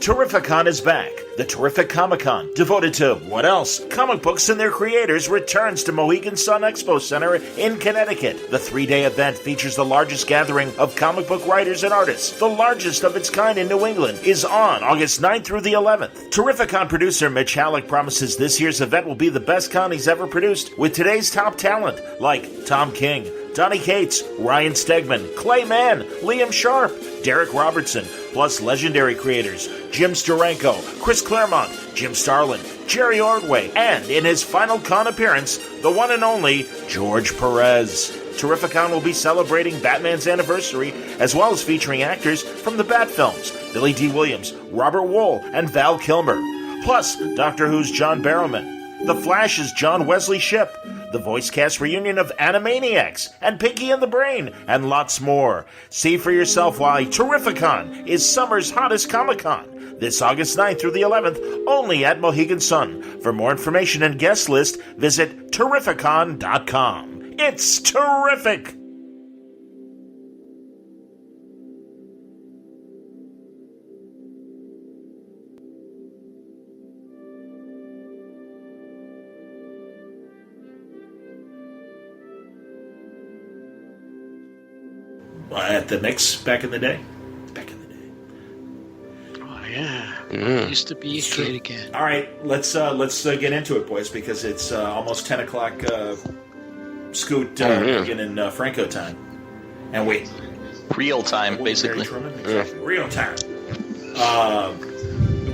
Terrificon is back. The Terrific Comic-Con, devoted to, what else? Comic books and their creators, returns to Mohegan Sun Expo Center in Connecticut. The 3-day event features the largest gathering of comic book writers and artists. The largest of its kind in New England is on August 9th through the 11th. Terrificon producer Mitch Halleck promises this year's event will be the best con he's ever produced, with today's top talent like Tom King, Donny Cates, Ryan Stegman, Clay Mann, Liam Sharp, Derek Robertson, plus legendary creators Jim Steranko, Chris Claremont, Jim Starlin, Jerry Ordway, and in his final con appearance, the one and only George Perez. Terrificon will be celebrating Batman's anniversary, as well as featuring actors from the Bat films, Billy D. Williams, Robert Wool, and Val Kilmer. Plus, Doctor Who's John Barrowman, The Flash's John Wesley Shipp, the voice cast reunion of Animaniacs, and Pinky and the Brain, and lots more. See for yourself why Terrificon is summer's hottest Comic-Con. This August 9th through the 11th, only at Mohegan Sun. For more information and guest list, visit Terrificon.com. It's terrific! At the Knicks back in the day. Oh yeah, used to be a kid again. All right, let's get into it, boys, because it's almost 10 o'clock. Scoot in Franco time, and wait, real time, basically. Exactly. Real time.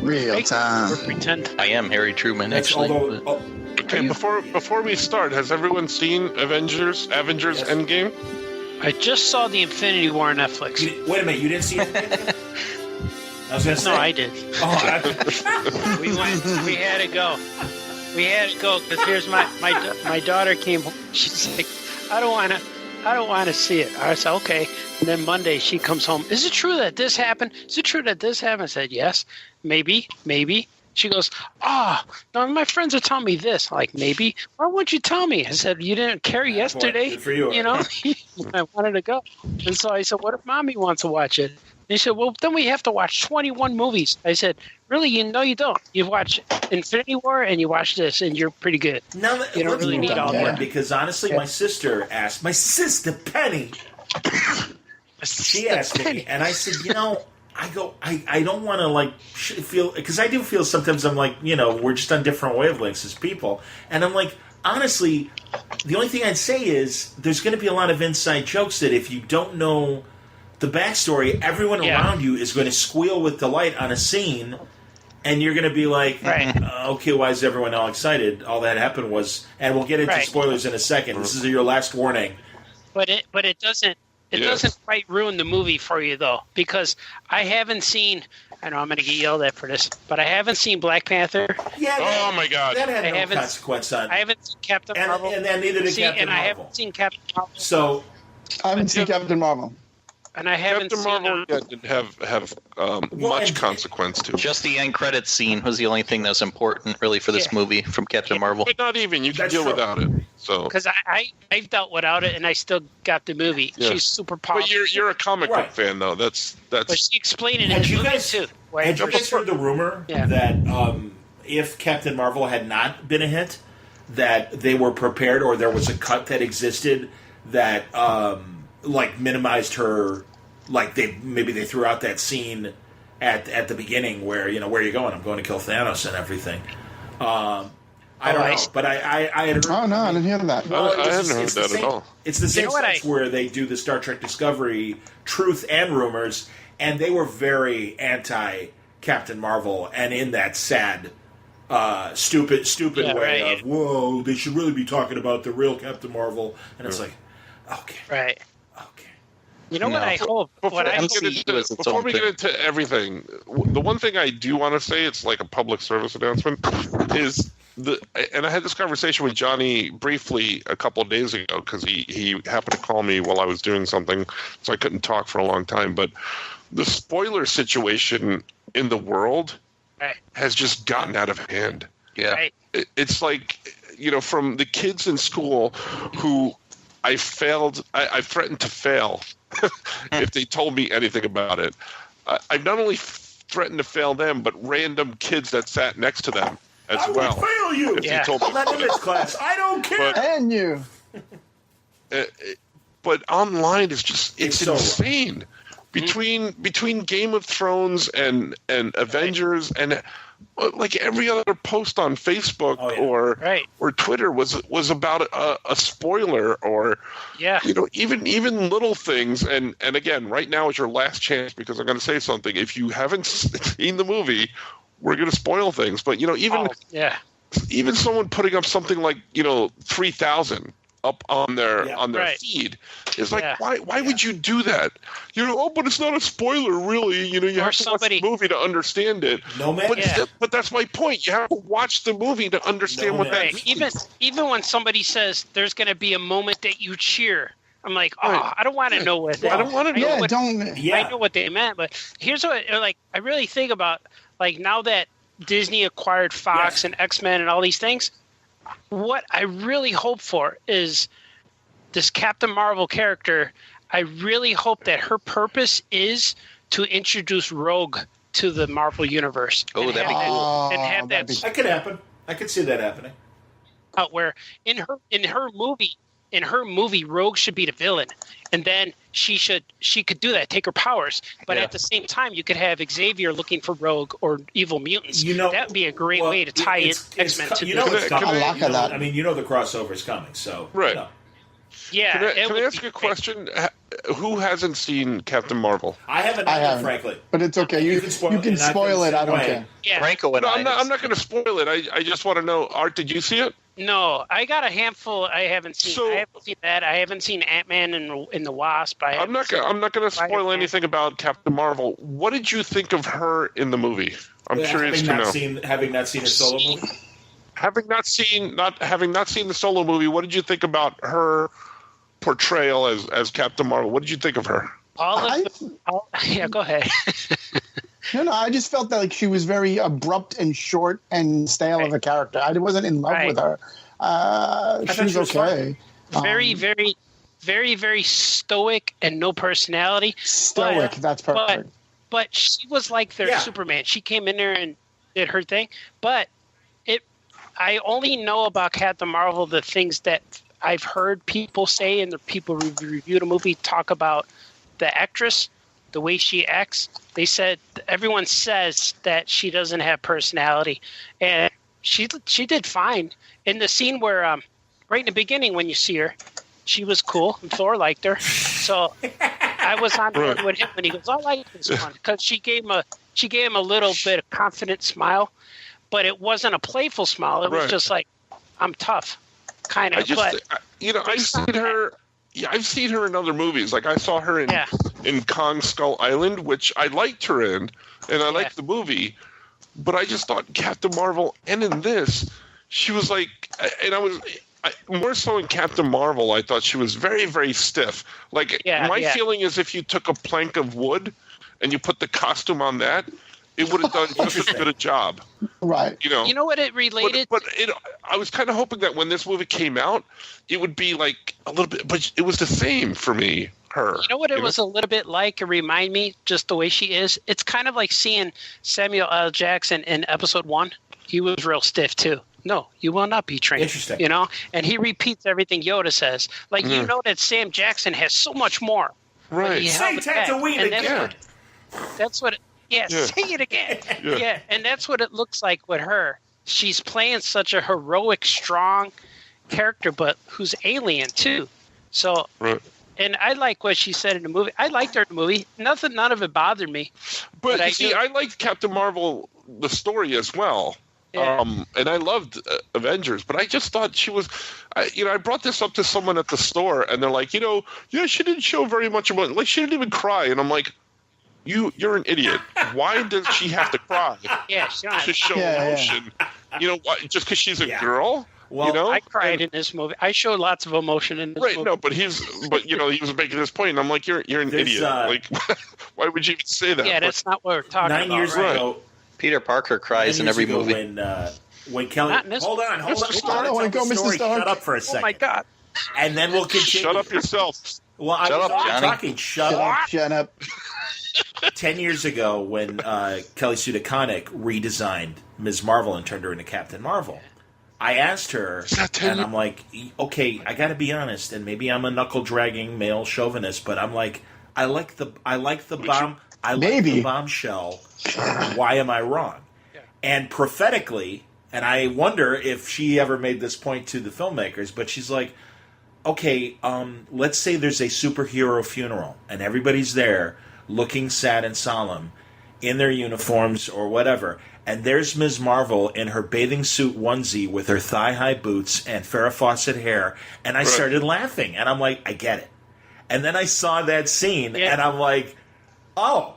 Real time. Or pretend. I am Harry Truman, actually. Okay, before we start, has everyone seen Avengers Yes. Endgame? I just saw the Infinity War on Netflix. Wait a minute, you didn't see it? I was going to say. No, I did. Oh, We had to go. We had to go because here's my daughter came home. She's like, I don't want to see it. I said, okay. And then Monday she comes home. Is it true that this happened? Is it true that this happened? I said, yes, maybe. She goes, no, my friends are telling me this. Like, maybe. Why won't you tell me? I said, you didn't care yesterday. Good for you. You know, I wanted to go. And so I said, what if mommy wants to watch it? And he said, well, then we have to watch 21 movies. I said, really? You don't. You watch Infinity War and you watch this and you're pretty good. Now, you don't really need all that. Because honestly, my sister Penny, she asked me, and I said, I don't want to feel, because I do feel sometimes I'm like, we're just on different wavelengths as people. And I'm like, honestly, the only thing I'd say is there's going to be a lot of inside jokes that if you don't know the backstory, everyone around you is going to squeal with delight on a scene, and you're going to be like, okay, why is everyone all excited? All that happened was, and we'll get into spoilers in a second. This is your last warning. But it doesn't. It doesn't quite ruin the movie for you, though, because I haven't seen. I know I'm going to get yelled at for this, but I haven't seen Black Panther. Yeah. Oh my God. That had no consequence on. I haven't seen Captain Marvel. And then neither did Captain Marvel. I haven't seen Captain Marvel. So I haven't seen Captain Marvel. And I haven't Captain seen Marvel didn't have much consequence to it. Just the end credits scene was the only thing that was important, really, for this movie from Captain Marvel. But not even. You can deal without it. So because I've dealt without it, and I still got the movie. Yeah. She's super powerful. But you're a comic book fan, though. That's. But she explained it in the movie too. Had you guys heard the rumor that if Captain Marvel had not been a hit, that they were prepared, or there was a cut that existed that minimized her, they threw out that scene at the beginning where where are you going? I'm going to kill Thanos and everything. I don't know, but I had heard. Oh no, I didn't hear that. Well, I hadn't heard that at all. It's the same sense where they do the Star Trek Discovery truth and rumors, and they were very anti Captain Marvel, and in that sad, stupid way of whoa, they should really be talking about the real Captain Marvel, and it's like, okay, right. You know what I hope? Before we get into everything, the one thing I do want to say, it's like a public service announcement, is and I had this conversation with Johnny briefly a couple of days ago because he happened to call me while I was doing something, so I couldn't talk for a long time. But the spoiler situation in the world has just gotten out of hand. Yeah, it's like from the kids in school who I threatened to fail if they told me anything about it. I've not only threaten to fail them, but random kids that sat next to them as I well. will fail you. If you told me. That image class. I don't care. And you. But online is just it's so insane. Between Game of Thrones and Avengers and like every other post on Facebook or Twitter was about a spoiler or even little things and again right now is your last chance because I'm going to say something. If you haven't seen the movie, we're going to spoil things. But even someone putting up something like 3,000 up on their feed is like why would you do that? But it's not a spoiler really. You have to watch the movie to understand it. No man. But that's my point. You have to watch the movie to understand what that means. Even when somebody says there's going to be a moment that you cheer, I'm like, I don't want to know what that. I don't want to know. I know what they meant, but here's what I really think about now that Disney acquired Fox and X-Men and all these things. What I really hope for is this Captain Marvel character. I really hope that her purpose is to introduce Rogue to the Marvel universe. Oh, that'd be cool. And have that. That could happen. I could see that happening. Where in her movie, Rogue should be the villain, and then she could do that, take her powers. But at the same time, you could have Xavier looking for Rogue or evil mutants. That'd be a great way to tie in X-Men to it's coming. that. I mean, the crossover is coming. So right. Yeah. Can I ask you a question? Who hasn't seen Captain Marvel? I haven't, frankly. But it's okay. You can spoil it. I don't care. Yeah. Franco and I'm not going to spoil it. I just want to know. Art, did you see it? No, I got a handful. I haven't seen. I haven't seen that. I haven't seen Ant-Man and the Wasp. I'm not going to spoil anything about Captain Marvel. What did you think of her in the movie? I'm curious to know. Having not seen a solo movie. Having not seen the solo movie, what did you think about her portrayal as Captain Marvel? What did you think of her? Go ahead. No, I just felt that she was very abrupt and short and stale of a character. I wasn't in love with her. She was okay. Very, very, very, very stoic and no personality. Stoic, that's perfect. But she was like their Superman. She came in there and did her thing. But I only know about Captain Marvel the things that I've heard people say and the people who review the movie talk about the actress, the way she acts. They said everyone says that she doesn't have personality, and she did fine in the scene where right in the beginning when you see her, she was cool and Thor liked her. So I was on board with him when he goes, I like this one because she gave him a little bit of confident smile, but it wasn't a playful smile. It was just like, I'm tough, kind of. I've seen her in other movies. Like I saw her in Kong Skull Island, which I liked her in, and I liked the movie. But I just thought Captain Marvel, and in this, she was like, and more so in Captain Marvel, I thought she was very, very stiff. Like my feeling is if you took a plank of wood and you put the costume on that, it would have done just as good a job. Right. You know what it related? But I was kind of hoping that when this movie came out, it would be like a little bit, but it was the same for me, her. You know what it was a little bit like? It remind me, just the way she is. It's kind of like seeing Samuel L. Jackson in episode 1. He was real stiff too. No, you will not be trained. Interesting. And he repeats everything Yoda says. Like, that Sam Jackson has so much more. Right. Say Tatooine again. That's what say it again. Yeah, and that's what it looks like with her. She's playing such a heroic, strong character, but who's alien too. So, and I like what she said in the movie. I liked her in the movie. None of it bothered me. But I liked Captain Marvel, the story as well. Yeah. And I loved Avengers, but I just thought she was, I brought this up to someone at the store, and they're like, she didn't show very much emotion. Like, she didn't even cry, and I'm like, You're an idiot. Why does she have to cry? To show emotion. Why, just because she's a girl? Well, I cried in this movie. I showed lots of emotion in this movie. Right, no, but he was making this point, and I'm like, you're an idiot. Like, why would you even say that? Yeah, that's not what we're talking about. 9 years ago, Peter Parker cries in every movie. When Kelly, hold on. I want to go, Mr. Stark. Shut up for a second. Oh my God! And then we'll continue. Shut up yourself. Well, Shut up, Johnny. Shut up. Shut up. 10 years ago when Kelly Sue DeConnick redesigned Ms. Marvel and turned her into Captain Marvel, I asked her, and I'm like, okay, I got to be honest, and maybe I'm a knuckle-dragging male chauvinist, but I'm like, I like the bombshell. Why am I wrong? Yeah. And prophetically, and I wonder if she ever made this point to the filmmakers, but she's like, okay, let's say there's a superhero funeral, and everybody's there looking sad and solemn in their uniforms or whatever, and there's Ms. Marvel in her bathing suit onesie with her thigh-high boots and Farrah Fawcett hair, and I started laughing, and I'm like, I get it. And then I saw that scene, and I'm like, oh.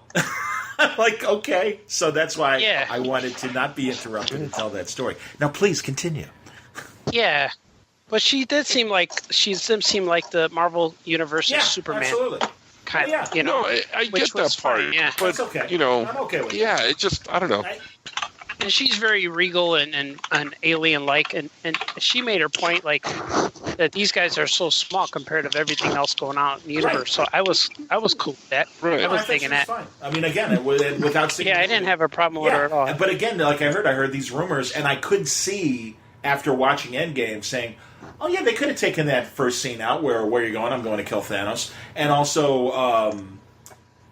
I'm like, okay. So that's why I wanted to not be interrupted and tell that story. Now, please continue. Yeah. But she did seem like the Marvel Universe's Superman. Absolutely. Kind of, you know. No, I get that part. Yeah. But, that's okay. You know, I'm okay with yeah, it just, I don't know. And she's very regal and alien-like, and she made her point, like, that these guys are so small compared to everything else going on in the universe. So I was cool with that. Right. I was thinking that. Fine. I mean, again, without seeing I didn't have a problem with her at all. But again, like I heard these rumors, and I could see after watching Endgame saying, oh yeah, they could have taken that first scene out where you're going, I'm going to kill Thanos, and also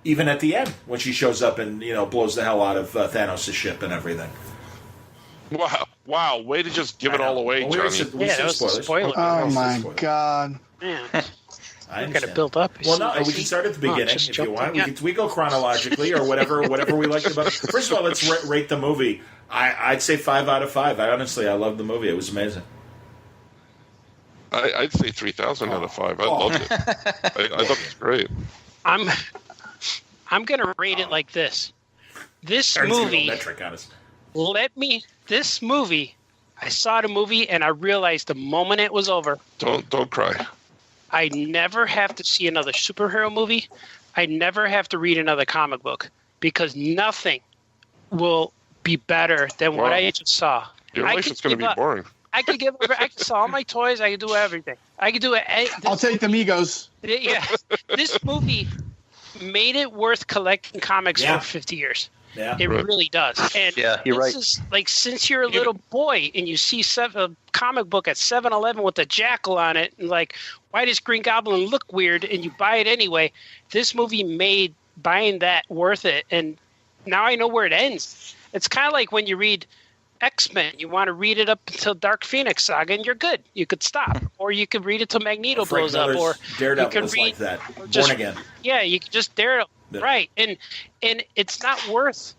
even at the end when she shows up and blows the hell out of Thanos' ship and everything. Wow! Way to just give it all away, Johnny. That was a spoiler. Oh my god! Man, I got to build up. Well, no, we can start at the beginning if you want. We go chronologically or whatever we liked about it. First of all, let's rate the movie. I'd say 5 out of 5. I loved the movie. It was amazing. I'd say 3,000 out of 5. I loved it. I thought it was great. I'm gonna rate it like this. This movie. This movie. I saw the movie and I realized the moment it was over. Don't cry. I never have to see another superhero movie. I never have to read another comic book because nothing will be better than what I just saw. Your life is going to be boring. I could sell all my toys. I could do everything. I could do it. I'll take the Migos. Yeah, this movie made it worth collecting comics for 50 years. Yeah, it really does. And you're right. This is like since you're a little boy and you see a comic book at 7-Eleven with a jackal on it, and like, why does Green Goblin look weird? And you buy it anyway. This movie made buying that worth it. And now I know where it ends. It's kind of like when you read X-Men, you want to read it up until Dark Phoenix Saga, and you're good. You could stop, or you could read it till Magneto blows up, or Daredevil you could was read like that. Born Again. Yeah, you could just Daredevil, right? And it's not worth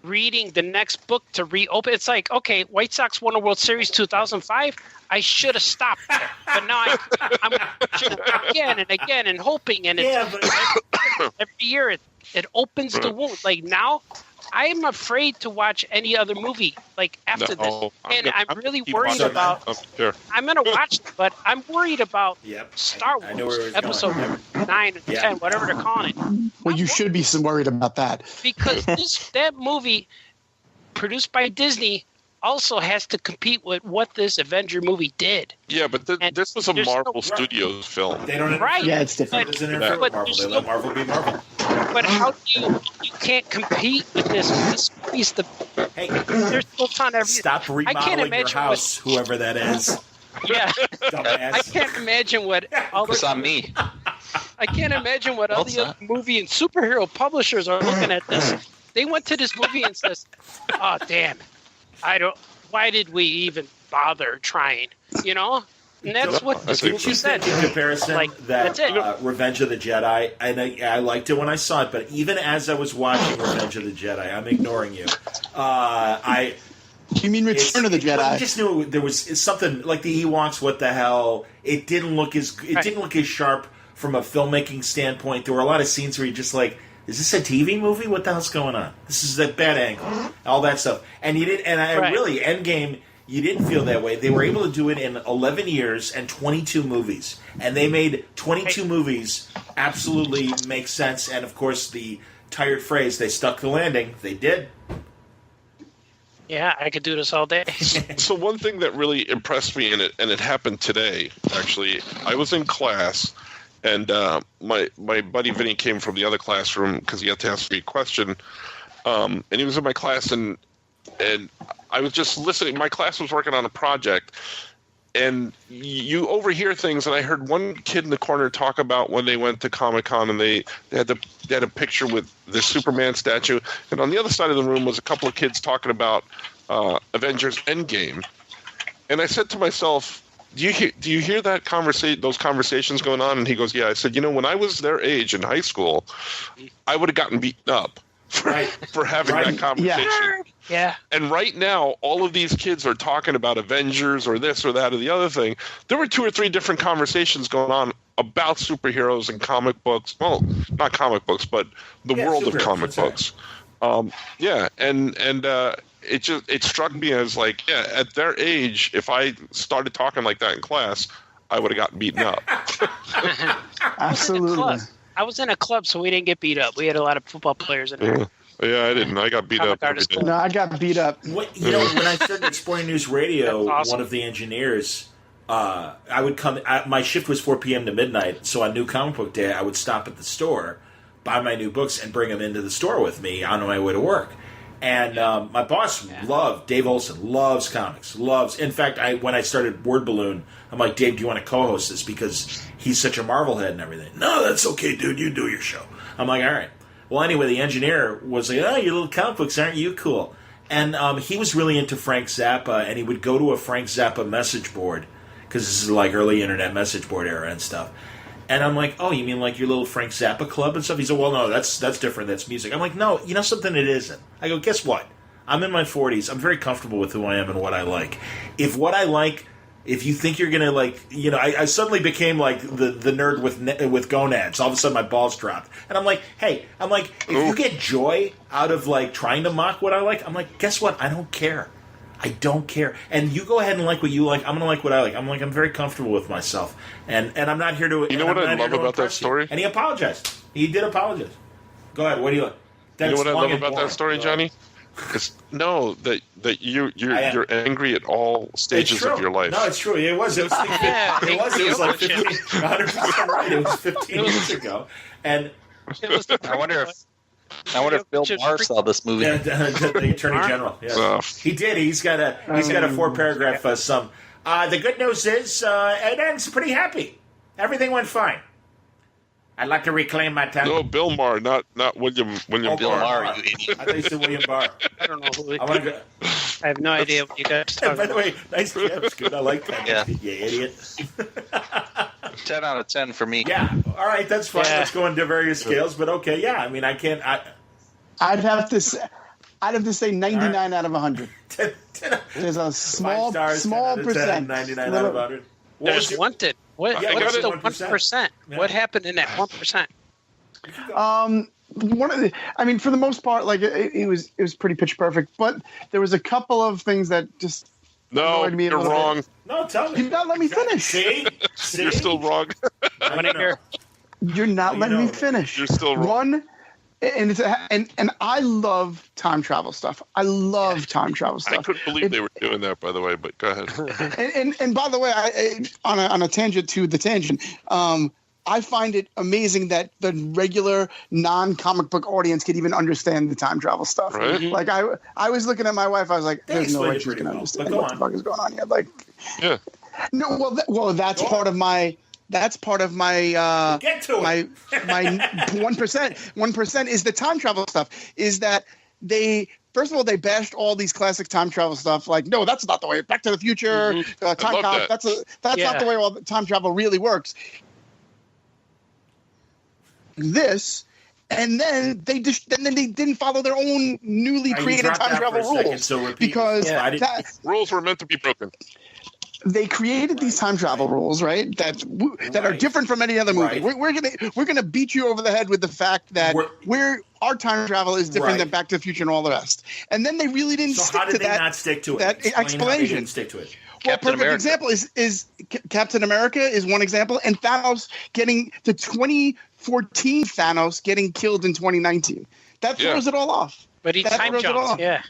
reading the next book to reopen. It's like, okay, White Sox won a World Series 2005. I should have stopped there, but now I'm again and again and hoping, and every year it opens the wound. Like now, I am afraid to watch any other movie like after this, and I'm really worried about. I'm gonna watch it, but I'm worried about Star Wars Episode 9 and 10, whatever they're calling it. Well, you should be worried about that because that movie, produced by Disney, also has to compete with what this Avenger movie did. Yeah, but this was a Marvel Studios film. They don't Yeah, it's different. They let Marvel be Marvel. But how do you can't compete with this? This movie's Hey, there's still ton of stop remodeling your house, whoever that is. Yeah, I can't imagine what all it's on me. I can't imagine what all the other movie and superhero publishers are looking at this. They went to this movie and says, "Oh, damn, why did we even bother trying?" And that's what this movie said. In comparison, that Revenge of the Jedi, and I liked it when I saw it, but even as I was watching Revenge of the Jedi, I'm ignoring you. You mean Return of the Jedi? I just knew there was something like the Ewoks. What the hell? It didn't look as sharp from a filmmaking standpoint. There were a lot of scenes where you're just like, is this a TV movie? What the hell's going on? This is a bad angle. All that stuff. And you did, really, Endgame, you didn't feel that way. They were able to do it in 11 years and 22 movies. And they made 22 movies absolutely make sense. And, of course, the tired phrase, they stuck the landing. They did. Yeah, I could do this all day. So one thing that really impressed me in it, and it happened today, actually, I was in class, And my buddy Vinny came from the other classroom because he had to ask me a question. And he was in my class, and I was just listening. My class was working on a project, and you overhear things. And I heard one kid in the corner talk about when they went to Comic-Con, and they had a picture with the Superman statue. And on the other side of the room was a couple of kids talking about Avengers Endgame. And I said to myself, Do you hear that those conversations going on? And he goes, yeah. I said, when I was their age in high school, I would have gotten beaten up for having that conversation. Yeah. And right now, all of these kids are talking about Avengers or this or that or the other thing. There were 2 or 3 different conversations going on about superheroes and comic books. Well, not comic books, but the world of comic books. It struck me as like, at their age, if I started talking like that in class, I would have gotten beaten up. Absolutely. I was in a club, so we didn't get beat up. We had a lot of football players in there. Yeah, I didn't. I got beat up. No, I got beat up. When I started Exploring News Radio, one of the engineers, I would come. My shift was 4 p.m. to midnight, so on New Comic Book Day, I would stop at the store, buy my new books, and bring them into the store with me on my way to work. And my boss Dave Olson loves comics. In fact, when I started Word Balloon, I'm like, Dave, do you want to co-host this? Because he's such a Marvel head and everything. No, that's okay, dude. You do your show. I'm like, all right. Well, anyway, the engineer was like, oh, you little comic books, aren't you cool? And he was really into Frank Zappa, and he would go to a Frank Zappa message board, because this is like early internet message board era and stuff. And I'm like, oh, you mean like your little Frank Zappa club and stuff? He said, well, no, that's different. That's music. I'm like, no, you know something? It isn't. I go, guess what? I'm in my 40s. I'm very comfortable with who I am and what I like. If what I like, if you think you're going to like, I suddenly became like the nerd with gonads. All of a sudden my balls dropped. And I'm like, hey, if you get joy out of like trying to mock what I like, I'm like, guess what? I don't care. I don't care. And you go ahead and like what you like. I'm going to like what I like. I'm very comfortable with myself. And I'm not here to... You know what I love about that story? And he apologized. He did apologize. Go ahead. What do you like? You know what I love about that story, Johnny? It's that you're angry at all stages of your life. No, it's true. It was. It was like 15, 100% right. It was 15 years ago. And I wonder if Bill Maher saw this movie. The Attorney General. Yes. He did. He's got a 4-paragraph the good news is it ends pretty happy. Everything went fine. I'd like to reclaim my time. No, Bill Maher, not William Bill Maher, you idiot. I thought you said William Barr. I don't know who it is. I have no idea what you guys talking By the way, nice jabs, good. I like that. Yeah. You idiot. 10 out of 10 for me. Yeah. All right, that's fine. Let's go into various scales, but okay, yeah. I mean, I can't... I'd have to say 99 out of 100. There's a small percent. 99 out of 100. There's Wanted. What's the 1%? Yeah. What happened in that 1%? For the most part, like it was pretty pitch perfect, but there was a couple of things that just annoyed me. You're wrong. No, tell me. You're not letting me finish. See? You're still wrong. You're not letting me finish. You're still wrong. And I love time travel stuff. I couldn't believe they were doing that, by the way. But go ahead. And by the way, on a tangent to the tangent, I find it amazing that the regular non-comic book audience could even understand the time travel stuff. Right? Like I was looking at my wife, I was like, "There's no way she's going to understand what the fuck is going on here." Like, yeah. No, that's part of my. That's part of my Get to it. my 1%. 1% is the time travel stuff. Is that first of all they bashed all these classic time travel stuff. Like, no, that's not the way. Back to the Future, time cop. That's not the way all the time travel really works. And then they didn't follow their own newly created time travel rules because rules were meant to be broken. They created these time travel rules, right? That are different from any other movie. Right. We're gonna beat you over the head with the fact that our time travel is different than Back to the Future and all the rest. And then they really didn't stick to that. So how did they not stick to it? That explanation. How they didn't stick to it. Well, perfect example is Captain America is one example, and Thanos getting the 2014 Thanos getting killed in 2019. That throws it all off. But he time jumped. Yeah.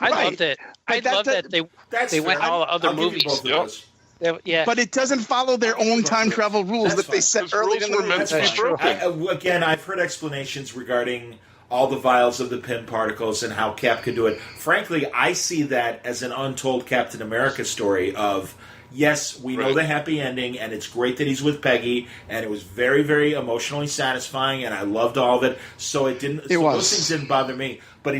I loved it. I love that they went all the other movies. Yeah. But it doesn't follow their own time travel rules that they set early in the movie. Again, I've heard explanations regarding all the vials of the Pym particles and how Cap could do it. Frankly, I see that as an untold Captain America story of, yes, we know the happy ending, and it's great that he's with Peggy, and it was very, very emotionally satisfying, and I loved all of it. So those things didn't bother me. But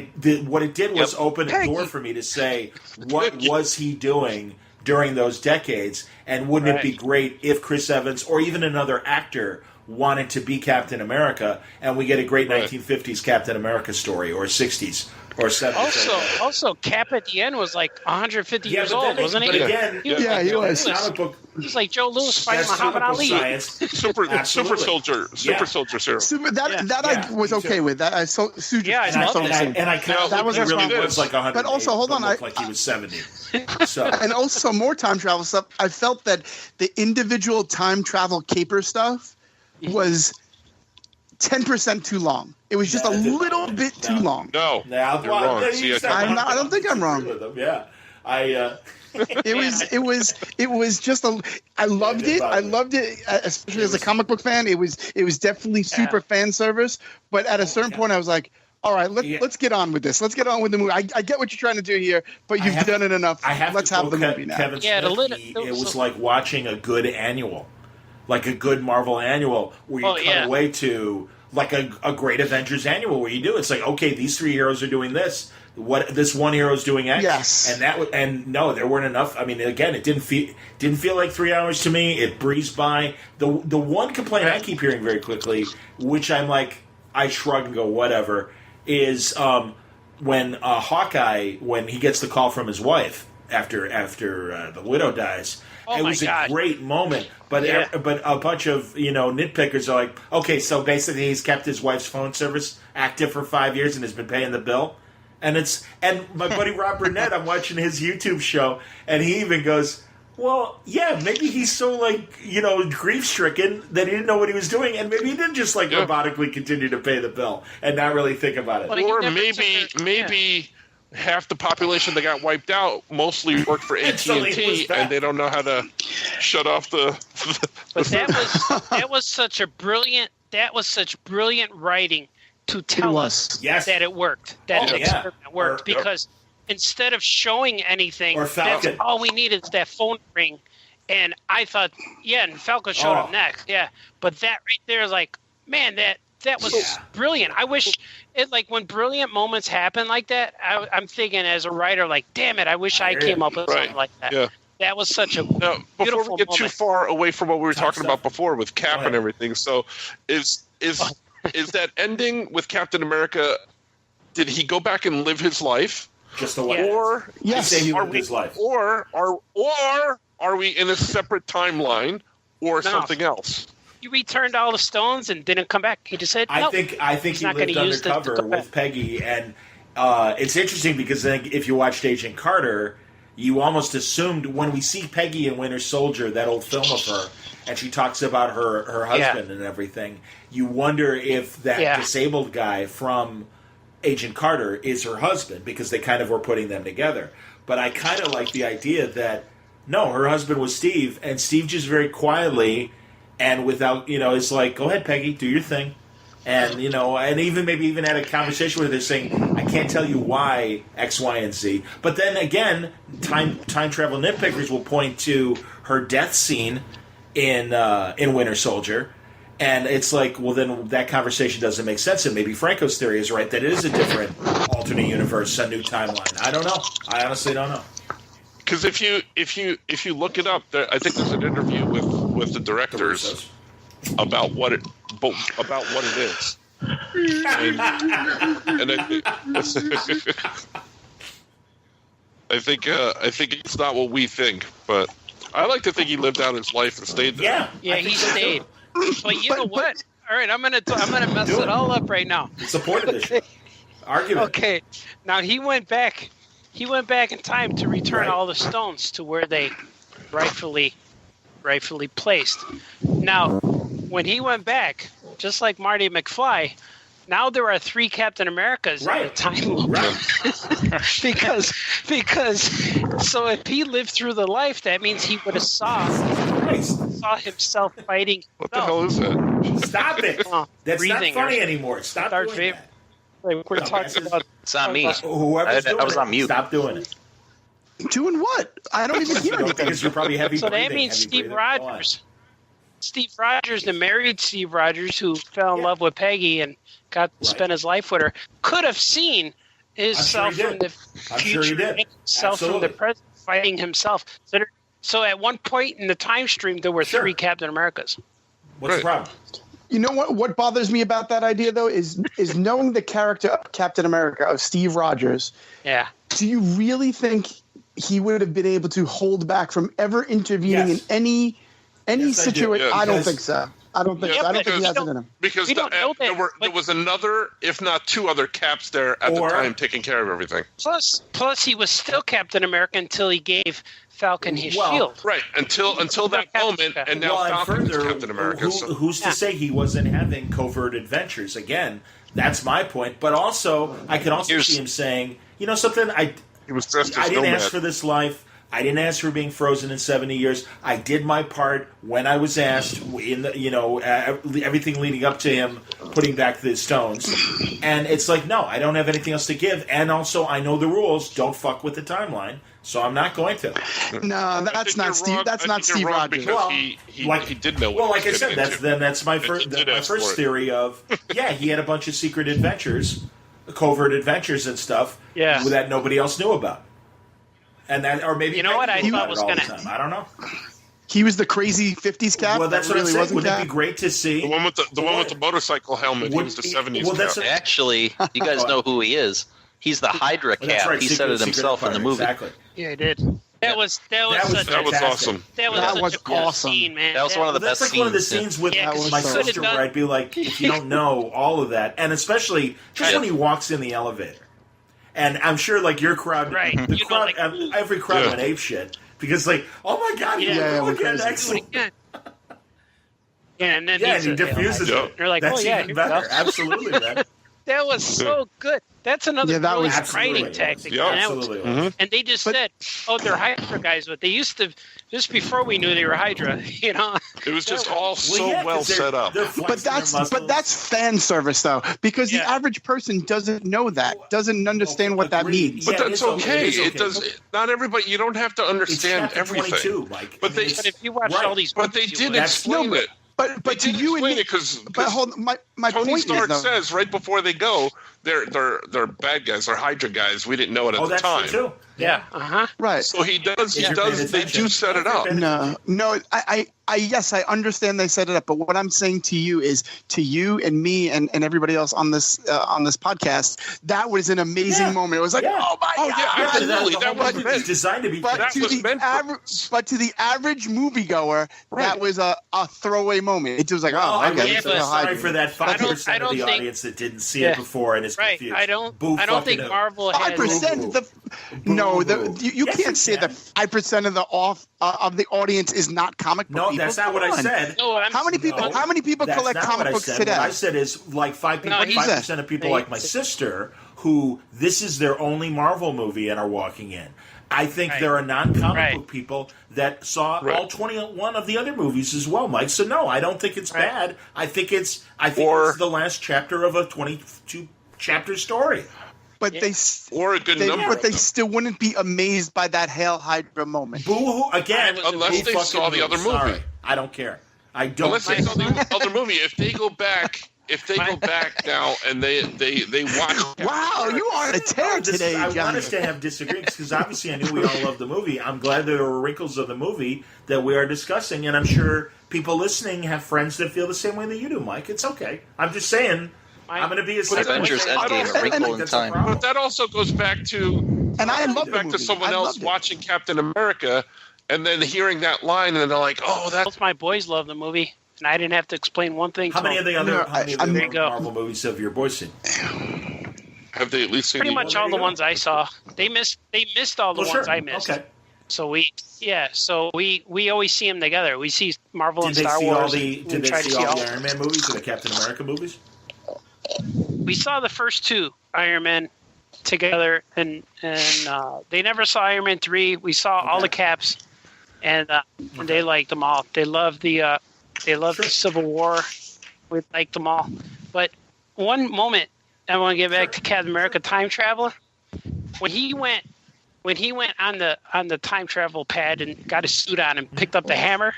what it did was open a door for me to say, what was he doing during those decades, and wouldn't it be great if Chris Evans or even another actor wanted to be Captain America, and we get a great 1950s Captain America story, or 60s, or 70s. Also, Cap at the end was like 150 years old, wasn't he? But again, he was. He was like Joe Louis fighting Muhammad Ali. Super soldier serum. I was okay with that. I that was really was like 100. But also, hold on, like he was 70. So. And also more time travel stuff. I felt that the individual time travel caper stuff was 10% too long. It was just a little bit too long. No, you're wrong. I don't think I'm wrong. Yeah, It was just I loved it. I loved it, especially as a comic book fan. It was definitely super fan service. But at a certain point, I was like, all right, let's get on with this. Let's get on with the movie. I get what you're trying to do here, but you've done it enough. Let's have the movie now. Kevin Smith, it was like watching a good annual, like a good Marvel annual, where you cut away to like a great Avengers annual, where you do. It's like, okay, these three heroes are doing this. What this one hero is doing X, yes, and no, there weren't enough. I mean, again, it didn't feel like 3 hours to me. It breezed by. The one complaint I keep hearing very quickly, which I'm like, I shrug and go whatever, is when Hawkeye, when he gets the call from his wife after the widow dies. It was a great moment, but a bunch of nitpickers are like, okay, so basically he's kept his wife's phone service active for 5 years and has been paying the bill. And my buddy Rob Burnett, I'm watching his YouTube show, and he even goes, well, yeah, maybe he's so grief stricken that he didn't know what he was doing, and maybe he didn't just robotically continue to pay the bill and not really think about it. Or maybe half the population that got wiped out mostly worked for AT&T, and they don't know how to shut off the. But that was such brilliant writing to tell us that it worked, that the experiment worked, because instead of showing anything, that's all we needed is that phone ring. And I thought, and Falco showed up next, but that right there is like, man, that was brilliant. I wish when brilliant moments happen like that, I'm thinking as a writer, like, damn it, I wish I came up with something like that. Yeah. That was such a beautiful before we get moment. too far away from what we were talking about before with Cap and everything, so is that ending with Captain America, did he go back and live his life? Just the way. Or he lived his life. Or are we in a separate timeline or something else? He returned all the stones and didn't come back. He just said, I think he lived undercover with Peggy, and it's interesting because then if you watched Agent Carter, you almost assumed when we see Peggy in Winter Soldier, that old film of her, and she talks about her husband and everything, you wonder if that disabled guy from Agent Carter is her husband, because they kind of were putting them together. But I kind of like the idea that, no, her husband was Steve, and Steve just very quietly and without, it's like, go ahead, Peggy, do your thing. And, and even had a conversation with her saying, I can't tell you why X, Y, and Z. But then again, time travel nitpickers will point to her death scene in Winter Soldier. And it's like, well, then that conversation doesn't make sense. And maybe Franco's theory is right, that it is a different alternate universe, a new timeline. I don't know. I honestly don't know. Because if you look it up, I think there's an interview with the directors about what it is. And I think it's not what we think, but I like to think he lived out his life and stayed there. Yeah, he stayed. But you know what? All right, I'm gonna mess it all up right now. Supported this argument. Okay, now he went back in time to return all the stones to where they rightfully placed. Now, when he went back, just like Marty McFly, now there are 3 Captain Americas in the time loop. because so if he lived through the life, that means he would have saw himself fighting. What the hell is that? Stop it. That's not funny anymore. Stop Darth doing Vader. that. Like, we're talking about. It's not me. Whoever's doing I was on mute. Stop doing it. Doing what? I don't even hear anything. Because you're probably heavy So breathing. that means heavy Steve breathing. Rogers. Steve Rogers, the married Steve Rogers, who fell in love with Peggy and got to spend his life with her, could have seen himself from the future, himself from the present, fighting himself. So at one point in the time stream, there were 3 Captain Americas. What's the problem? You know what bothers me about that idea, though, is knowing the character of Captain America, of Steve Rogers. Yeah. Do you really think he would have been able to hold back from ever intervening in any situation? I don't think so. I don't think so. I don't think he has it in him. Because there was another, if not 2 other Caps there at the time taking care of everything. Plus, he was still Captain America until he gave Falcon his shield. Right, until that moment, and now Falcon is Captain America. Who's to say he wasn't having covert adventures? Again, that's my point. But also, I can also see him saying, you know something, he was dressed as I didn't Nomad. ask for this life. I didn't ask for being frozen in 70 years. I did my part when I was asked. In the, everything leading up to him putting back the stones, and it's like, no, I don't have anything else to give. And also, I know the rules. Don't fuck with the timeline, so I'm not going to. No, that's not Steve. That's not Steve Rogers. Because he did know. Well, like I said, that's my first theory of he had a bunch of secret adventures, covert adventures and stuff that nobody else knew about. And that, or maybe what I thought was going to. I don't know. He was the crazy 50s Cap. Well, that's what I'm saying. Wouldn't it be great to see the one with the motorcycle helmet? He was the 70s Cap. Actually, you guys know who he is. He's the Hydra Cap. Right, he said it himself in the movie. Exactly. Yeah, he did. That was awesome. That was awesome. Scene, man. That was one of the best scenes. That's like one of the scenes with my sister where I'd be like, if you don't know all of that, and especially just when he walks in the elevator. And I'm sure, like, your crowd, every crowd went ape shit. Because, like, oh my God, excellent. And then he diffuses it. They're like, that's even better. Absolutely, man. That was so good. That's another writing tactic. Yeah, absolutely. And they just said, they're Hydra guys, but they used to, just before we knew they were Hydra, It was just all well set up. But that's fan service, though, because the average person doesn't know that, doesn't understand what that means. But that's okay. It does. Not everybody. You don't have to understand everything. But if you watch all these, but they did explain it. But to you and me, because my Tony point Stark is, says right before they go, they're bad guys, they're Hydra guys. We didn't know it at the time. True too. Yeah. Right. So he does. They do set it up. No. Yes, I understand they set it up. But what I'm saying to you is, to you and me and everybody else on this podcast, that was an amazing moment. It was like, oh my God! Yeah, absolutely. That was designed to be. But to the average moviegoer, that was a throwaway moment. It was like, okay. Sorry for that 5% of the audience that didn't see it before and is confused. I don't think Marvel has 5%. You can't say that 5% of the audience is not comic book people. No, that's not what I said. No, how many people collect comic books today? What I said is like 5% of people like my sister who this is their only Marvel movie and are walking in. I think there are non-comic book people that saw all 21 of the other movies as well, Mike. So no, I don't think it's bad. I think it's the last chapter of a 22-chapter story. But they still wouldn't be amazed by that Hail Hydra moment. Boo-hoo again, unless they saw the other movie. Sorry, I don't care. I don't. Unless they saw the other movie, if they go back now and they watch. Wow, you are on a tear today, Johnny. I want us to have disagreements because obviously I knew we all loved the movie. I'm glad there were wrinkles of the movie that we are discussing, and I'm sure people listening have friends that feel the same way that you do, Mike. It's okay. I'm just saying. I'm going to be Avengers Endgame, a wrinkle in time. But that also goes back to someone else watching Captain America and then hearing that line and they're like, "Oh, that's my boys love the movie." And I didn't have to explain one thing. How many of the other Marvel movies have your boys seen? Have they at least seen pretty much all the ones I saw? They missed all the ones I missed. Okay. So we always see them together. We see Marvel and Star Wars. Did they see all the Iron Man movies or the Captain America movies? we saw the first two Iron Men together, and they never saw Iron Man 3. We saw all the Caps, and they liked them all. They loved the Civil War. We liked them all. But one moment, I want to get back to Captain America time traveler. When he went on the time travel pad and got his suit on and picked up the hammer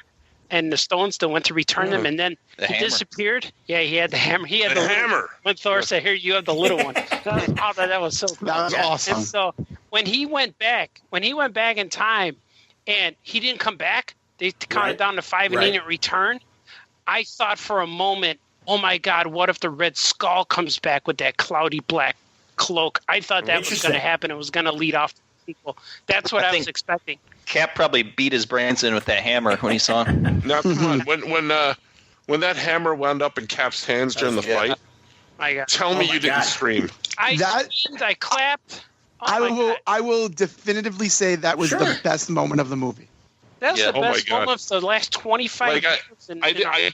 and the stones that went to return them, and then he disappeared. Yeah, he had the hammer. He had the hammer. When Thor said, "Here, you have the little one." That was so cool. That was awesome. And so when he went back in time, and he didn't come back, they counted down to 5 and he didn't return. I thought for a moment, oh my God, what if the Red Skull comes back with that cloudy black cloak? I thought that was going to happen. It was going to lead off to the sequel. That's what I was expecting. Cap probably beat his brains in with that hammer when he saw him. Now, come on. When that hammer wound up in Cap's hands during the fight, tell me you didn't scream. I screamed, I clapped. I will definitively say that was the best moment of the movie. That's the best moment of the last 25 years in our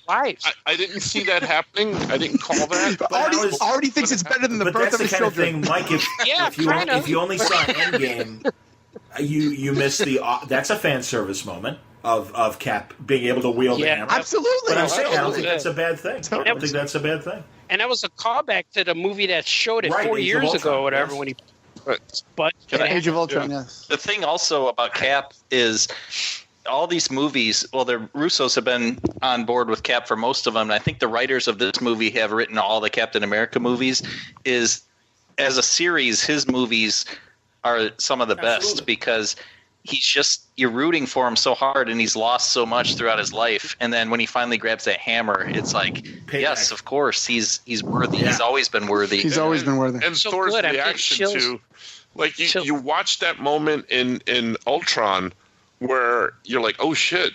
lives. I didn't see that happening. I didn't call that. Artie thinks it's better than the birth of his children. Thing, Mike, if you only saw Endgame, you missed that's a fan service moment of Cap being able to wield the hammer. Absolutely. But I don't think that's a bad thing. I don't think that's a bad thing. And that was a callback to the movie that showed it 4 years ago or whatever when he... But Age of Ultron, yes. The thing also about Cap is all these movies, well, the Russos have been on board with Cap for most of them, and I think the writers of this movie have written all the Captain America movies. As a series, his movies are some of the best because he's just, you're rooting for him so hard, and he's lost so much throughout his life. And then when he finally grabs that hammer, it's like, yes, of course, he's worthy. Yeah. He's always been worthy. He's always been worthy. And so Thor's reaction to, like, you watch that moment in Ultron where you're like, oh shit,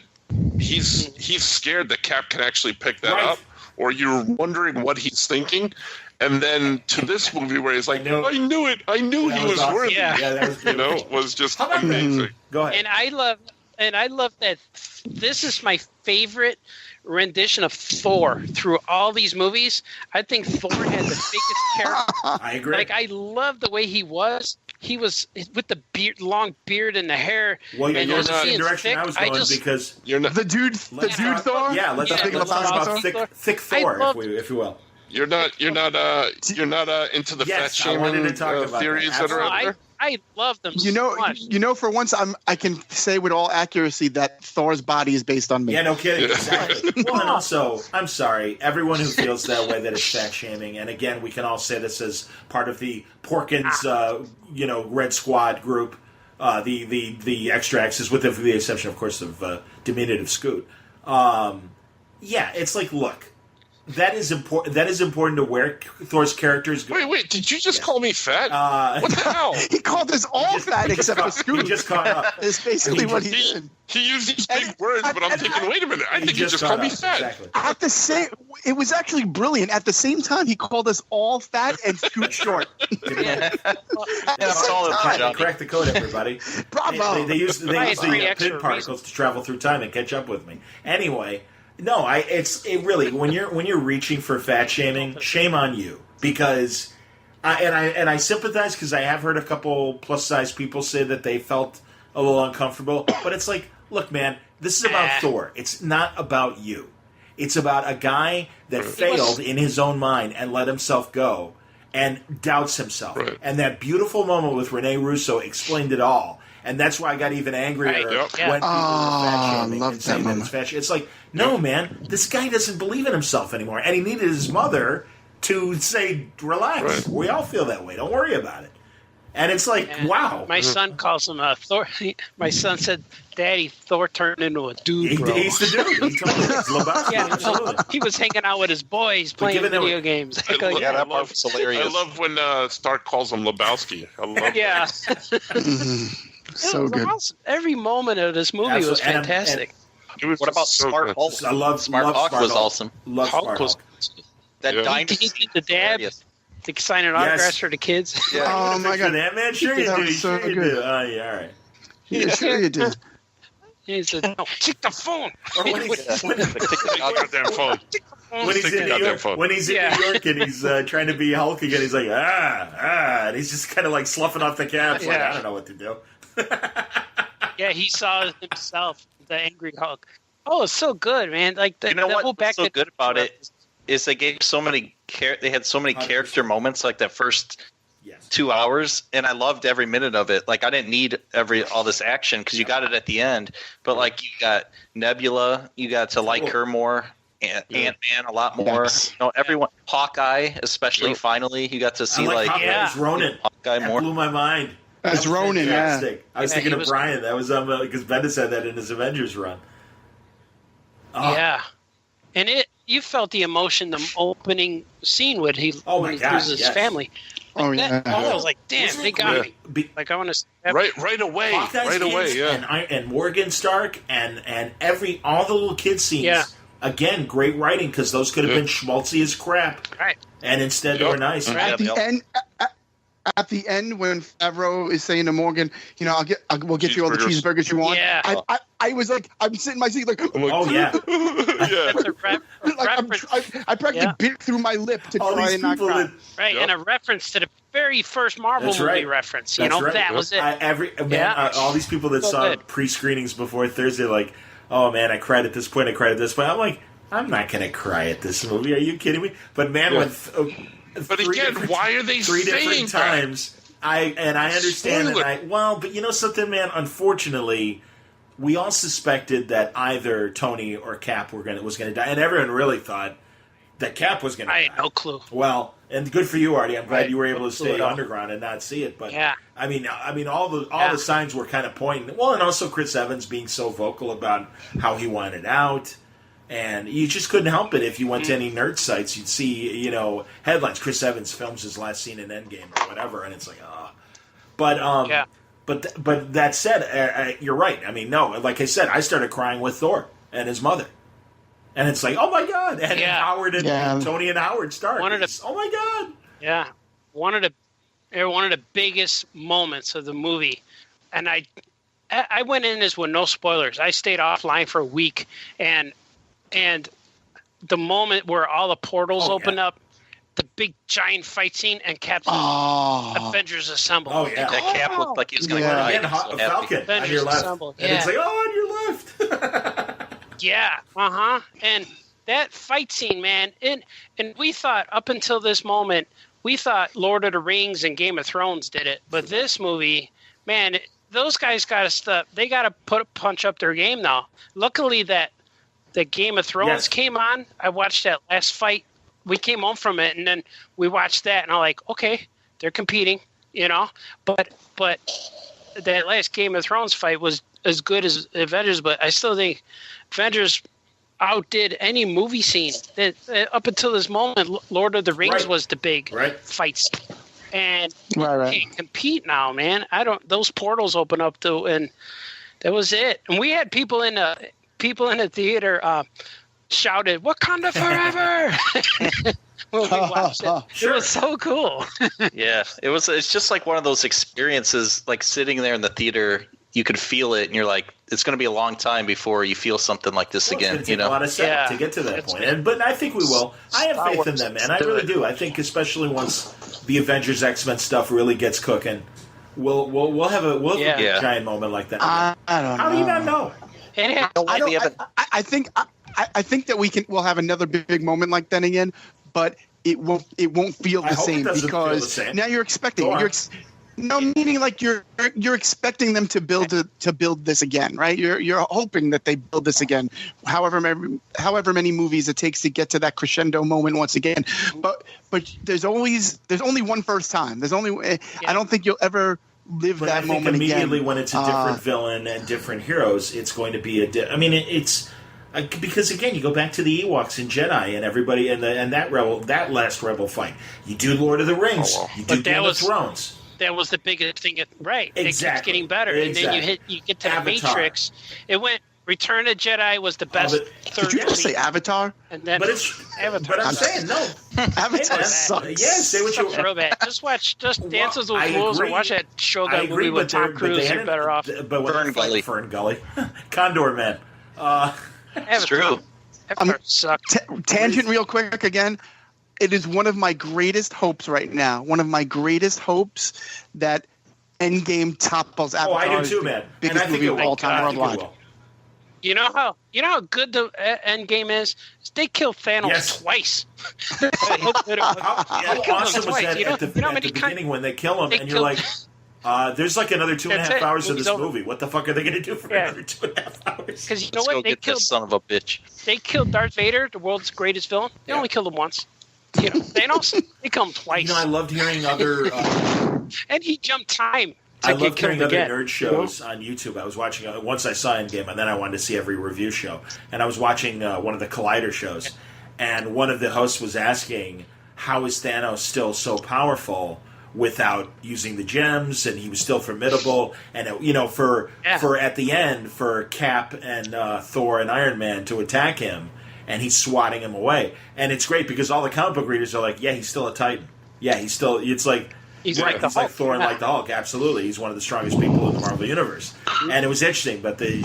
he's scared that Cap can actually pick that up, or you're wondering what he's thinking. And then to this movie where he's like, I knew it. I knew he was worthy. Yeah. That was was just amazing. Go ahead. And I love that this is my favorite rendition of Thor through all these movies. I think Thor had the biggest character. I agree. Like, I love the way he was. He was with the long beard and the hair. Well, you're not in the direction I was going because you're not the dude Thor. Yeah, let's talk about thick Thor, if you will. You're not into the fat shaming theories that are out there. I love them so much. For once, I can say with all accuracy that Thor's body is based on me. Yeah, no kidding. Exactly. Well, and also, I'm sorry, everyone who feels that way, that it's fat shaming, and again, we can all say this as part of the Porkins, Red Squad group, the extra X's, with the exception, of course, of diminutive Scoot. It's like, look. That is important. That is important to where Thor's characters go. Wait! Did you just call me fat? What the hell? He called us all fat except for Scoot. He just caught up. It's basically what he did. He used these big words, but I'm thinking, wait a minute. I think he just called me fat. Exactly. It was actually brilliant. At the same time, he called us all fat and Scoot short. That's all it. Crack the code, everybody. Bravo. They use the pin particles to travel through time and catch up with me. Anyway. No, really when you're reaching for fat shaming, shame on you, because I sympathize, because I have heard a couple plus size people say that they felt a little uncomfortable, but it's like, look, man, this is about Thor. It's not about you. It's about a guy that failed in his own mind and let himself go and doubts himself. Right. And that beautiful moment with Rene Russo explained it all. And that's why I got even angrier when people were fat shaming and saying that it's fat shaming. It's like, no, man, this guy doesn't believe in himself anymore. And he needed his mother to say, relax. Right. We all feel that way. Don't worry about it. And it's like, wow. My son calls him Thor. My son said, Daddy, Thor turned into a dude, bro. He's the dude. He told me it's Lebowski. Absolutely. He was hanging out with his boys playing video games. That part was hilarious. I love when Stark calls him Lebowski. I love that. So good. Awesome. Every moment of this movie was fantastic. What about Smart Hulk? I love Smart Hulk. Was awesome. Love Smart Hulk. That dynasty. He did the dab to sign an autograph for the kids. Yeah. Oh my God, that man! Sure you do. Sure you do. Oh yeah, all right. Yeah, sure you do. He said, "No, take the phone." Take the damn phone. when he's in New York, New York and he's trying to be Hulk again, he's like and he's just kind of like sloughing off the caps, like I don't know what to do. Yeah, he saw himself, the angry Hulk. Oh, it's so good, man! Like the whole back. What's so good about it is they gave so many. They had so many character moments, like that first 2 hours, and I loved every minute of it. Like I didn't need all this action because you got it at the end. But like you got Nebula, you got to like her more. Ant-Man a lot more. Yes. Everyone. Hawkeye, especially. Finally, you got to see as Ronan. Hawkeye more. Blew my mind. As Ronan, fantastic. I was thinking of Brian. That was because Bendis had that in his Avengers run. Oh. Yeah, and you felt the emotion, the opening scene when he loses his family. I was like, damn, they got me. Like I want to right away, and Morgan Stark and all the little kid scenes. Yeah. Again, great writing because those could have been schmaltzy as crap. Right. And instead they were nice. At the end, when Favreau is saying to Morgan, we'll get you all the cheeseburgers you want. Yeah. I was like, I'm sitting in my seat like, oh yeah. That's a reference. I practically bit through my lip to try and not cry. Right, and a reference to the very first Marvel movie reference. That was it. All these people that saw pre-screenings before Thursday, like, oh man, I cried at this point. I'm like, I'm not going to cry at this movie. Are you kidding me? But man, but again, why are they three saying different times? I understand, but you know something, man. Unfortunately, we all suspected that either Tony or Cap was going to die, and everyone really thought that Cap was going to die. I had no clue. Well, and good for you, Artie. I'm glad you were able to stay underground and not see it. But I mean, all the signs were kind of pointing. Well, and also Chris Evans being so vocal about how he wanted out. And you just couldn't help it. If you went to any nerd sites, you'd see, headlines. Chris Evans films his last scene in Endgame or whatever, and it's like, But that said, you're right. I mean, no, like I said, I started crying with Thor and his mother, and it's like, oh my god, and Howard and Tony and Howard Stark. Oh my god. Yeah, one of the biggest moments of the movie, and I went in this with no spoilers. I stayed offline for a week, and the moment where all the portals open up, the big giant fight scene, and Cap's Avengers Assemble. Oh, yeah. That Cap looked like he was going to cry. A Falcon Avengers on your left. Assemble. And it's like, on your left. Yeah, And that fight scene, man, and we thought, up until this moment, we thought Lord of the Rings and Game of Thrones did it. But this movie, man, those guys got to punch up their game now. Luckily that the Game of Thrones came on. I watched that last fight. We came home from it, and then we watched that, and I'm like, okay, they're competing, But that last Game of Thrones fight was as good as Avengers, but I still think Avengers outdid any movie scene. Up until this moment, Lord of the Rings was the big fight scene. And you can't compete now, man. Those portals open up, though, and that was it. And we had people in the theater shouted "Wakanda forever" when we watched it. It was so cool. It's just like one of those experiences, like sitting there in the theater. You could feel it, and you're like, it's going to be a long time before you feel something like this again. It's going to take a lot of setup to get to that point. But I think we will. I have faith in them, man. I really do. I think especially once the Avengers X-Men stuff really gets cooking, we'll have a giant moment like that. I don't know. How do you not know? I think that we'll have another big moment like that again, but it won't feel the same because now you're expecting it. Meaning like you're expecting them to build this again, right? You're hoping that they build this again, however many movies it takes to get to that crescendo moment once again. But there's only one first time. I don't think you'll ever live that moment again. Immediately when it's a different villain and different heroes, it's going to be it's because again, you go back to the Ewoks and Jedi and everybody and that last Rebel fight. You do Lord of the Rings. You do Game of Thrones. That was the biggest thing. Right. Exactly. It keeps getting better. And then you get to Avatar. the Matrix. It went Return of Jedi was the best. Did you just say Avatar? And then Avatar. But I'm saying no. Avatar sucks. Yeah, say what you real bad. Just watch Dances with Wolves or watch that Shogun movie with Tom Cruise. You're better off. But Fern Gully. Condor Man. It's true. That part sucked. Tangent real quick again. It is one of my greatest hopes right now. One of my greatest hopes that Endgame topples Avatar. I do too, man. Biggest movie of all time worldwide. You know how good the Endgame is? They killed Thanos twice. How awesome was that at the beginning when they kill him and you're like, there's like another 2.5 hours of this movie. What the fuck are they going to do for another 2.5 hours? Because you know Let's what? go They get killed this son of a bitch. They killed Darth Vader, the world's greatest villain. They only killed him once. You know, Thanos, they killed him twice. I loved hearing other... and he jumped time. I love hearing other nerd shows on YouTube. I was watching, once I saw Endgame, and then I wanted to see every review show. And I was watching one of the Collider shows, and one of the hosts was asking, how is Thanos still so powerful without using the gems, and he was still formidable? And, for at the end, for Cap and Thor and Iron Man to attack him, and he's swatting him away. And it's great because all the comic book readers are like, yeah, he's still a Titan. Yeah, it's like... He's like the Hulk. Thor and like the Hulk, absolutely. He's one of the strongest people in the Marvel Universe. And it was interesting, but the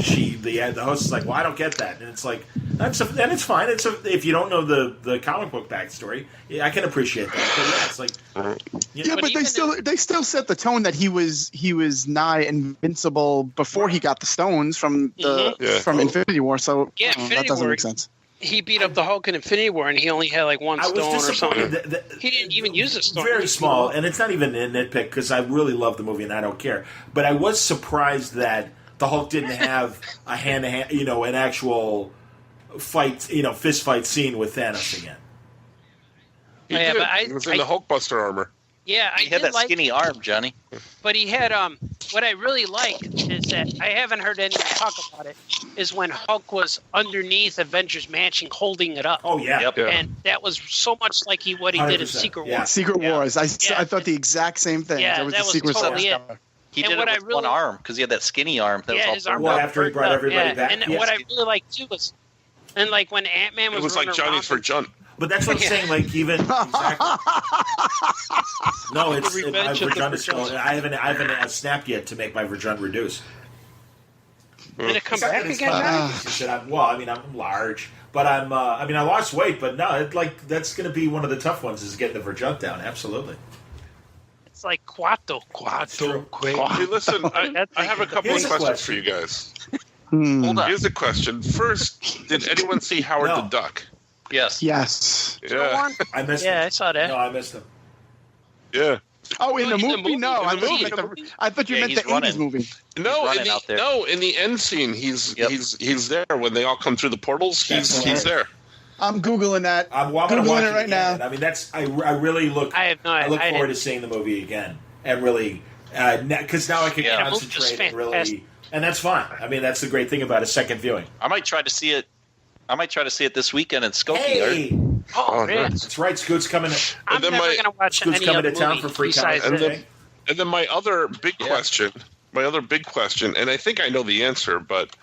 host is like, well, I don't get that. And it's like, and it's fine. If you don't know the comic book backstory, I can appreciate that. But it's like, but they still set the tone that he was nigh invincible before he got the stones from Infinity War. So that doesn't make sense. He beat up the Hulk in Infinity War, and he only had like one stone or something. He didn't even use a stone. Very small, and it's not even a nitpick because I really love the movie and I don't care. But I was surprised that the Hulk didn't have a hand-to-hand, an actual fight, fist fight scene with Thanos again. He was in the Hulkbuster armor. Yeah, he had that skinny arm, Johnny. But he had what I really liked is that I haven't heard anyone talk about it. Is when Hulk was underneath Avengers Mansion holding it up. Oh yeah, and that was so much like what he did in Secret Wars. Secret Wars. I thought the exact same thing. Yeah, was that was totally it. He did it with one arm because he had that skinny arm. That was his arm after he brought everybody back. And what I really liked too was, and like when Ant-Man was, it was like Johnny's for Junt. But that's what I'm saying. Like even exactly. No, it's Virgin. I haven't snapped yet to make my Virgin reduce. Did it come back again? I'm large, but I lost weight, but no, that's going to be one of the tough ones is getting the Virgin down. Absolutely. It's like Quato. Hey, listen, I have a couple of questions for you guys. Hold on. Here's a question. First, did anyone see Howard the Duck? Yes. Yeah. I missed him. I saw that. No, I missed him. Yeah. Oh, in the movie? No, I thought you meant the 80s movie. No, in the end scene, he's there when they all come through the portals. He's there. I'm Googling that. I'm Googling it right now. I mean, I really look. I have no idea. I look forward to seeing the movie again and really because now I can concentrate and really, and that's fine. I mean, that's the great thing about a second viewing. I might try to see it this weekend in Skokie. Hey! Oh, man. That's right. Scoot's coming. I'm never going to watch Scoot's any coming other to town movie for free besides time. And then my other big question, and I think I know the answer, but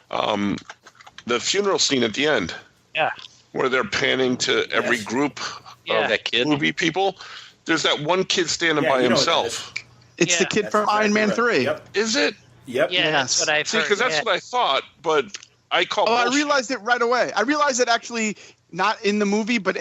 the funeral scene at the end, where they're panning to every group of that kid movie people. There's that one kid standing by himself. It's the kid from Iron Man 3. Yep. Is it? Yep. Yeah, that's what I've heard. Because that's what I thought, but I called. I realized it right away. I realized it actually not in the movie, but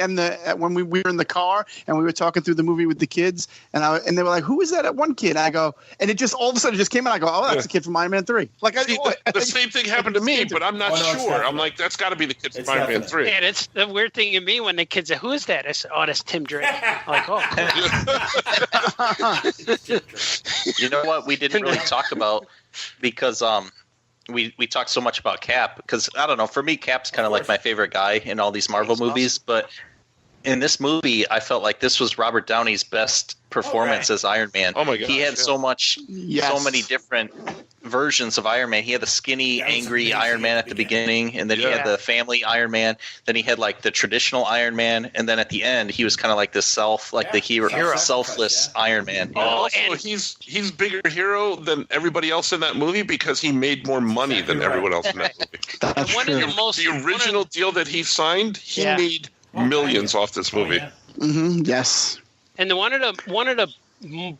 when we were in the car and we were talking through the movie with the kids, and they were like, "Who is that one kid?" And I go, and it just all of a sudden it just came out. I go, "Oh, that's the kid from Iron Man 3." Like the same thing happened to me, but I'm not sure. I'm like, that's got to be the kid from Iron Man 3. Yeah, it's the weird thing in me when the kids say, "Who is that?" I say, "Oh, that's Tim Drake." I'm like, "Oh, cool." You know what? We didn't really talk about because we talked so much about Cap because I don't know. For me, Cap's kind of like my favorite guy in all these Marvel movies. But in this movie, I felt like this was Robert Downey's best performance as Iron Man. Oh my god! He had so many different versions of Iron Man. He had the skinny, angry Iron Man at the beginning, and then he had the family Iron Man. Then he had like the traditional Iron Man, and then at the end, he was kind of like the hero, selfless Iron Man. Also, he's bigger hero than everybody else in that movie because he made more money than everyone else in that movie. That's one true. of the most The original deal that he signed, he made millions off this movie. Yes. And one of the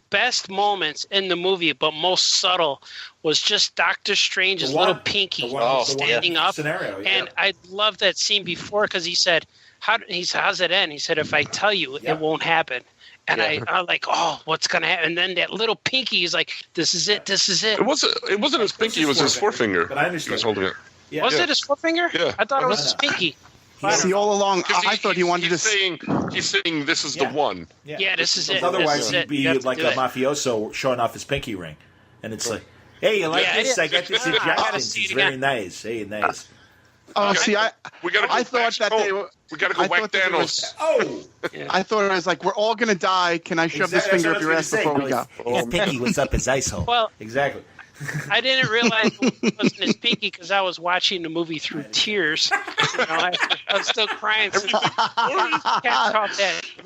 best moments in the movie, but most subtle, was just Doctor Strange's little pinky standing up. Scenario, yeah. And I love that scene before because he said, how's it end? He said, if I tell you, it won't happen. And I'm like, oh, what's going to happen? And then that little pinky is like, this is it. It wasn't his pinky, it was his forefinger. But I understand. He was holding it. Yeah. Was it his forefinger? Yeah. I thought it was his pinky. See, all along, I thought he wanted to. He's saying this is the one. Yeah, this is it. Otherwise, he'd be like a it. mafioso showing off his pinky ring. And it's like, hey, you like this? I got this injection. It's very nice. Hey, nice. Oh, see, I thought that they were. We got to go whack Thanos. I thought it was like, we're all going to die. Can I shove this finger up your ass before we go? His pinky was up his ice hole. Well, exactly. I didn't realize it wasn't his pinky because I was watching the movie through tears. I was still crying. Cat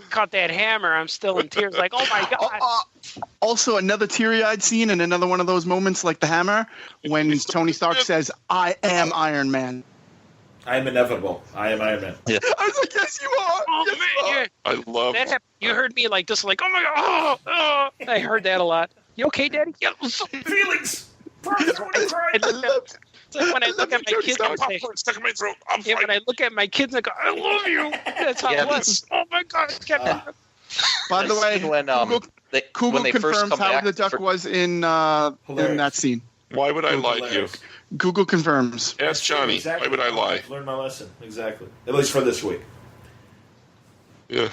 caught that hammer. I'm still in tears. Like, oh my god. Also, another teary-eyed scene and another one of those moments like the hammer when Tony Stark says, "I am Iron Man." I am inevitable. I am Iron Man. Yeah. I was like, yes, you are. Oh yes, man, I love that. You heard me like this, like, oh my god. Oh. I heard that a lot. You okay, Daddy? Yeah. Feelings. It's like when I look at my kids, I say, stuck in my throat. when I look at my kids, I go, I love you. That's how it was. Oh my god, Captain. By the way, Google they first confirms come how back the duck was in that scene. Why would I lie to you? Google confirms. Ask Johnny. Exactly. Why would I lie? I've learned my lesson. Exactly. At least for this week. Yeah.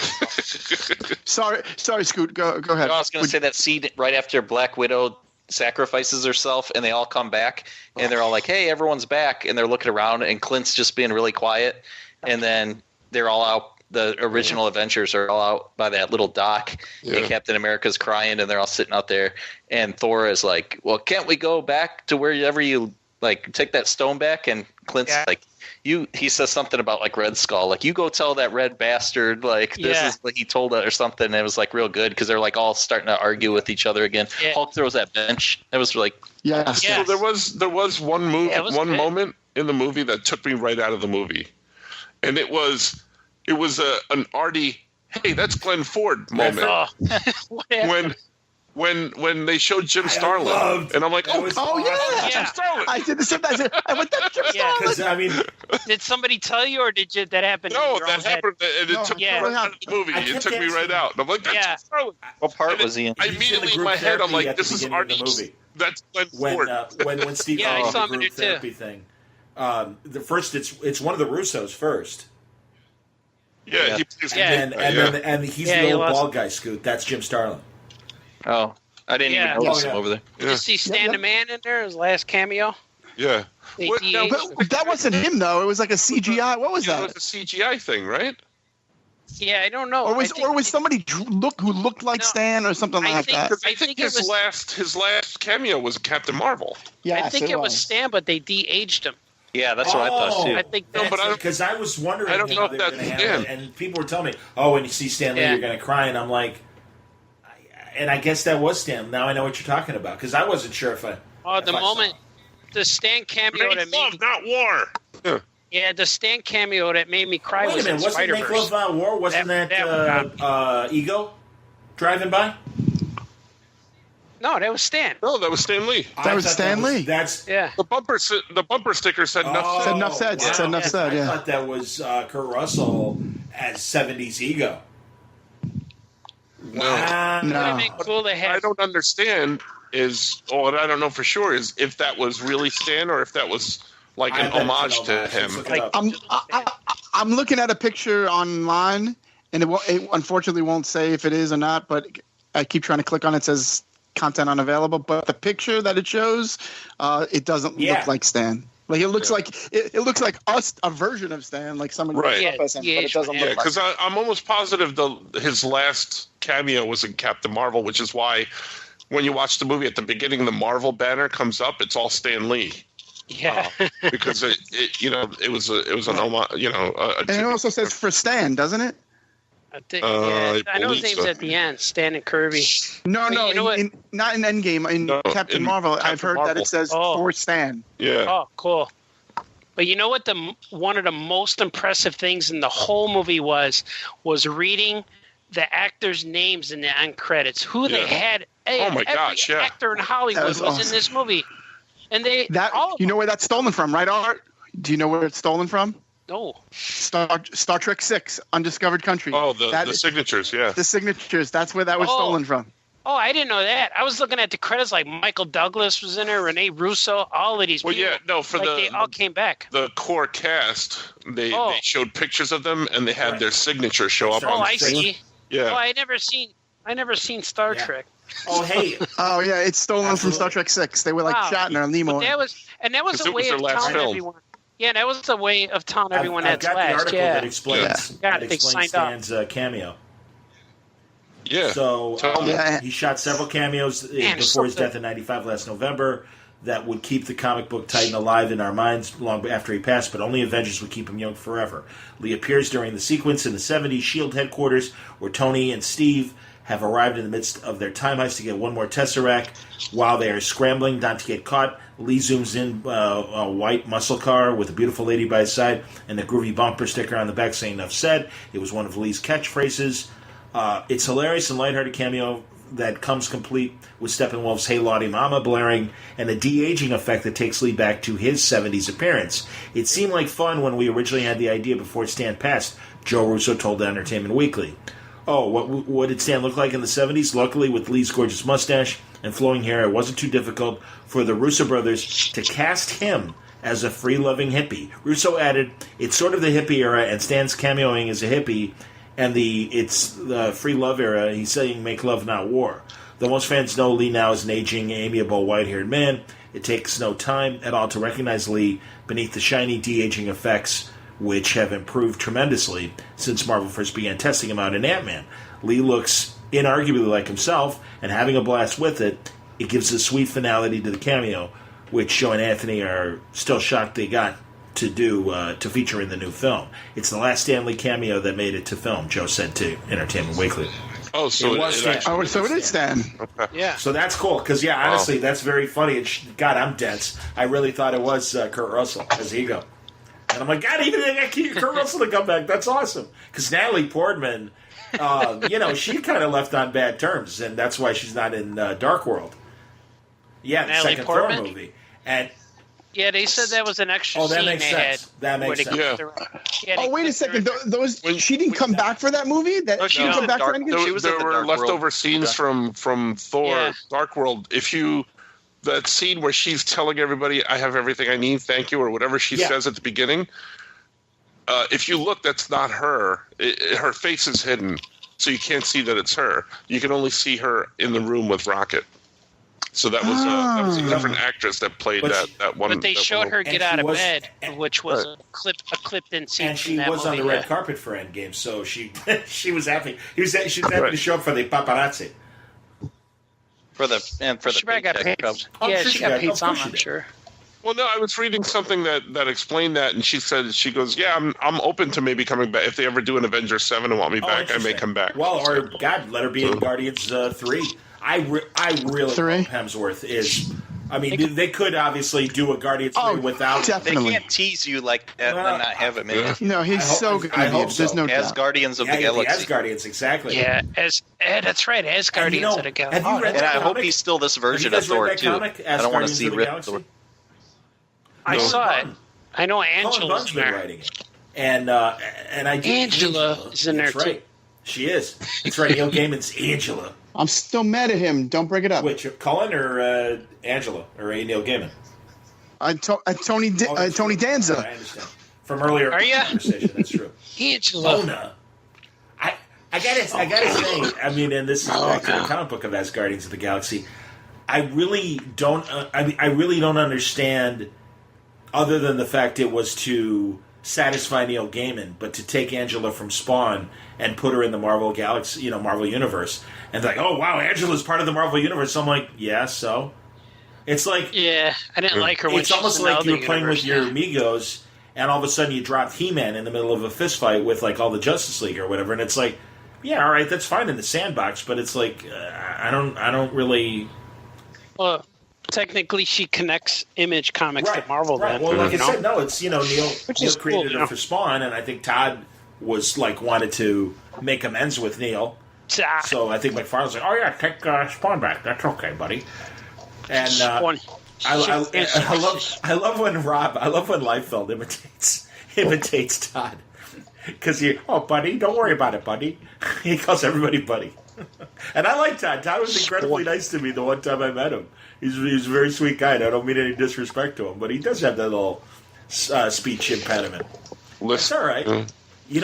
Sorry, Scoot. Go ahead. No, I was going to say that scene right after Black Widow sacrifices herself, and they all come back, and they're all like, "Hey, everyone's back," and they're looking around, and Clint's just being really quiet, and then they're all out. The original Avengers are all out by that little dock, and Captain America's crying, and they're all sitting out there, and Thor is like, "Well, can't we go back to wherever you like take that stone back?" And Clint's like, he says something about like Red Skull, like, you go tell that red bastard, like this is what he told us or something. And it was like real good because they're like all starting to argue with each other again. Yeah. Hulk throws that bench. It was like So there was one moment in the movie that took me right out of the movie, and it was an Artie, hey, that's Glenn Ford moment. When they showed Jim Starlin, and I'm like, yeah, Jim Starlin. I did the same thing. I went, that's Jim Starlin. I mean, did somebody tell you, or did that happen? No, that happened, and it took me right out of the movie. It took me right out. And I'm like, that's Jim Starlin. What part was he in? Immediately in my head, I'm like, this is Artie. That's Glenn Ford. When Steve I saw the group therapy thing. The first, it's one of the Russos first. Yeah. And he's the little bald guy, Scoot. That's Jim Starlin. Oh, I didn't even notice him over there. Did you see Stan the Man in there? His last cameo. Yeah. But that wasn't him though. It was like a CGI. What was that? It was a CGI thing, right? Yeah, I don't know. Or was somebody who looked like Stan or something like that? I think his last cameo was Captain Marvel. Yeah, I think it was Stan, but they de-aged him. Yeah, that's what I thought too. I think because I was wondering. I don't know if that's Stan. And people were telling me, "Oh, when you see Stan Lee, you're going to cry," and I'm like. And I guess that was Stan. Now I know what you're talking about because I wasn't sure if I. The Stan cameo that made me, not war. Yeah, the Stan cameo that made me cry was in Spider-Verse. Wasn't Make Love Not War? Wasn't that Ego driving by? No, that was Stan. No, that was Stan Lee. That was Stan Lee. The bumper sticker said enough. Said enough said. Wow. Said enough said. Yeah. I thought that was Kurt Russell as '70s Ego. No. Would have been cool to have. I don't understand what I don't know for sure is if that was really Stan or if that was like an homage to him. I'm looking at a picture online, and it unfortunately won't say if it is or not, but I keep trying to click on it. It says content unavailable, but the picture that it shows, it doesn't look like Stan. Like it looks like it looks like a version of Stan, like someone right. But it doesn't look like. Because I'm almost positive his last cameo was in Captain Marvel, which is why when you watch the movie at the beginning, the Marvel banner comes up. It's all Stan Lee. Yeah, because it was an homage. And it also says for Stan, doesn't it? I think, I know his name's at the end, Stan and Kirby. No, not in Endgame. In Captain Marvel, I've heard that it says for Stan. Yeah. Oh, cool. But you know what? One of the most impressive things in the whole movie was reading the actors' names in the end credits. Who they had. Oh my gosh! Yeah. Actor in Hollywood was in this movie, and you know where that's stolen from, right, Art? Do you know where it's stolen from? No. Star Trek VI, Undiscovered Country. Oh, the signatures, yeah. The signatures. That's where that was stolen from. Oh, I didn't know that. I was looking at the credits like Michael Douglas was in there, Rene Russo, all of these people. Well, yeah, no, they all came back. The core cast, they showed pictures of them, and they had their signature show up on the I see. Yeah. Oh, I never seen Star Trek. Oh, hey. Oh, yeah, it's stolen from Star Trek VI. They were like Shatner and Nimoy. That was a way of telling everyone. Yeah, that was the way of telling everyone that's last. I've got the article that explains Stan's cameo. Yeah. So he shot several cameos before his death in '95 last November that would keep the comic book titan alive in our minds long after he passed, but only Avengers would keep him young forever. Lee appears during the sequence in the '70s S.H.I.E.L.D. headquarters where Tony and Steve have arrived in the midst of their time heist to get one more Tesseract. While they are scrambling not to get caught, Lee zooms in a white muscle car with a beautiful lady by his side and a groovy bumper sticker on the back saying "Enough said." It was one of Lee's catchphrases. It's hilarious and lighthearted cameo that comes complete with Steppenwolf's "Hey Lottie Mama" blaring and a de-aging effect that takes Lee back to his 70s appearance. It seemed like fun when we originally had the idea before Stan passed, Joe Russo told Entertainment Weekly. Oh, what did Stan look like in the 70s? Luckily, with Lee's gorgeous mustache and flowing hair, it wasn't too difficult for the Russo brothers to cast him as a free-loving hippie. Russo added, "It's sort of the hippie era, and Stan's cameoing as a hippie, and it's the free love era. He's saying make love, not war." Though most fans know Lee now as an aging, amiable, white-haired man, it takes no time at all to recognize Lee beneath the shiny de-aging effects, which have improved tremendously since Marvel first began testing him out in Ant-Man. Lee looks inarguably like himself, and having a blast with it, it gives a sweet finality to the cameo, which Joe and Anthony are still shocked they got to do to feature in the new film. It's the last Stan Lee cameo that made it to film, Joe said to Entertainment Weekly. Oh, so it is Stan. Okay. Yeah. So that's cool, because, honestly, that's very funny. God, I'm dense. I really thought it was Kurt Russell as Ego. And I'm like, God, even they got Kurt Russell to come back. That's awesome. Because Natalie Portman, she kind of left on bad terms, and that's why she's not in Dark World. Yeah, the second Thor movie. And yeah, they said that was an extra scene. That makes sense. That makes sense. Wait a second. She didn't come back for that movie? She didn't come back for Endgame? There were leftover scenes from Thor Dark World. That scene where she's telling everybody, "I have everything I need, thank you," or whatever she says at the beginning. If you look, that's not her. Her face is hidden, so you can't see that it's her. You can only see her in the room with Rocket. So that was a different actress that played that one. But they showed her get out of bed, which was a clipped-in scene. And she was on the red carpet for Endgame, so she was happy. She was happy to show up for the paparazzi. For the paycheck. She got paid some, I'm sure. Well, no, I was reading something that explained that, and she goes, "Yeah, I'm open to maybe coming back if they ever do an Avengers 7 and want me back. I may come back." Well, or God, let her be in Guardians 3. I really hope Hemsworth is. I mean, they could obviously do a Guardians 3 without. Definitely. They can't tease you like that and not have him in it. No, he's so good. There's no doubt. As Guardians of the Galaxy. As Guardians, exactly. Yeah, that's right. As Guardians of the Galaxy. Have you read that I hope he's still this version of Thor too. I don't want to see Rip Thor. I saw it. I know Angela's been writing it, and I do. Angela is in there too. Right. She is. That's right. Neil Gaiman's Angela. I'm still mad at him. Don't break it up. Which, Cullen or Angela or Neil Gaiman? Tony Danza. I understand. From earlier conversation, that's true. Angela. Mona. I gotta say, I mean, and this is back to the comic book of As Guardians of the Galaxy. I really don't. I really don't understand, other than the fact it was to satisfy Neil Gaiman, but to take Angela from Spawn and put her in the Marvel Galaxy, Marvel Universe, and like, oh wow, Angela's part of the Marvel Universe. So I'm like, yeah, so it's like, I didn't like her. When it's almost like you were playing with your amigos, and all of a sudden you dropped He-Man in the middle of a fist fight with like all the Justice League or whatever, and it's like, yeah, all right, that's fine in the sandbox, but it's like, I don't really. Well, technically, she connects Image Comics to Marvel. Right. Then, well, like I said, no, it's Neil created her for Spawn, and I think Todd was like wanted to make amends with Neil. So I think McFarlane's like, oh yeah, take Spawn back. That's okay, buddy. And I love when Liefeld imitates Todd, because buddy, don't worry about it, buddy. He calls everybody buddy, and I like Todd. Todd was incredibly nice to me the one time I met him. He's a very sweet guy, and I don't mean any disrespect to him, but he does have that little speech impediment. That's all right. He'd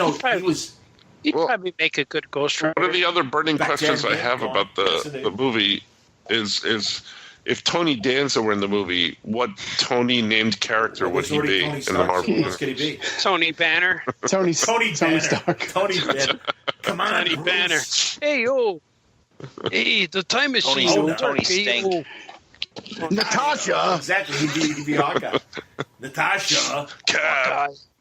probably make a good Ghost Rider. One of the other burning questions I have about the movie is if Tony Danza were in the movie, what Tony named character would he be in the Marvel movie? What could he be? Tony Banner. Tony Banner. Stark. Tony Banner. Come on, Tony Banner. Hey, yo. Hey, the time machine. Tony Stank. Natasha. Exactly. He'd be Hawkeye. Natasha.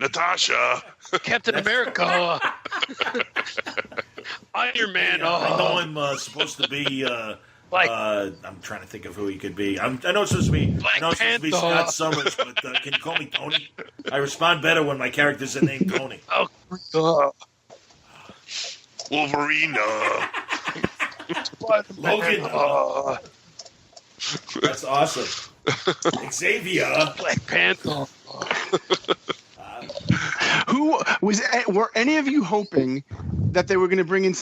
Natasha. Captain America. Iron Man. I know I'm supposed to be. I'm trying to think of who he could be. I know it's supposed to be. Scott Summers, but can you call me Tony? I respond better when my character's named Tony. Wolverine. Logan. That's awesome. Xavier. Black Panther. Were any of you hoping that they were going to bring in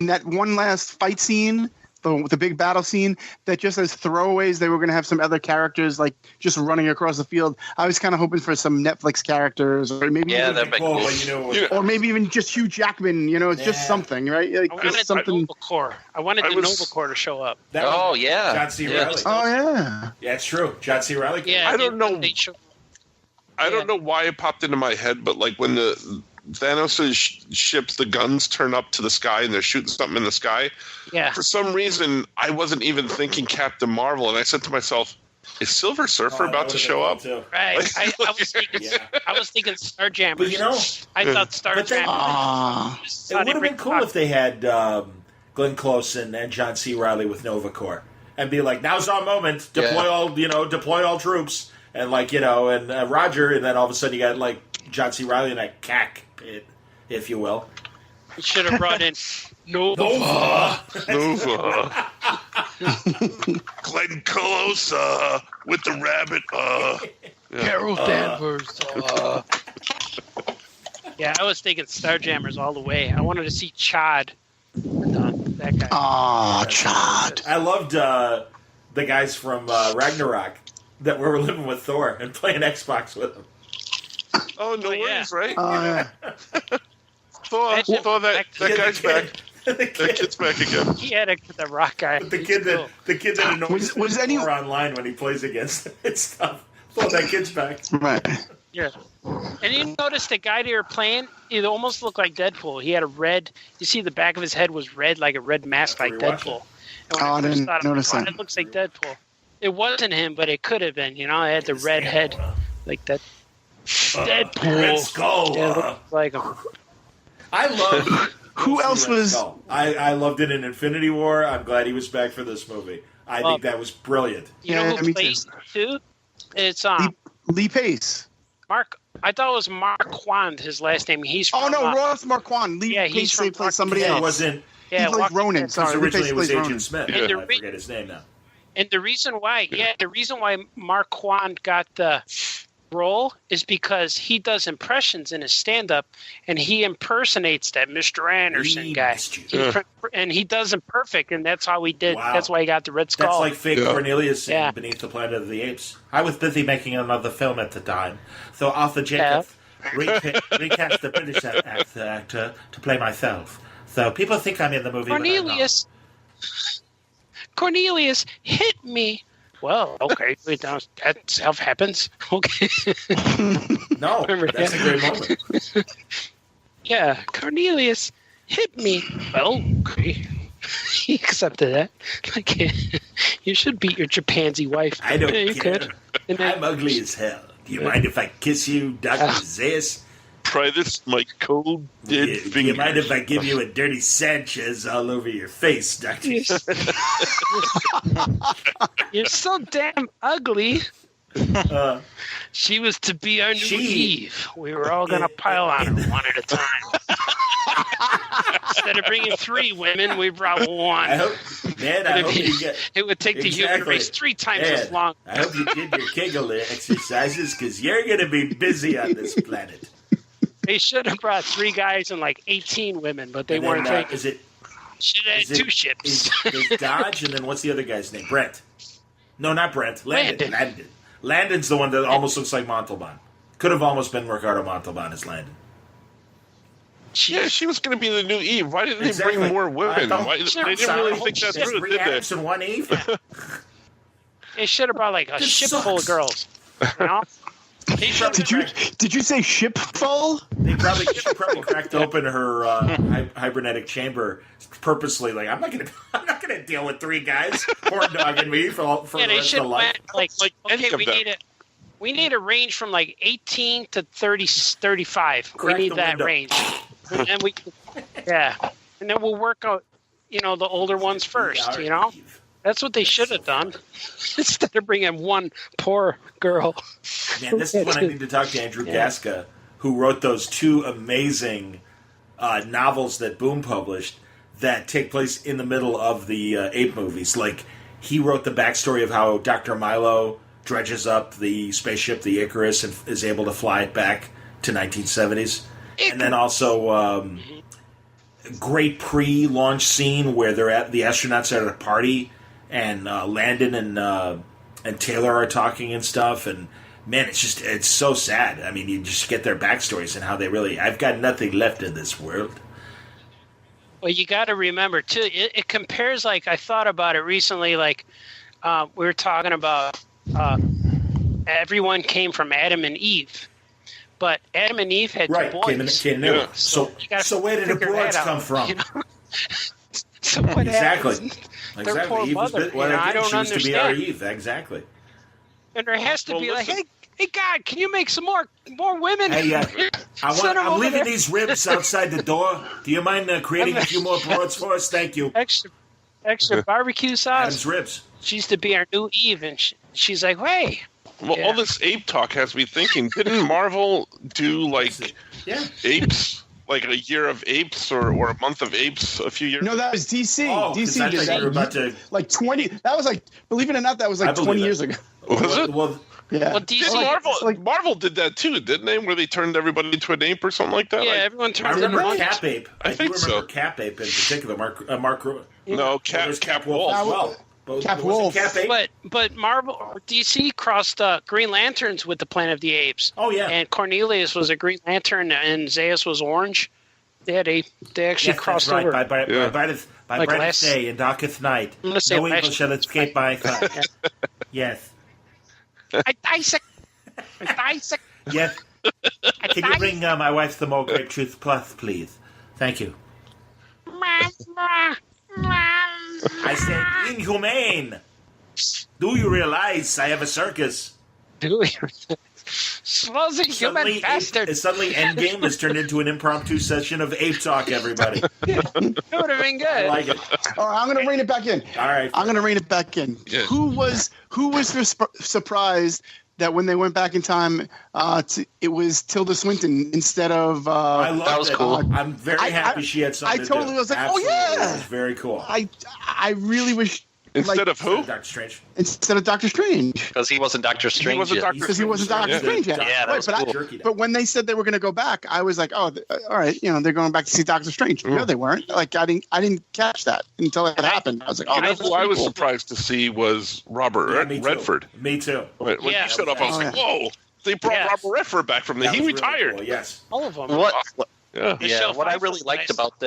that one last fight scene, the big battle scene, that just as throwaways they were going to have some other characters like just running across the field? I was kind of hoping for some Netflix characters, or maybe that'd be cool. Or maybe even just Hugh Jackman. Just something, right? Like I wanted something. I wanted the Nova Corps to show up. John C. Reilly. Oh yeah. Yeah, it's true. John C. Reilly. Yeah, I don't know. I don't know why it popped into my head, but like when the Thanos' ships, the guns turn up to the sky and they're shooting something in the sky. Yeah. For some reason, I wasn't even thinking Captain Marvel, and I said to myself, "Is Silver Surfer about to show up?" Right. I was thinking Starjammers. But I thought Starjammers. It would have been cool if they had Glenn Close and John C. Reilly with Nova Corps, and be like, "Now's our moment. Deploy all troops." And and Roger, and then all of a sudden you got like John C. Reilly in that cack pit, if you will. You should have brought in Nova. Glenn Close with the rabbit. Carol Danvers. Yeah, I was thinking Starjammers all the way. I wanted to see Chad. That guy. Oh, Chad. I loved the guys from Ragnarok that were living with Thor and playing Xbox with him. Oh, no worries, right? Oh, yeah. Thor, that guy's back. That kid's back again. He had the rock guy. The kid that annoys Thor online when he plays against him and stuff. Thor, that kid's back. Right. Yeah. And you notice the guy they were playing, it almost looked like Deadpool. He had a red, you see the back of his head was red, like a red mask like Deadpool. I didn't notice that. It looks like Deadpool. It wasn't him, but it could have been. It had the red head, like that. Deadpool. Red Skull. Yeah, it looked like him. I love. Who else was? I loved it in Infinity War. I'm glad he was back for this movie. I think that was brilliant. You know who plays too? It's Lee Pace. Mark. I thought it was Marquand. His last name. He's from, Ross Marquand. Lee Pace plays somebody else. It wasn't. He plays Ronan. Sorry, originally it was Agent Ronan. Smith. Yeah. I forget his name now. And the reason why Marquand got the role is because he does impressions in his stand-up, and he impersonates that Mr. Anderson guy. And he does it perfect, and that's how he did. Wow. That's why he got the Red Skull. That's like fake Cornelius in Beneath the Planet of the Apes. I was busy making another film at the time, so Arthur Jacob recast the British actor to play myself. So people think I'm in the movie. Cornelius hit me. Well, okay, that stuff happens. Okay. No, that's a great moment. Yeah, Cornelius hit me. Well, okay. He accepted that. Like, you should beat your chimpanzee wife. I don't care. You could. I'm ugly as hell. Do you mind if I kiss you, Dr. Zayas? Try this, my cold dead finger. Do you mind if I give you a dirty Sanchez all over your face, Dr. You're so damn ugly. She was to be our new Eve. We were all going to pile on her one at a time. Instead of bringing 3 women, we brought 1. I hope you get. It would take the human race 3 times as long. I hope you did your Kegel exercises because you're going to be busy on this planet. They should have brought 3 guys and like 18 women, but they weren't taking. Should have had 2 ships. Is Dodge, and then what's the other guy's name? Brent. No, not Brent. Landon. Landon's the one that almost looks like Montalban. Could have almost been Ricardo Montalban as Landon. Yeah, she was going to be the new Eve. Why didn't they bring more women? They didn't really think that through, did they? And 1 Eve? They should have brought like a ship full of girls. You know? Did you say ship full? She probably cracked open her hibernetic chamber purposely. Like, I'm not gonna deal with 3 guys horn dogging me for the rest of life. Like okay, we need a range from like 18 to 35. We need that range, and then we'll work out, the older ones first. That's what they should have done instead of bringing 1 poor girl. Man, this is when I need to talk to Andrew Gaska, who wrote those 2 amazing novels that Boom published that take place in the middle of the Ape movies. Like, he wrote the backstory of how Dr. Milo dredges up the spaceship, the Icarus, and is able to fly it back to 1970s. And then also great pre-launch scene where the astronauts are at a party, and Landon and Taylor are talking and stuff, and man, it's so sad. I mean, you just get their backstories and how they really. I've got nothing left in this world. Well, you got to remember too. It compares. Like, I thought about it recently. Like, we were talking about everyone came from Adam and Eve, but Adam and Eve had 2 boys. So where did the broads come from? So what exactly. Their poor Eve mother. I don't understand. To be our Eve, exactly. And there has to be like, hey, God, can you make some more women? Hey, I'm leaving these ribs outside the door. Do you mind creating a few more broads for us? Thank you. Extra barbecue sauce. Adam's ribs. She's to be our new Eve, and she's like, hey. Well, all this ape talk has me thinking. Didn't Marvel do apes? Like a year of apes or a month of apes a few years ago? No, that was DC. Oh, DC did that. About to... Like 20. That was like, believe it or not, that was like 20 years ago. Was it? Well, yeah. Well, DC, Marvel did that too, didn't they? Where they turned everybody into an ape or something like that? Yeah, everyone turned. I remember Cap Ape. I think so. I remember Cap Ape in particular. Mark. No, Cap Wolf as well. Cap Wolf. But Marvel or DC crossed Green Lanterns with the Planet of the Apes. Oh yeah. And Cornelius was a Green Lantern, and Zaius was orange. They actually crossed over. By brightest day and darkest night, no evil shall escape my sight. Yes. I dissect. Yes. Can you bring my wife the more Grape Truth Plus, please? Thank you. I said inhumane. Do you realize I have a circus? Do you? Slowly, human bastard. Suddenly, Endgame has turned into an impromptu session of ape talk, everybody. It would have been good. I like it. All right, I'm going to rein it back in. All right. I'm going to rein it back in. Yeah. Who was surprised that when they went back in time, it was Tilda Swinton instead of... I love that was cool. I'm very happy she had something I totally was like, Absolutely. oh, yeah. It was very cool. I really wish... Instead of who? Doctor Strange. Instead of Doctor Strange. Because he wasn't Doctor Strange yet. Because he wasn't Doctor Strange yet. Yeah, that was cool. But when they said they were going to go back, I was like, oh, all right, they're going back to see Doctor Strange. No, they weren't. Like, I didn't catch that until it happened. I was like, oh, that's who I was surprised to see was Robert Redford. Me too. When he showed up, I was like, whoa, they brought Robert Redford back from he retired. Really cool, yes. All of them. What I really liked about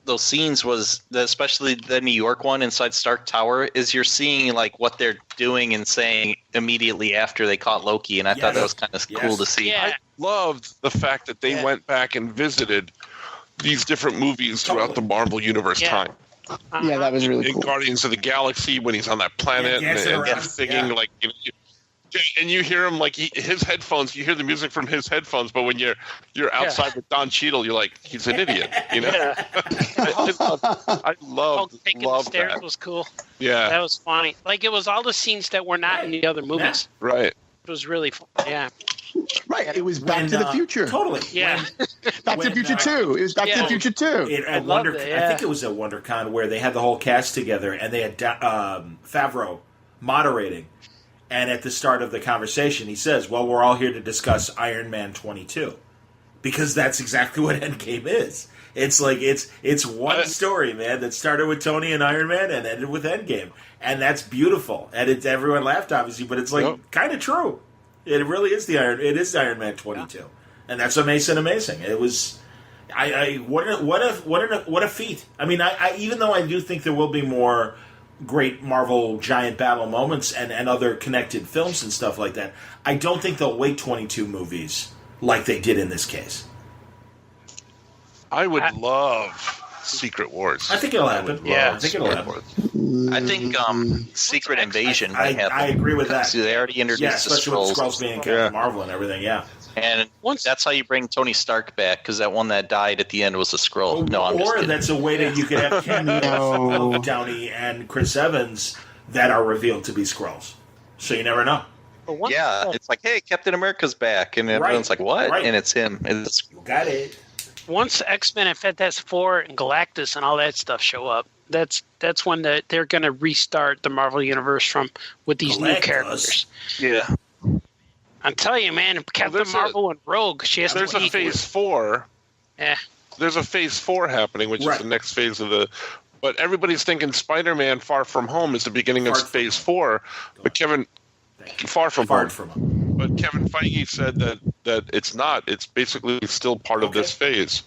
those scenes was especially the New York one inside Stark Tower is you're seeing like what they're doing and saying immediately after they caught Loki, and I thought that was kind of cool to see. Yeah. I loved the fact that they went back and visited these different movies throughout the Marvel Universe time. Yeah, that was really cool. Guardians of the Galaxy when he's on that planet and singing like. And you hear him like his headphones. You hear the music from his headphones, but when you're outside with Don Cheadle, you're like, he's an idiot, I loved the stairs that. Was cool. Yeah, that was funny. Like it was all the scenes that were not in the other movies. Right. It was really fun. Yeah. Right. It was Back to the Future. Totally. Yeah. Back to the Future 2. It was Back to the Future 2. I think it was at WonderCon where they had the whole cast together and they had Favreau moderating. And at the start of the conversation, he says, well, we're all here to discuss Iron Man 22. Because that's exactly what Endgame is. It's like, it's one story, man, that started with Tony and Iron Man and ended with Endgame. And that's beautiful. And everyone laughed, obviously, but it's like kind of true. It really is Iron Man 22. Yeah. And that's amazing. It was, what a feat. I mean, I even though I do think there will be more great Marvel giant battle moments and other connected films and stuff like that, I don't think they'll wait 22 movies like they did in this case. I would love Secret Wars. I think it'll happen. I think it'll happen. I think Secret Invasion might happen. I agree with that. They already introduced the especially with Skrulls being Captain Marvel and everything, And that's how you bring Tony Stark back, because that one that died at the end was a Skrull. No, I'm just kidding. Or that's a way that you could have cameos of Downey and Chris Evans that are revealed to be Skrulls. So you never know. It's like, hey, Captain America's back, and everyone's like, what? Right. And it's him. You got it. Once X-Men and Fantastic Four and Galactus and all that stuff show up, that's when they're going to restart the Marvel Universe with these new characters. Yeah. I'm telling you, man, Captain Marvel and Rogue, there's a Phase 4. Yeah. There's a Phase 4 happening, which is the next phase of the... But everybody's thinking Spider-Man Far From Home is the beginning of Phase 4. But Kevin... Far From Home. But Kevin Feige said that it's not. It's basically still part of this phase.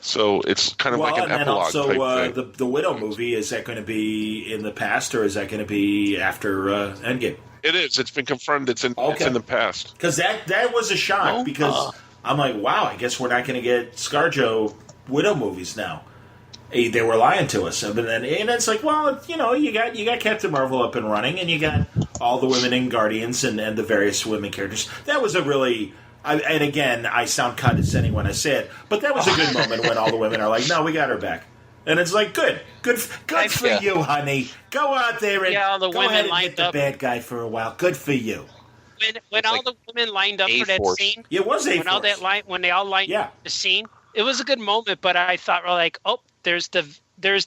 So it's kind of like an epilogue type thing. The Widow movie, is that going to be in the past or is that going to be after Endgame? It is. It's been confirmed it's in the past. Because that was a shock because I'm like, wow, I guess we're not going to get ScarJo Widow movies now. They were lying to us. And it's like, well, you got Captain Marvel up and running and you got all the women in Guardians and the various women characters. That was a really... and again, I sound condescending when I say it, but that was a good moment when all the women are like, no, we got her back. And it's like, good for you, honey. Go out there and the go women ahead and lined hit the up. bad guy for a while. Good for you. When all the women lined up for that scene, it was A-Force. When they all lined up the scene, it was a good moment. But I thought, there's the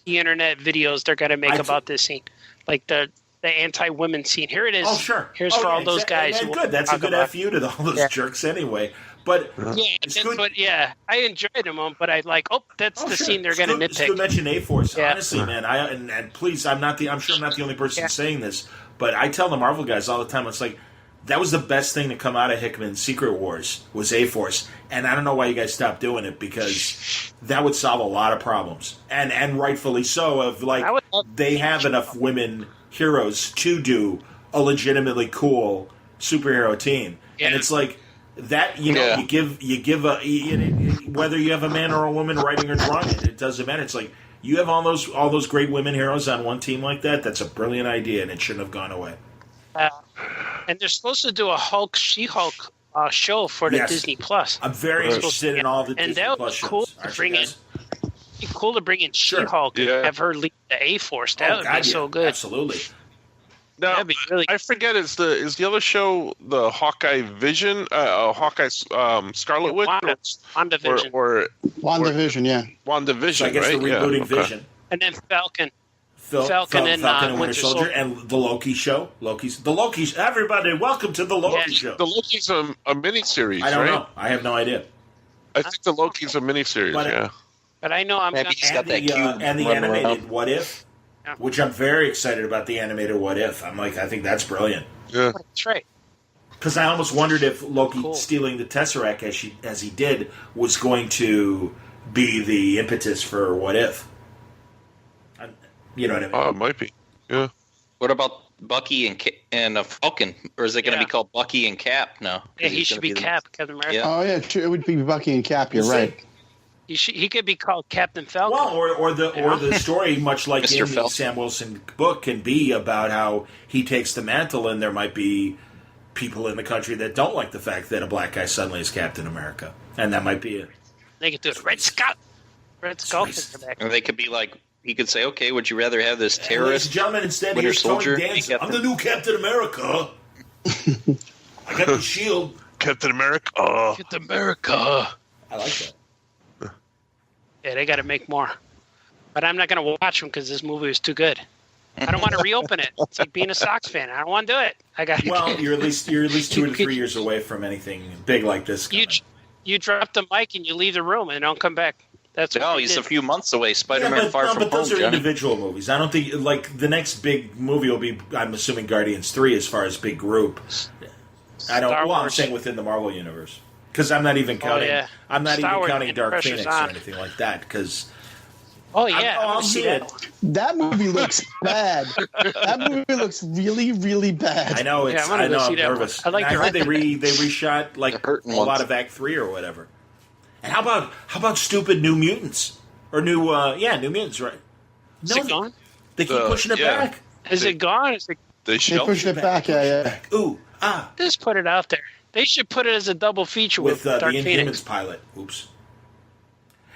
internet videos they're gonna make about this scene, like the anti-women scene. Here it is. Oh sure. Here's for all those guys. And good. That's a good FU to all those jerks anyway. But I enjoyed them, but I that's the scene they're going to nitpick. You mentioned A-Force, honestly, man. And please, I'm sure I'm not the only person saying this, but I tell the Marvel guys all the time, it's like that was the best thing to come out of Hickman's Secret Wars was A-Force, and I don't know why you guys stopped doing it because that would solve a lot of problems, and rightfully so. Of they have enough women heroes to do a legitimately cool superhero team, and it's like. That you give whether you have a man or a woman writing or drawing it doesn't matter. It's like you have all those great women heroes on one team like that. That's a brilliant idea, and it shouldn't have gone away. And they're supposed to do a She-Hulk show for the Disney Plus. I'm very interested in all the Disney Plus shows. Cool to bring in. Cool to bring in She-Hulk and have her lead the A-Force. That would be so good. Absolutely. Now, I forget, is the other show the Hawkeye Vision, Hawkeye Scarlet Witch? WandaVision. WandaVision, WandaVision, so I guess right? they're rebooting Vision. And then Falcon. Falcon and Winter Soldier. And the Loki show. Everybody, welcome to the Loki show. The Loki's a miniseries, I don't know. I have no idea. I think the Loki's a miniseries, But I know I'm Maybe he's got that cube. And the animated What If? Yeah. Which I'm very excited about the animated What If. I think that's brilliant. Yeah, that's right. Because I almost wondered if Loki stealing the Tesseract as he did was going to be the impetus for What If. You know what I mean? It might be. Yeah. What about Bucky and a Falcon, or is it going to be called Bucky and Cap? No. Yeah, he should be Cap, Captain America. Yeah. Oh yeah, it would be Bucky and Cap. You're right. He could be called Captain Falcon. Well, or the story, much like in the Sam Wilson book, can be about how he takes the mantle, and there might be people in the country that don't like the fact that a black guy suddenly is Captain America, and that might be it. They could do it. Red Skull. And they could be like, he could say, "Okay, would you rather have this terrorist?" Ladies and gentlemen, instead here's Tony Danza. I'm the new Captain America. I got the shield. Captain America. Captain America. I like that. Yeah, they got to make more. But I'm not going to watch them because this movie was too good. I don't want to reopen it. It's like being a Sox fan. I don't want to do it. Well, you're at least 2 to 3 years away from anything big like this. You drop the mic and you leave the room and don't come back. That's no, he's a few months away. Spider-Man Far From Home. But those are individual movies. I don't think like the next big movie will be. I'm assuming Guardians 3 as far as big group. I don't. Well, I'm saying within the Marvel universe because I'm not even counting. Oh, yeah. I'm not Star even counting Wars Dark Phoenix on. or anything like that because. Oh yeah, I'll see it. That movie looks bad. That movie looks really, really bad. I know. It's. Yeah, I know. I'm I'm nervous. I like. I heard they reshot like a ones. lot of Act 3 or whatever. And how about stupid New Mutants or New Mutants, right? Is it gone? They keep pushing it back. Is it gone? Is it? They pushed it back. Yeah. Ooh, Just put it out there. They should put it as a double feature with the Dark Inhumans Phoenix. pilot. Oops.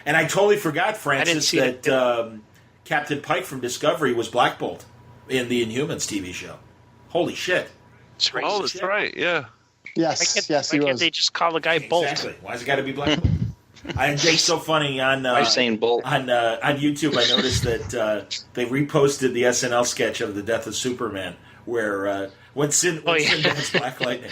And I totally forgot, Francis, that Captain Pike from Discovery was Black Bolt in the Inhumans TV show. Holy shit! Oh, that's right. Yeah. Yes, he Why can't was. they just call the guy Bolt? Exactly. Why's it got to be Black Bolt? It's so funny on I'm saying Bolt. on YouTube. I noticed that they reposted the SNL sketch of the death of Superman, where when Sin has Black Lightning,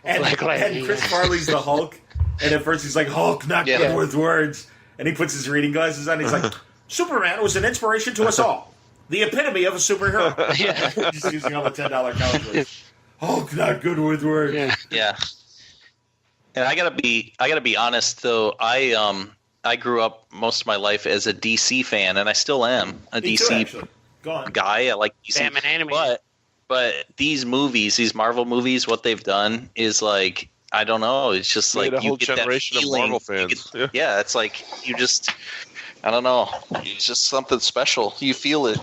and Chris Farley's the Hulk, and at first he's like Hulk, not good with words, and he puts his reading glasses on. He's like, Superman was an inspiration to us all, the epitome of a superhero. Just using all the $10 counts. Hulk, not good with words. Yeah. And I gotta be honest though. I grew up most of my life as a DC fan, and I still am a Me DC too, guy. I like DC, Batman animated. but these movies, these Marvel movies, what they've done is like I don't know. It's just like a whole you get generation that of feeling. Marvel fans. Yeah, it's like you just. I don't know. It's just something special. You feel it.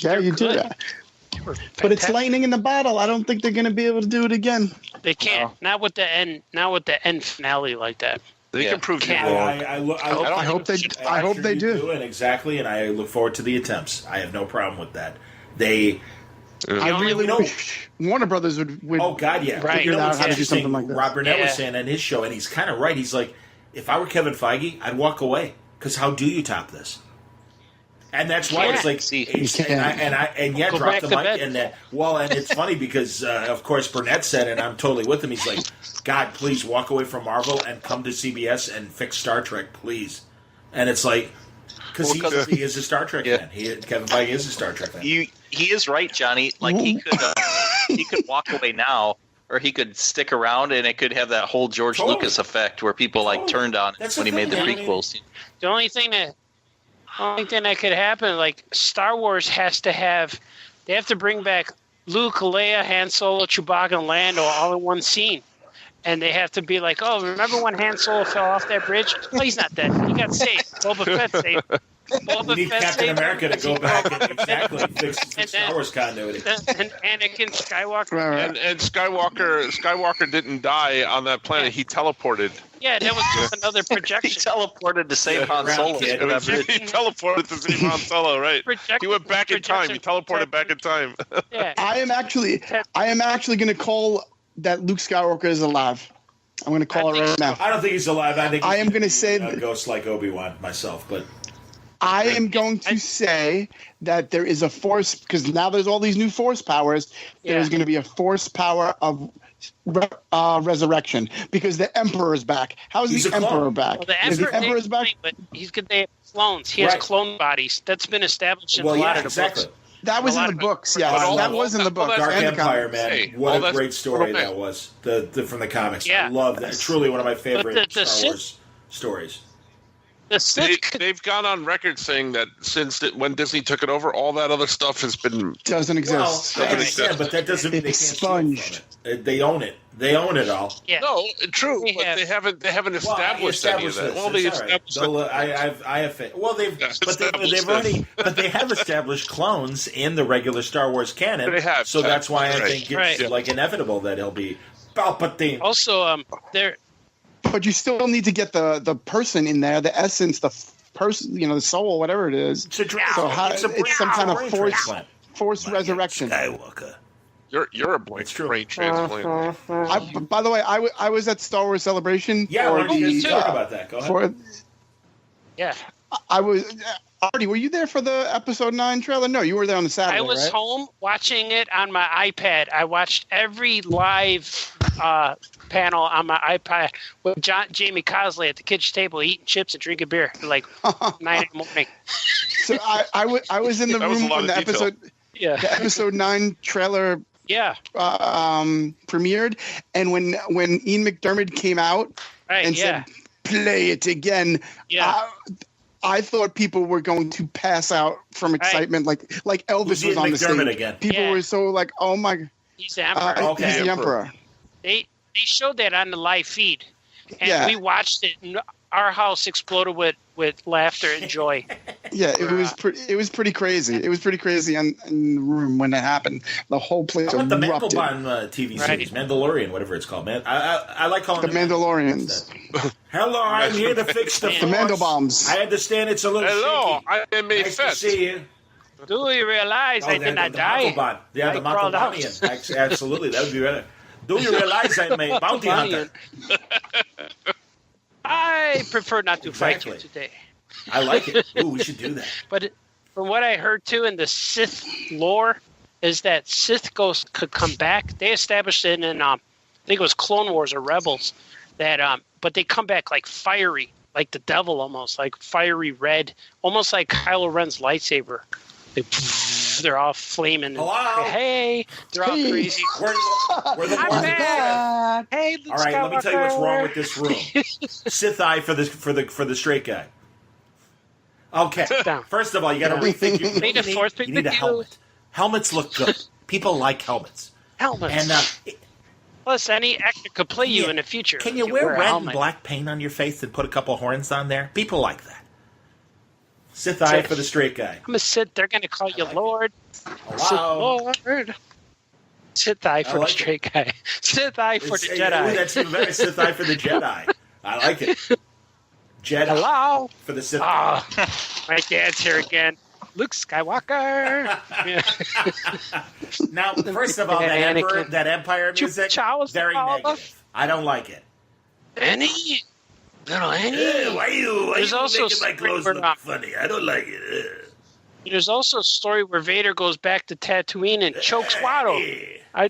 Yeah, you do that. But it's lightning in the bottle. I don't think they're going to be able to do it again. They can't. Not with the end finale like that. They can prove you Can't. wrong. I hope they do. And exactly, and I look forward to the attempts. I have no problem with that. They. I really wish Warner Brothers would Oh God, yeah. Right. figure out how to do something like that. Rob Burnett was saying on his show, and he's kind of right. He's like, if I were Kevin Feige, I'd walk away because how do you top this? And that's why it's like, Go drop back the to mic, bed. and and it's funny because of course Burnett said, and I'm totally with him. He's like, God, please walk away from Marvel and come to CBS and fix Star Trek, please. And it's like, because he is a Star Trek fan. Kevin Feige is a Star Trek fan. He is right, Johnny. Like he could walk away now, or he could stick around, and it could have that whole George Lucas effect where people like turned on it when he made the prequels. The only thing that could happen, like Star Wars they have to bring back Luke, Leia, Han Solo, Chewbacca, and Lando all in one scene. And they have to be like, oh, remember when Han Solo fell off that bridge? Oh, he's not dead. He got saved. Boba Fett saved. We need Captain America to go back and fix Star Wars continuity. And Anakin Skywalker. And Skywalker didn't die on that planet. He teleported. Yeah, that was just another projection. He teleported to save Han Solo. He teleported to save Han Solo, right? He went back in time. He teleported back in time. Yeah. I am actually going to call that Luke Skywalker is alive. I'm going to call it right now. I don't think he's alive. I am going to say a ghost like Obi-Wan myself, but I am going to say that there is a force, because now there's all these new force powers. There's going to be a force power of resurrection because the Emperor is back. How is the Emperor back? Well, the Emperor is back, but he's good. They have clones. He has clone bodies. That's been established in a lot of the books. That was in the books, yes. That was in the book. Dark Empire, man. What a great story that was. From the comics. Yeah. I love that. Truly one of my favorite Star Wars stories. They've gone on record saying that when Disney took it over, all that other stuff doesn't exist. Well, I understand, but that doesn't mean they can't expunged. They own it. They own it all. Yeah. No, true, but they haven't established any of that. Well, they established. I have faith. Well, they have established clones in the regular Star Wars canon. They have. So that's why I think it's like inevitable that he'll be Palpatine. Also, they're. But you still need to get the person in there, the essence, the person, the soul, whatever it is. It's some kind of force resurrection. Skywalker. You're a blank brain transplant. By the way, I was at Star Wars Celebration. Yeah, why don't you talk about that? Go ahead. Yeah. I was. Artie, were you there for the Episode 9 trailer? No, you were there on the Saturday, I was right? home watching it on my iPad. I watched every live panel on my iPad with Jamie Cosley at the kids' table eating chips and drinking beer at like 9 in the morning. So I was in the room when the Episode 9 trailer premiered, and when Ian McDermott came out and said, "Play it again," I thought people were going to pass out from excitement, like Elvis was on the stage. Again. People were so like, "Oh my!" He's the Emperor. He's the Emperor. They showed that on the live feed, and we watched it. And our house exploded with laughter and joy. Yeah, it was pretty crazy. It was pretty crazy in the room when it happened. The whole place erupted. The Mandelbaum TV series, Mandalorian, whatever it's called, man. I like calling the Mandalorians. Hello, I'm here to fix the Mandelbaums. I understand it's a little Hello, shaky. I am made nice to see you. Do you realize I did not die? Yeah, the Mandelbaumian. Absolutely, that would be better. Do you realize I'm a bounty hunter? I prefer not to fight you today. I like it. Ooh, we should do that. But from what I heard too in the Sith lore, is that Sith ghosts could come back. They established it in I think it was Clone Wars or Rebels, that but they come back like fiery, like the devil almost, like fiery red, almost like Kylo Ren's lightsaber. They're all flaming. Hello? Hey, they're all crazy. We're the I'm back. Hey, Luke all right, Skywalker. let me tell you what's wrong with this room. Sith eye for the straight guy. Okay, first of all, you got to rethink. You need a helmet. Helmets look good. People like helmets. Helmets. And plus, any actor could play you in the future. Can you wear red and black paint on your face and put a couple horns on there? People like that. Sith eye for the straight guy. I'm a Sith. They're going to call you Lord. Hello. Sith Lord. Sith eye for the straight guy. Sith eye for the Jedi. Ooh, that's even better. Sith eye for the Jedi. I like it. Jedi. Hello. For the Sith. My dad's here again. Luke Skywalker. Now, first of all, that Empire music, very negative. I don't like it. Annie? Little Annie? Why you also making my clothes look funny? I don't like it. There's also a story where Vader goes back to Tatooine and chokes Watto. I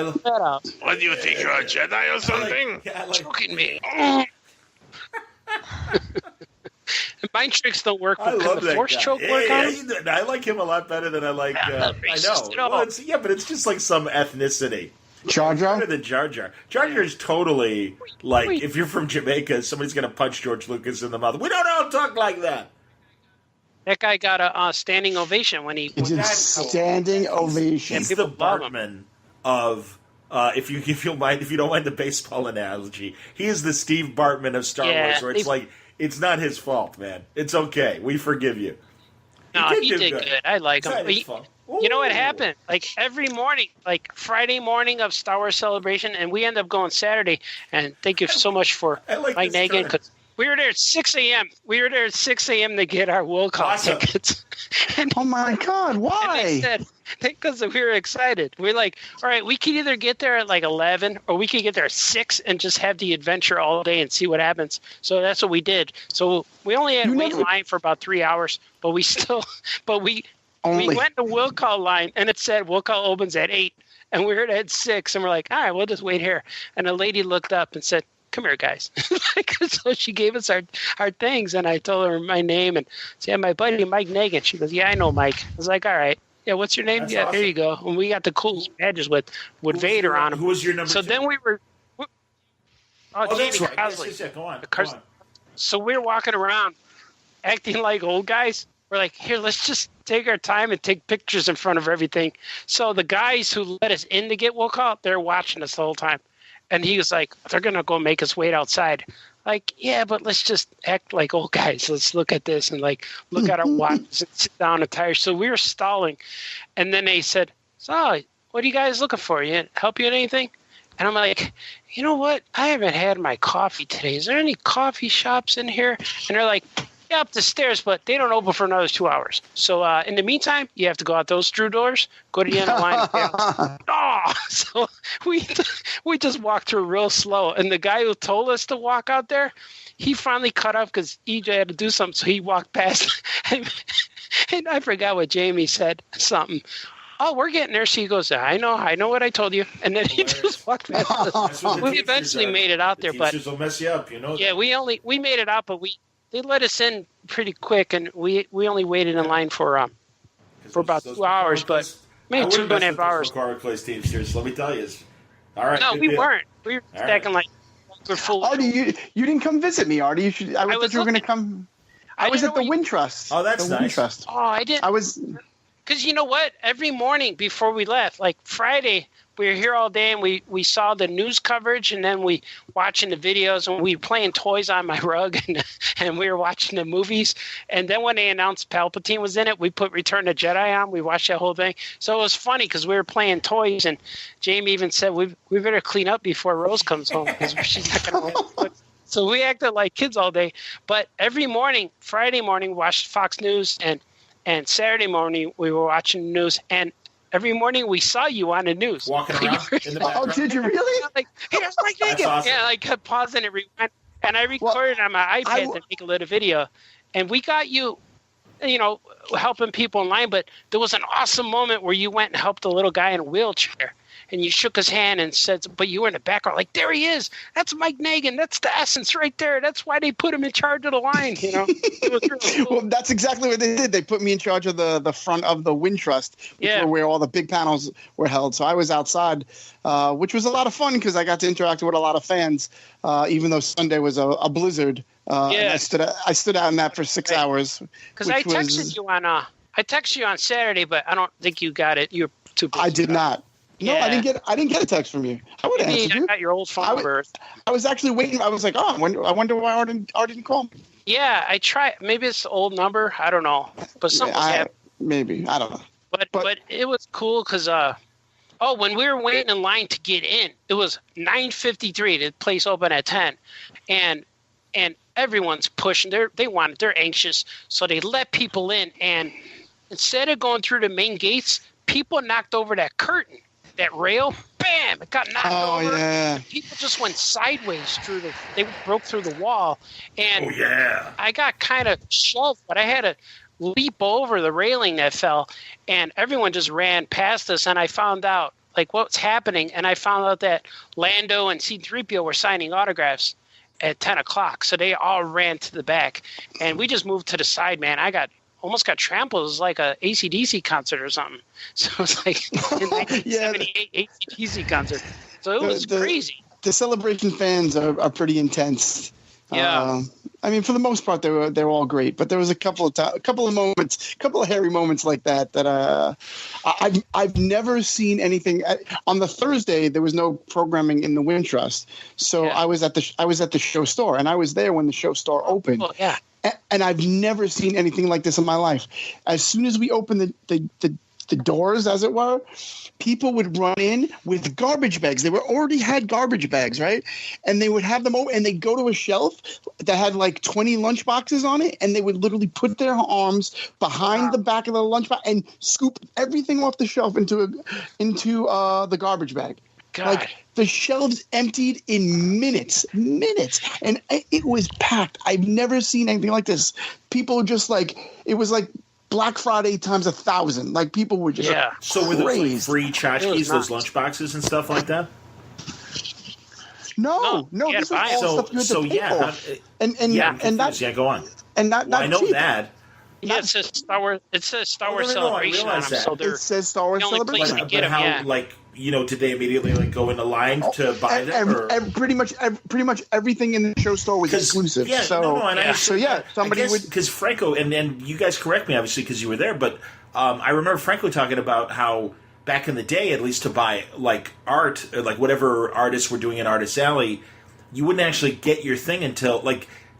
love that out. What do you think, you're a Jedi or something? Choking me. Mind tricks don't work, but can the Force choke work on him? I like him a lot better than I like... I know. Well, but it's just like some ethnicity. Jar Jar? Better than Jar Jar. Jar Jar is totally like, if you're from Jamaica, somebody's going to punch George Lucas in the mouth. We don't all talk like that. That guy got a standing ovation when he... Standing ovation. He's the Bartman of... if you don't mind the baseball analogy, he is the Steve Bartman of Star Wars, where it's like, it's not his fault, man. It's okay. We forgive you. No, he did good. I like him. You know what happened? Like every morning, like Friday morning of Star Wars Celebration, and we end up going Saturday. And thank you so much for Mike Nagan, because we were there at 6 a.m. We were there at 6 a.m. to get our Will Call tickets. And, oh my God! Why? And they said, because we were excited. We're like, all right, we could either get there at like 11, or we could get there at 6 and just have the adventure all day and see what happens. So that's what we did. So we only had to wait in line for about 3 hours, but we went to Will Call line, and it said Will Call opens at 8, and we were at 6, and we're like, all right, we'll just wait here. And a lady looked up and said, come here, guys. So she gave us our things, and I told her my name, and said, yeah, my buddy Mike Nagan. She goes, yeah, I know Mike. I was like, all right. Yeah, what's your name? That's awesome. There you go. And we got the coolest badges with Vader on them. Who was your number two? So then we were... that's right. Yes, Go on. So we're walking around acting like old guys. We're like, here, let's just take our time and take pictures in front of everything. So the guys who let us in to get Will Call, they're watching us the whole time. And he was like, they're going to go make us wait outside. Like, yeah, but let's just act like old guys. Let's look at this and like look at our watches and sit down and tire. So we were stalling. And then they said, so what are you guys looking for? Help you in anything? And I'm like, you know what? I haven't had my coffee today. Is there any coffee shops in here? And they're like, Yeah, up the stairs, but they don't open for another 2 hours. So in the meantime, you have to go out those through doors, go to the end of the line. So we just walked through real slow. And the guy who told us to walk out there, he finally cut off because EJ had to do something. So he walked past. And I forgot what Jamie said, something. Oh, we're getting there. So he goes, I know what I told you. And then he just walked past us. We eventually made it out there. But teachers will mess you up, Yeah, we made it out, but they let us in pretty quick, and we only waited in line for about 2 hours, but maybe 2.5 hours. Place teamsters, let me tell you. All right. No, we weren't. We were acting like we're full. Artie, you didn't come visit me, Artie. I thought you were going to come. I was at the Wind Trust. Oh, that's nice. Wind Trust. Oh, I didn't. I was. Because you know what? Every morning before we left, like Friday, we were here all day and we saw the news coverage, and then we watching the videos, and we were playing toys on my rug, and we were watching the movies. And then when they announced Palpatine was in it, we put Return of the Jedi on. We watched that whole thing. So it was funny because we were playing toys, and Jamie even said, we better clean up before Rose comes home because she's not going to. So we acted like kids all day. But every morning, Friday morning, we watched Fox News, and Saturday morning we were watching the news, and every morning we saw you on the news. Walking around in the background. Oh, did you really? Like, hey, that's Mike Nagan. Awesome. Yeah, I kept pausing and rewind. And I recorded on my iPad to make a little video. And we got you, helping people in line. But there was an awesome moment where you went and helped a little guy in a wheelchair. And you shook his hand and said, but you were in the background, like, there he is. That's Mike Nagan. That's the essence right there. That's why they put him in charge of the line, It was really cool. Well, that's exactly what they did. They put me in charge of the front of the Wind Trust, where all the big panels were held. So I was outside, which was a lot of fun because I got to interact with a lot of fans, even though Sunday was a blizzard. And I stood out in that for 6 hours. Because I texted you on Saturday, but I don't think you got it. You're too busy. I did not. No, yeah. I didn't get a text from you. I would have answered you. I got your old phone number. I was actually waiting. I was like, I wonder why Art didn't call me. Yeah, I tried. Maybe it's the old number. I don't know. But something was happening. Maybe. I don't know. But it was cool because when we were waiting in line to get in, it was 9:53. The place opened at 10, and everyone's pushing. They're anxious, so they let people in. And instead of going through the main gates, people knocked over that curtain. That rail, bam! It got knocked over. Oh yeah! People just went sideways they broke through the wall, and I got kind of shoved, but I had to leap over the railing that fell, and everyone just ran past us. And I found out like what's happening, and I found out that Lando and C-3PO were signing autographs at 10 o'clock, so they all ran to the back, and we just moved to the side. Man, almost got trampled. It was like a AC/DC concert or something. So it was like in 1978 AC/DC concert. So it was crazy. The Celebration fans are pretty intense. Yeah. I mean, for the most part, they were all great, but there was a couple of hairy moments like that I've never seen anything. On the Thursday, there was no programming in the Wind Trust, so I was at the show store, and I was there when the show store opened. Oh, yeah. And I've never seen anything like this in my life. As soon as we opened the doors, as it were, people would run in with garbage bags. They already had garbage bags, right? And they would have them over, and they'd go to a shelf that had like 20 lunch boxes on it, and they would literally put their arms behind the back of the lunch box and scoop everything off the shelf into the garbage bag. God. Like the shelves emptied in minutes, and it was packed. I've never seen anything like this. People just it was like Black Friday times 1,000. Like people were just So were those like free tchotchkes, those lunch boxes and stuff like that? No. This is all stuff you had to pay for. Go on. And not I know cheap. that. Yeah, it says Star Wars. It says Star Wars Celebration on them. That. So it says Star Wars Celebration. But how, did they immediately go into line to buy them? Pretty much everything in the show store was exclusive. Yeah, somebody would, because Franco and you guys correct me obviously because you were there, but I remember Franco talking about how back in the day, at least to buy like art, or like whatever artists were doing in Artist Alley, you wouldn't actually get your thing until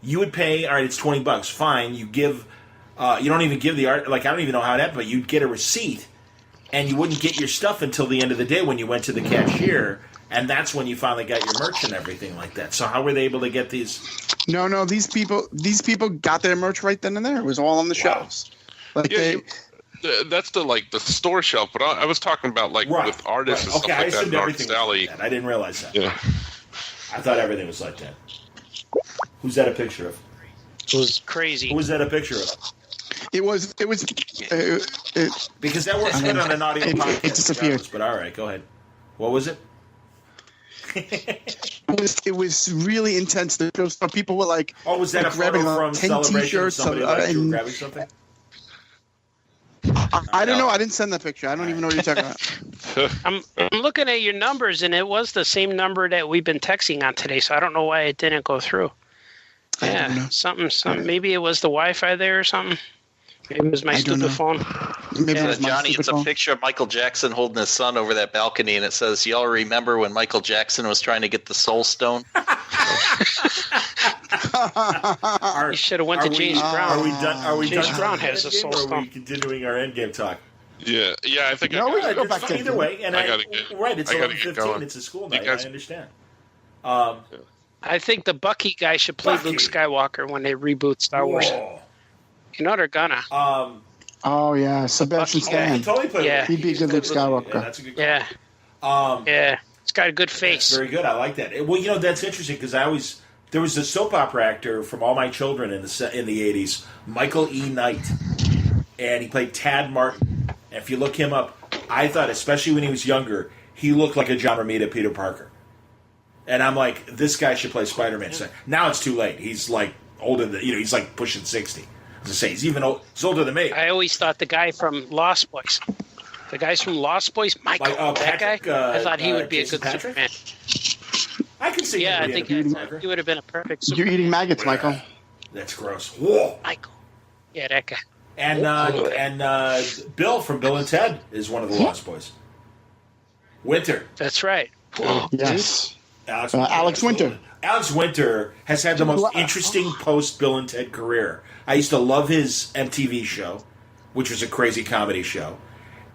you would pay. All right, it's $20. Fine, you give. You don't even give the art. I don't even know how it happened, but you'd get a receipt, and you wouldn't get your stuff until the end of the day when you went to the cashier And that's when you finally got your merch and everything like that. So how were they able to get these? No, these people got their merch right then and there. It was all on the shelves. Like that's the store shelf, but I was talking about with artists and stuff like that. And Artist Alley. I didn't realize that. Yeah, I thought everything was like that. Who's that a picture of? It was crazy. Who was that a picture of? It was because that works good on an audio podcast. It disappeared. But all right, go ahead. What was it? It was really intense. The show, so people were like, "Oh, was that a photo from 10 Celebration? T-shirts, Somebody you grabbing something?" I don't know. I didn't send that picture. I don't even know what you're talking about. I'm looking at your numbers, and it was the same number that we've been texting on today. So I don't know why it didn't go through. Yeah, something. Maybe it was the Wi-Fi there or something. Maybe it was my stupid phone. Maybe it was my Johnny, it's a picture of Michael Jackson holding his son over that balcony, and it says, "Y'all remember when Michael Jackson was trying to get the Soul Stone?" You should have went to James Brown. Are we done? James Brown has a Soul Stone. Or are we continuing our endgame talk? Yeah. I think. No, we can go back to either way. And right, it's 11:15. It's a school night. I understand. I think the Bucky guy should play Luke Skywalker when they reboot Star Wars. You know they're gonna. Oh yeah, Sebastian Stan. He'd be a good Luke Skywalker. Yeah, that's a good call. Yeah. It's got a good face. That's very good. I like that. Well, that's interesting because there was a soap opera actor from All My Children in the 80s, Michael E. Knight, and he played Tad Martin. And if you look him up, I thought, especially when he was younger, he looked like a John Romita Peter Parker. And I'm like, this guy should play Spider-Man. So now it's too late. He's like older than he's like pushing 60. As I say, he's older than me. I always thought the guy from Lost Boys. The guys from Lost Boys, Michael, Patrick, that guy. I thought he would be Jason a good Superman. I can see. Yeah, I think he would have been a perfect Superman. You're eating maggots, Michael. That's gross. Whoa, Michael. Yeah, that guy. And Bill from Bill and Ted is one of the Lost Boys. Winter. That's right. Yes. Alex Winter. Alex Winter has had the most interesting post-Bill and Ted career. I used to love his MTV show, which was a crazy comedy show.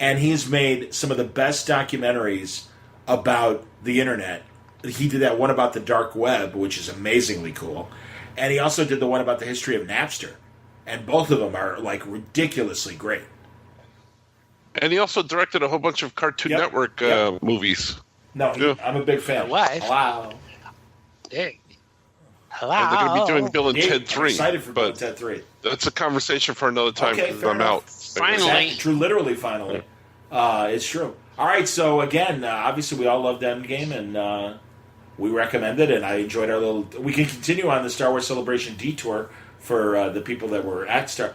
And he's made some of the best documentaries about the internet. He did that one about the dark web, which is amazingly cool. And he also did the one about the history of Napster. And both of them are, ridiculously great. And he also directed a whole bunch of Cartoon Network movies. No, I'm a big fan. Wow. Hey. Hello. And they're going to be doing Bill and Ted 3. I'm excited for Bill and Ted 3. That's a conversation for another time because I'm out. Finally. True, literally, finally. It's true. All right, so again, obviously we all loved Endgame, and we recommend it, and I enjoyed our little... We can continue on the Star Wars Celebration detour for the people that were at Star...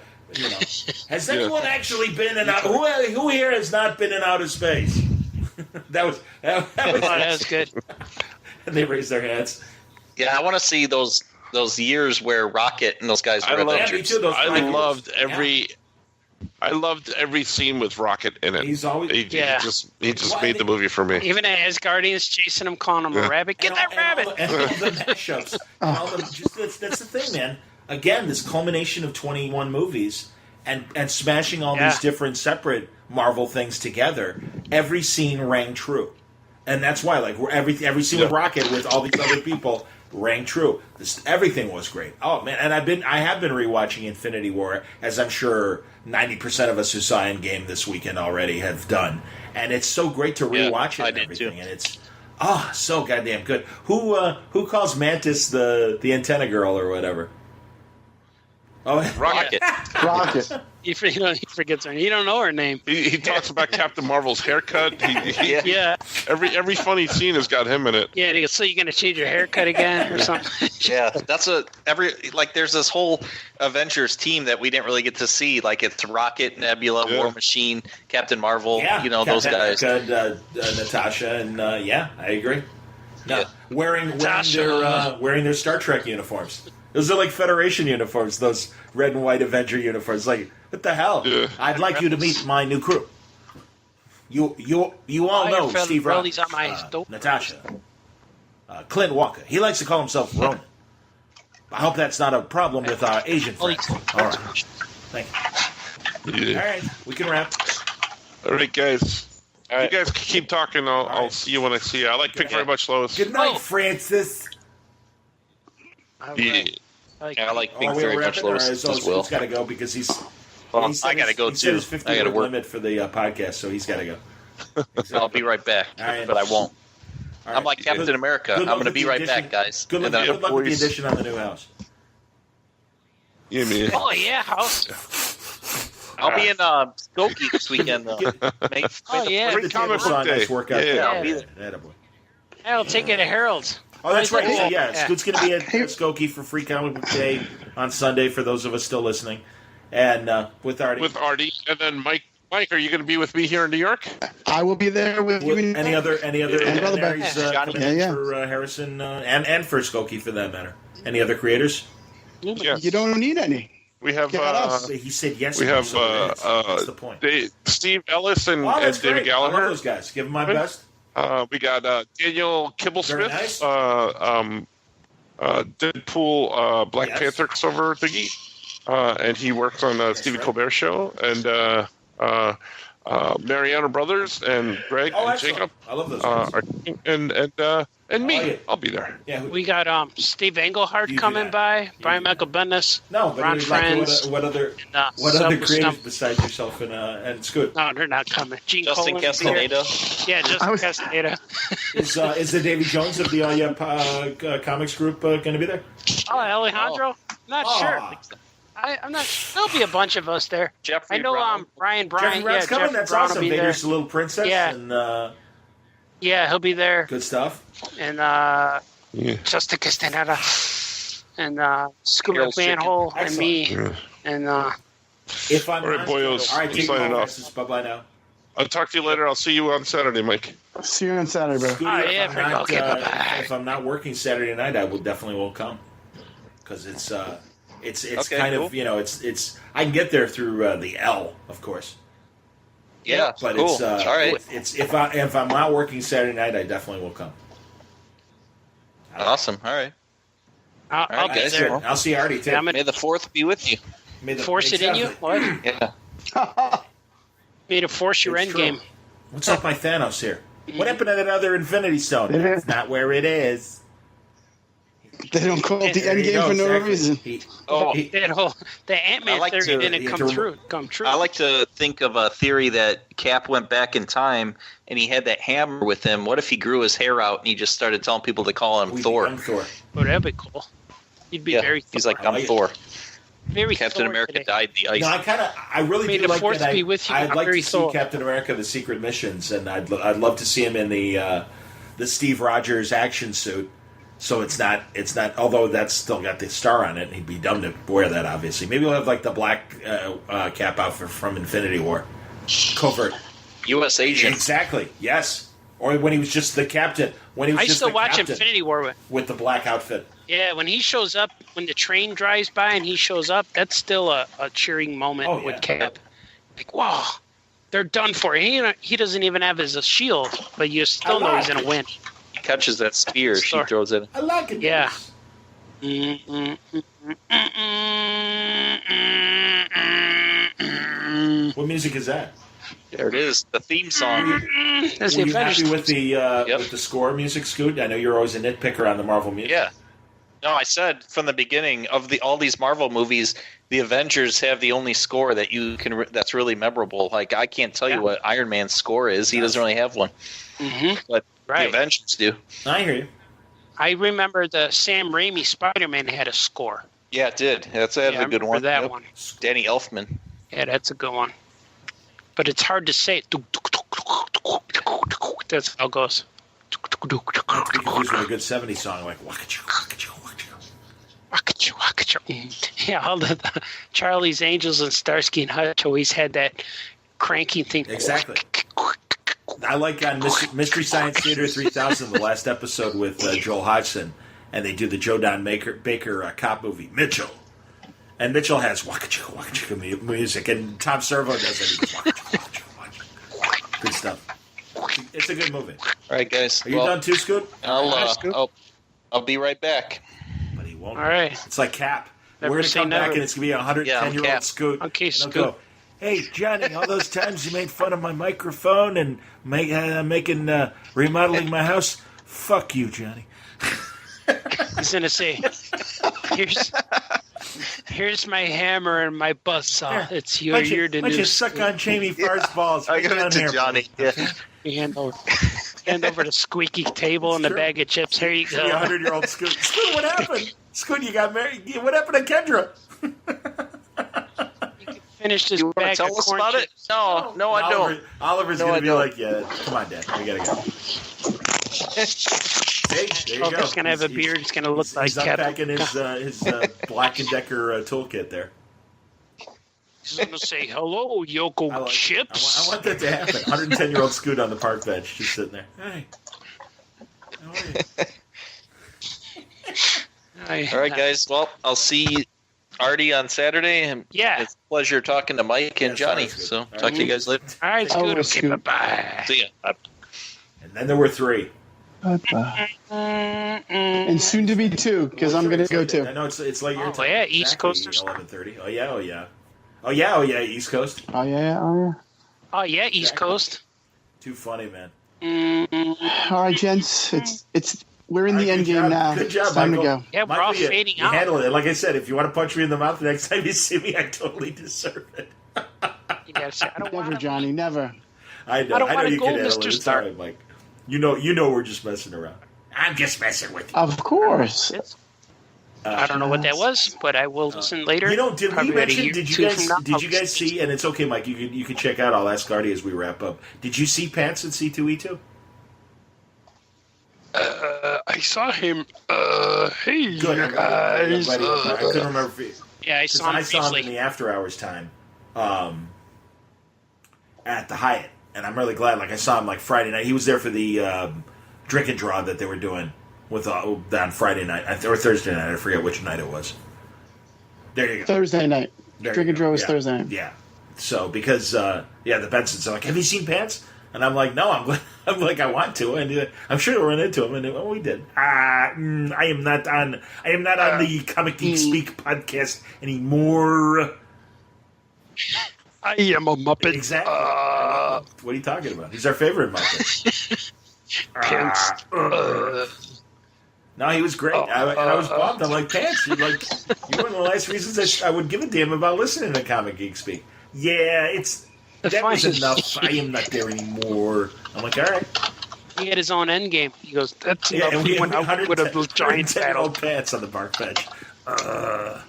Has anyone actually been in... Who here has not been in outer space? that was good. And they raised their hands. Yeah, I want to see those years where Rocket and those guys were Avengers. I loved every scene with Rocket in it. He's always he just made the movie for me. Even as Guardians chasing him, calling him a rabbit. Get that rabbit! And all the mashups. That's the thing, man. Again, this culmination of 21 movies and smashing all these different separate Marvel things together. Every scene rang true. And that's why, every scene with Rocket with all these other people rang true. Everything was great. Oh man! And I have been rewatching Infinity War, as I'm sure 90% of us who saw Endgame this weekend already have done. And it's so great to rewatch it and everything. Too. And it's so goddamn good. Who calls Mantis the antenna girl or whatever? Oh, Rocket. Rocket. He forgets her. You don't know her name. He talks about Captain Marvel's haircut. Yeah. Every funny scene has got him in it. Yeah. He goes, so you're gonna change your haircut again or something? Yeah. That's there's this whole Avengers team that we didn't really get to see. Like it's Rocket, Nebula, War Machine, Captain Marvel. Yeah. Those guys. Natasha and I agree. No, wearing their Star Trek uniforms. Those are like Federation uniforms, those red and white Avenger uniforms. Like, what the hell? Yeah. I'd like you to meet my new crew. You all know Steve Rogers, Natasha, Clint Walker. He likes to call himself Ronan. I hope that's not a problem with our Asian friends. All right. Thank you. Yeah. All right. We can wrap. All right, guys. All right. You guys keep talking. I'll see you when I see you. I like Pink very much, Lois. Good night, Francis. I like Pink very much, Lois, as well. He's got to go because he's. Well, I got to go, he set too. his 50 I got to work. limit for the podcast, so he's got to go. I'll be right back, right. but I won't. All I'm like Captain America. I'm going to be right back, guys. Good luck with the addition on the new house. Yeah, man. Oh, yeah, house. I'll be in Skokie this weekend, though. Free comic book day. Nice workout. Yeah, I'll be there. Attaboy. I'll take it to Harold's. Oh, that's right. Yeah. Yeah, Scoot's going to be at Skokie for Free Comic Book Day on Sunday for those of us still listening. And with Artie. With Artie. And then Mike, are you going to be with me here in New York? I will be there with you. Any other luminaries coming in Yeah. for Harrison and for Skokie for that matter? Any other creators? Yes. You don't need any. We have. Get us. He said yes. We have that's the point. Steve Ellis and That's David great. Gallagher. I love those guys. Give them my best. We got Daniel Kibblesmith, Nice. Deadpool, Black Panther crossover thingy, and he works on Stephen Colbert Show, and Mariano Brothers and Greg and Jacob. I love those guys. And me. Oh, yeah. I'll be there. Yeah, We got Steve Englehart coming by, Brian Michael Bendis, No, but Ron Friends. what other Stump- creators besides yourself and Scoot? No, they're not coming. Gene Justin Colan will be there. Castaneda. Yeah, Justin Castaneda. Is the Davy Jones of the comics group going to be there? Oh, Alejandro? Not sure. I'm not. There'll be a bunch of us there. Jeffrey I know. Brown. Ryan Bryant. Jeffrey Brown's coming. Jeffrey That's Brown awesome. will be there. Vader's Little Princess. Yeah. And Yeah, he'll be there. good stuff. And Justin Castaneda. And Scooter Harold Manhole and Excellent. me. Yeah. And If I'm All right, not- boyos. All right, I'm take signing care. off. Bye bye now. I'll talk to you later. I'll see you on Saturday, Mike. See you on Saturday, bro. Scooty, Oh, yeah, if I'm not, okay, bye-bye. if I'm not working Saturday night, I will definitely will come because it's Okay, kind cool. of it's I can get there through the L, of course. Yeah, But cool. it's All right. it's if I'm not working Saturday night, I definitely will come. Awesome. All right. I'll right, be guys. there. I'll see Artie too. Yeah, May the 4th be with you. May the- Force it in you? What? Yeah. May to force your It's end true. game. What's up, my Thanos here? What happened to that other Infinity Stone? It's not where it is. They don't call it the There end you game go, for no exactly. reason. That whole the Ant-Man I like theory to- didn't come true. I like to think of a theory that Cap went back in time and he had that hammer with him. What if he grew his hair out and he just started telling people to call him Thor? I'm Thor. Oh, that'd be cool. You'd be Yeah, very. he's like, I I'm like it. Thor. very Captain Thor America today. died in the ice. No, I really May do the like Fourth that. be with you. I'd I'm like very to see Thor. Captain America: The Secret Missions, and I'd love to see him in the Steve Rogers action suit. So it's not. Although that's still got the star on it, and he'd be dumb to wear that. Obviously, maybe we'll have like the black Cap outfit from Infinity War, covert. U.S. agent. Exactly. Yes. Or when he was just the captain. When he was I just still the watch captain Infinity War. with the black outfit. Yeah, when he shows up, when the train drives by and he shows up, that's still a cheering moment Oh, yeah. with Cap. Like, wow, they're done for. He doesn't even have his shield, but you still know he's going to win. He catches that spear. She Sorry. throws it. I like it. Yeah. What music is that? There it is. The theme song. That's Were the you happy Avengers. with the score music, Scoot? I know you're always a nitpicker on the Marvel music. Yeah. No, I said from the beginning of all these Marvel movies, the Avengers have the only score that you can that's really memorable. Like I can't tell you what Iron Man's score is. He doesn't really have one. Mhm. But Right. the Avengers do. I hear you. I remember the Sam Raimi Spider-Man had a score. Yeah, it did. That's I a good remember one. that Yep. one. Danny Elfman. Yeah, that's a good one. But it's hard to say. That's how it goes. Because with a good 70s song like Wakachu, Wakachu, Wakachu. Yeah, all the Charlie's Angels and Starsky and Hutch always had that cranking thing. Exactly. I like on Mystery Science Theater 3000, the last episode with Joel Hodgson, and they do the Joe Don Baker cop movie, Mitchell. And Mitchell has Wakachu, Wakachu music, and Tom Servo does it. He goes, Wakachu, Wakachu, Wakachu. Good stuff. It's a good movie. All right, guys. Are you done too, Scoot? I'll be right back. But he won't. All right. It's like Cap. Never We're going to say come back never. and it's going to be a 110-year-old Cap. Scoot. Okay, And he'll Scoot. go, Hey, Johnny, all those times you made fun of my microphone and remodeling my house, fuck you, Johnny. He's gonna say, here's my hammer and my buzzsaw. It's here to do. Just suck on Jamie Farr's balls. I got it to Johnny. Yeah. Hand over the squeaky table and the bag of chips. Here you go. 100-year-old Scoot. Scoot, what happened? Scoot, you got married. What happened to Kendra? Finished his bag tell of us corn about chips. it? No, I don't. Oliver's going to be like, yeah, come on, Dad. We got to go. Hey, there you go. He's going to have a beard. It's going to look like he's unpacking his Black & Decker toolkit there. He's going to say, hello, Yoko Chips. I want that to happen. 110-year-old Scoot on the park bench, just sitting there. Hey. How are you? All right, guys. Well, I'll see Artie on Saturday. And it's a pleasure talking to Mike and Johnny. So talk to you guys later. All right, Scoot. Okay, bye-bye. See ya. And then there were 3. Bye-bye. And soon to be 2, because I'm going to go too. I know it's like your time. Oh, yeah, East Coasters. 11:30. Oh, yeah, East Coast. Oh, yeah. Oh, yeah, East Coast. Too funny, man. All right, gents. We're in the end game now. Good job, it's time Michael. to go. Yeah, we're all fading out. You handled it. Like I said, if you want to punch me in the mouth the next time you see me, I totally deserve it. You gotta say, I don't Never, want Johnny, never. I know you go, can handle Mr. it. It's Stark. all right, Mike. You know we're just messing around. I'm just messing with you. Of course. I don't know what that was, but I will listen later. Did we mention? Did you guys see? And it's okay, Mike. You can check out. I'll ask Artie as we wrap up. Did you see Pants in C2E2? I saw him. Hey, Good, guys. I couldn't remember. Yeah, I saw him in the after hours time at the Hyatt, and I'm really glad. Like I saw him like Friday night. He was there for the drink and draw that they were doing with on Friday night or Thursday night. I forget which night it was. There you go. Thursday night. Drink and draw was Thursday night. Yeah. So because the Bensons are like, have you seen Pants? And I'm like, no, I'm like, I want to, and I'm sure we'll run into him, and we did. I am not on the Comic Geek Speak podcast anymore. I am a Muppet. Exactly. What are you talking about? He's our favorite Muppet. No, he was great. I was bummed. I'm like, Pants, you're one of the last reasons I would give a damn about listening to Comic Geek Speak. Yeah, that was enough. I am not there anymore. I'm like, all right. He had his own endgame. He goes, that's enough. And we went out with a giant battle. Pants on the park bench. I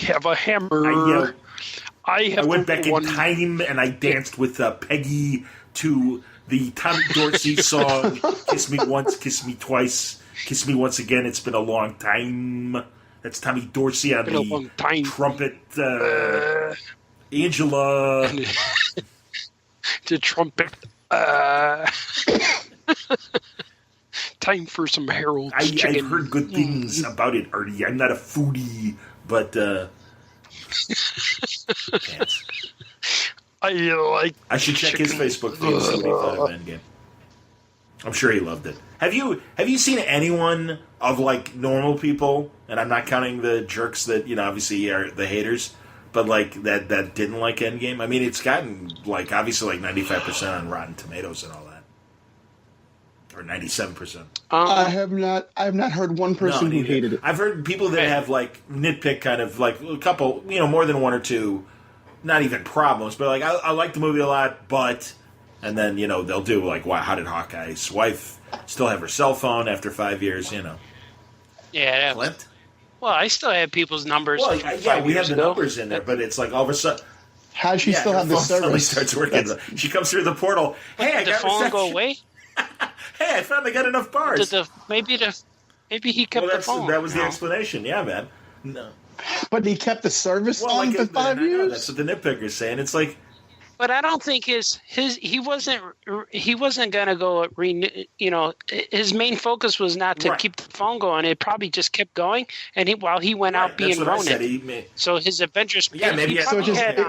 have a hammer. I went back in time and I danced with Peggy to the Tommy Dorsey song, Kiss Me Once, Kiss Me Twice, Kiss Me Once Again, It's Been a Long Time. That's Tommy Dorsey on the trumpet. Angela. The trumpet. Time for some Harold chicken. I've heard good things about it, Artie. I'm not a foodie, but pants. I should check his Facebook feed and see what he thought of Endgame. I'm sure he loved it. Have you seen anyone of like normal people, and I'm not counting the jerks that obviously are the haters, but like that didn't like Endgame? I mean, it's gotten like obviously like 95% on Rotten Tomatoes and all that, or 97%. I have not heard one person who hated it. I've heard people that have like nitpick kind of like a couple, more than one or two, not even problems, but like I like the movie a lot, but. And then, they'll do, like, how did Hawkeye's wife still have her cell phone after 5 years, Yeah. Clint? Well, I still have people's numbers. Well, yeah, we have the numbers in there, but it's like all of a sudden... How does she still have the service? Starts working. She comes through the portal. Hey, I got the phone reception. Go away? Hey, I finally got enough bars. Maybe he kept the phone. That was the explanation. Yeah, man. No. But he kept the service on for 5 years? That's what the nitpicker's saying. It's like... But I don't think he wasn't gonna go his main focus was not to keep the phone going. It probably just kept going, and while he went out being Ronin. So his Avengers. Yeah, maybe he had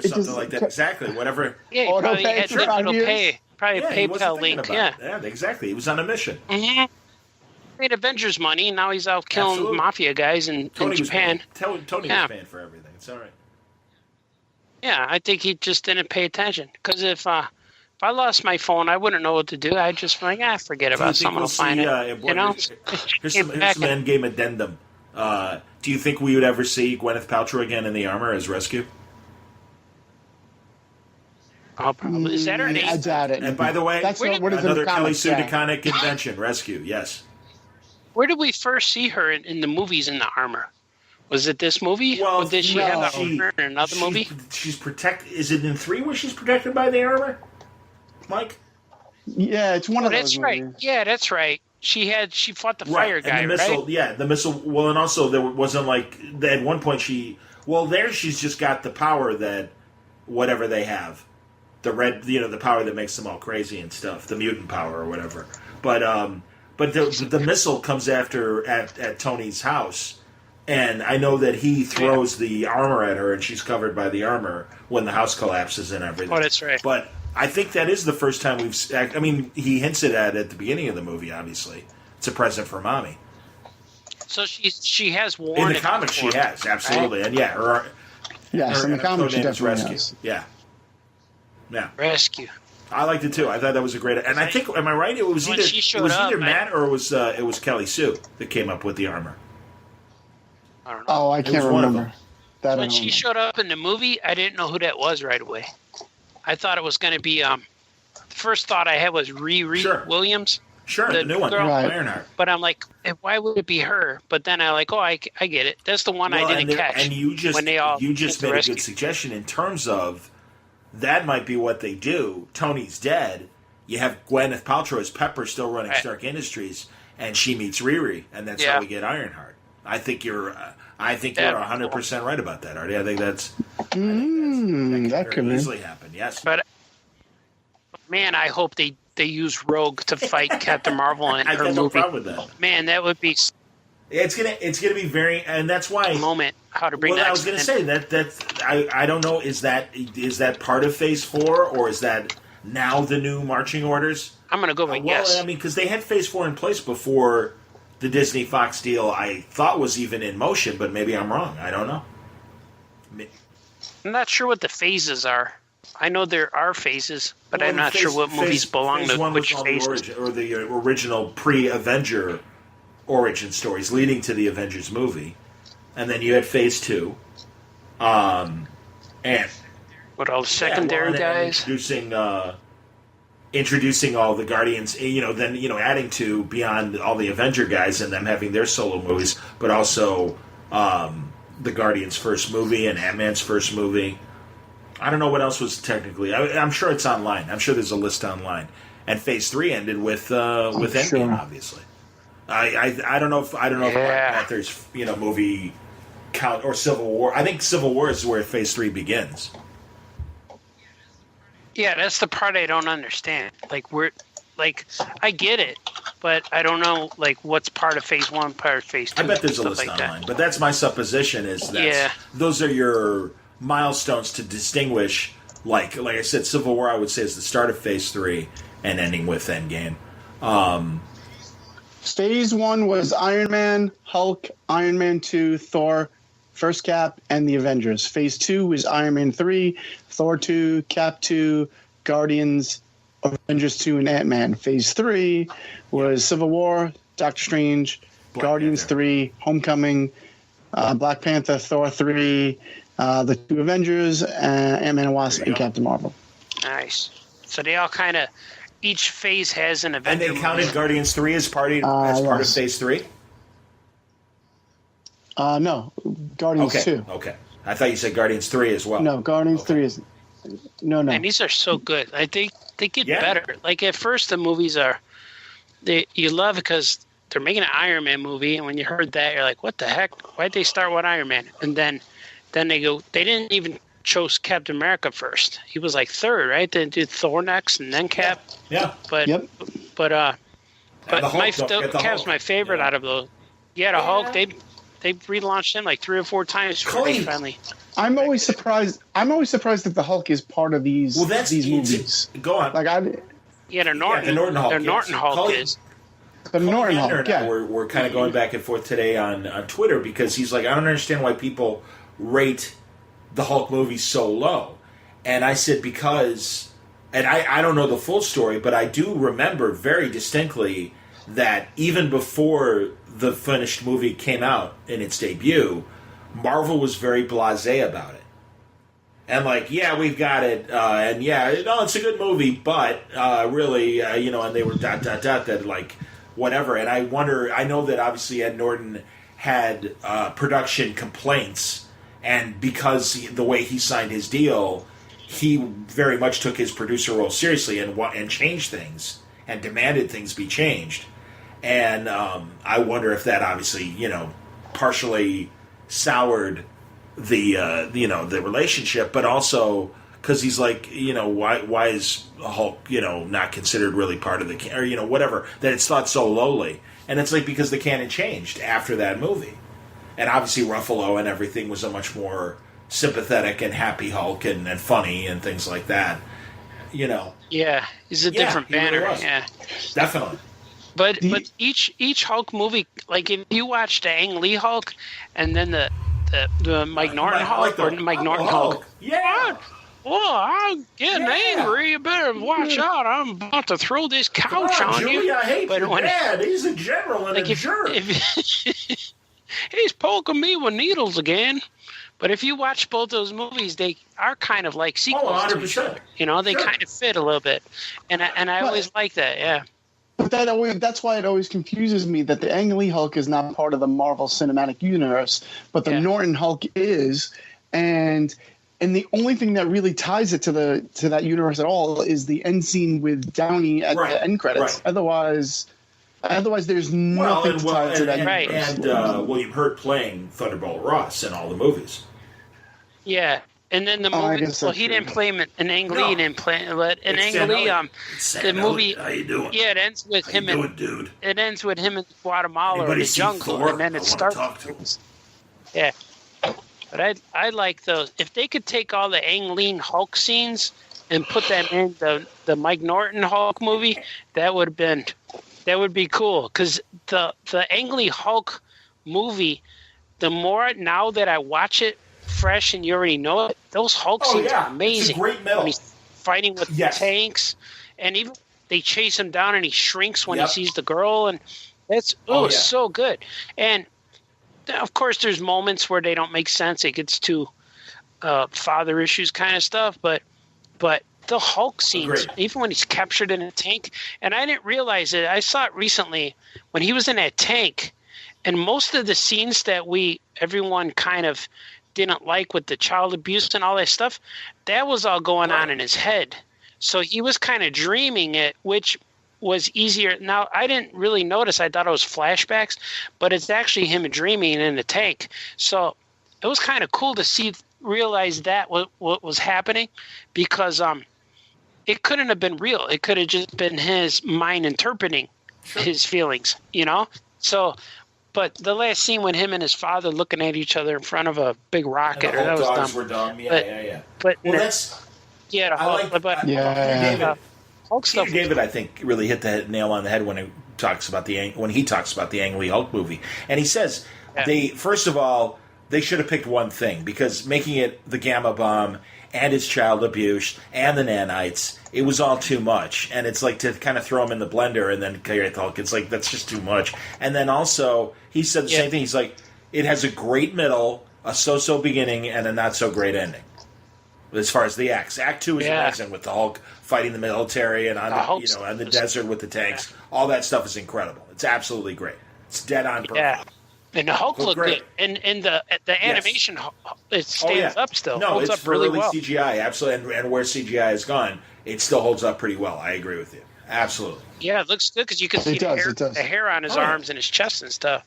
something like that. Exactly. Whatever. Yeah, he probably had digital pay. Probably PayPal linked. Yeah, exactly. He was on a mission. Mm-hmm. Made Avengers money, and now he's out killing mafia guys in Japan. Tony was paying for everything. It's all right. Yeah, I think he just didn't pay attention. Because if I lost my phone, I wouldn't know what to do. I'd just be like, forget about it. Someone will find it. Here's some endgame addendum. Do you think we would ever see Gwyneth Paltrow again in the armor as Rescue? Oh, probably. Is that her name? I doubt it. And by the way, another Kelly Sue DeConnick invention, Rescue. Yes. Where did we first see her in the movies in the armor? Was it this movie? Well, or did she have the armor in another movie? She's protected. Is it in 3 where she's protected by the armor, Mike? Yeah, it's one of those. That's right. Movies. Yeah, that's right. She fought the fire guy, and the missile, right? Yeah, the missile. Well, and also there wasn't like at one point there she's just got the power that whatever they have, the red, the power that makes them all crazy and stuff, the mutant power or whatever. But the missile comes after at Tony's house. And I know that he throws the armor at her, and she's covered by the armor when the house collapses and everything. Oh, that's right. But I think that is the first time we've... I mean, he hints at the beginning of the movie, obviously. It's a present for Mommy. So she has worn in the comics, she has, absolutely. Right? And in the comics, she definitely has. Yeah. Rescue. I liked it, too. I thought that was a great... And I think, am I right? It was either Matt or it was Kelly Sue that came up with the armor. I don't know. Oh, I can't remember. When she showed up in the movie, I didn't know who that was right away. I thought it was going to be. The first thought I had was Riri Williams. Sure, the new one, Ironheart. But I'm like, why would it be her? But then I get it. That's the one I didn't catch. And you just made a good suggestion in terms of that might be what they do. Tony's dead. You have Gwyneth Paltrow as Pepper still running Stark Industries, and she meets Riri, and that's how we get Ironheart. I think you're 100% right about that, Artie. I think that could easily happen. Yes, but man, I hope they use Rogue to fight Captain Marvel in her movie. I have no problem with that. Man, that would be. It's gonna be very, and that's why. Moment how to bring. Well, I was gonna say that I don't know. Is that part of Phase 4 or is that now the new marching orders? I'm gonna go with yes. I mean, because they had Phase 4 in place before. The Disney Fox deal I thought was even in motion, but maybe I'm wrong. I don't know. I'm not sure what the phases are. I know there are phases, but I'm not sure what movies belong to which phases. The original pre-Avenger origin stories leading to the Avengers movie. And then you had Phase 2. And what, all the secondary guys? Introducing all the Guardians, adding to beyond all the Avenger guys and them having their solo movies, but also the Guardians' first movie and Ant-Man's first movie. I don't know what else was technically. I'm sure it's online. I'm sure there's a list online. And Phase 3 ended with Endgame, obviously. I don't know if Black Panther's movie count or Civil War. I think Civil War is where Phase 3 begins. Yeah, that's the part I don't understand. I get it, but I don't know, what's part of Phase 1, part of Phase 2. I bet there's a list online, but that's my supposition is that those are your milestones to distinguish, like I said, Civil War I would say is the start of Phase 3 and ending with Endgame. Phase 1 was Iron Man, Hulk, Iron Man 2, Thor, First Cap, and the Avengers. Phase 2 was Iron Man 3, Thor 2, Cap 2, Guardians, Avengers 2, and Ant-Man. Phase 3 was Civil War, Doctor Strange, Guardians 3, Homecoming, Black Panther, Thor 3, the 2 Avengers, Ant-Man and Wasp, and Captain Marvel. Nice. So they all kind of, each phase has an Avenger. And they counted Guardians 3 as part of Phase 3? No, Guardians 2. Okay. I thought you said Guardians 3 as well. No, Guardians 3 is... No. And these are so good. They get better. At first, the movies are... You love it because they're making an Iron Man movie, and when you heard that, you're like, what the heck? Why'd they start with Iron Man? And then they go... They didn't even chose Captain America first. He was third, right? They did Thor next, and then Cap. Yeah. But Cap's my favorite out of those. Yeah, the Hulk, They relaunched him 3 or 4 times before they finally. I'm always surprised that the Hulk is part of these movies. Go on. The Norton Hulk. The Norton Hulk is. The Norton Hulk. Yeah. We're kind of going back and forth today on Twitter because he's like, I don't understand why people rate the Hulk movie so low? And I said, because, and I don't know the full story, but I do remember very distinctly that even before the finished movie came out in its debut, Marvel was very blasé about it. And like, yeah, we've got it, and yeah, no, it's a good movie, but really, and they were ... that like, whatever. And I wonder, I know that obviously Ed Norton had production complaints, and because the way he signed his deal, he very much took his producer role seriously and changed things and demanded things be changed. And I wonder if that obviously, partially soured the relationship, but also because he's like, why is Hulk, not considered really part of the, or whatever, that it's thought so lowly. And it's like, because the canon changed after that movie. And obviously Ruffalo and everything was a much more sympathetic and happy Hulk and funny and things like that. Yeah, he's a different banner. Really, yeah, definitely. But each Hulk movie, like if you watch the Ang Lee Hulk and then the Mike Norton Hulk or Mike Norton Hulk. Yeah. Well, I'm getting angry. You better watch out. I'm about to throw this couch on Julie, you. I hate your dad. He's a general and a jerk. He's poking me with needles again. But if you watch both those movies, they are kind of like sequels. 100%. They kind of fit a little bit. And I always like that, yeah. But that's why it always confuses me that the Ang Lee Hulk is not part of the Marvel Cinematic Universe, but the Norton Hulk is. And the only thing that really ties it to that universe at all is the end scene with Downey at the end credits. Right. Otherwise, there's nothing to tie it to that universe. And William Hurt playing Thunderbolt Ross in all the movies. Yeah. And then the movie, he didn't play him, and Ang Lee didn't play him, but in Ang Lee, the movie, how you doing? Yeah, it ends with him dude? It ends with him in Guatemala or the jungle, Thor? and then it starts. Yeah, but I like those. If they could take all the Ang Lee Hulk scenes and put them in the Mike Norton Hulk movie, that would be cool. Because the Ang Lee Hulk movie, the more now that I watch it fresh and you already know it, those Hulk scenes are amazing. It's a great metal. When he's fighting with the tanks, and even they chase him down and he shrinks when he sees the girl, and it's so good. And of course there's moments where they don't make sense. It gets to father issues kind of stuff, but the Hulk scenes, even when he's captured in a tank, and I didn't realize it. I saw it recently when he was in that tank, and most of the scenes that everyone kind of didn't like with the child abuse and all that stuff, that was all going on in his head. So he was kind of dreaming it, which was easier. Now, I didn't really notice. I thought it was flashbacks, but it's actually him dreaming in the tank. So it was kind of cool to realize that what was happening, because it couldn't have been real. It could have just been his mind interpreting his feelings, So, but the last scene with him and his father looking at each other in front of a big rocket, and the that was dogs dumb. were dumb. Yeah. But that's the Hulk stuff. David, I think, really hit the nail on the head when he talks about the Ang Lee Hulk movie, and he says first of all, they should have picked one thing, because making it the gamma bomb and his child abuse and the nanites, it was all too much. And it's like to kind of throw them in the blender and then create the Hulk. It's like, that's just too much. And then also, he said the same thing. He's like, it has a great middle, a so-so beginning, and a not-so-great ending. As far as the acts. Act 2 is amazing, with the Hulk fighting the military and on the desert with the tanks. All that stuff is incredible. It's absolutely great. It's dead on perfect. Yeah. And the Hulk looked good. And the animation, it stands up still. No, holds it's up for really early well. CGI, absolutely. And where CGI has gone, it still holds up pretty well. I agree with you. Absolutely. Yeah, it looks good because you can see the hair on his arms and his chest and stuff.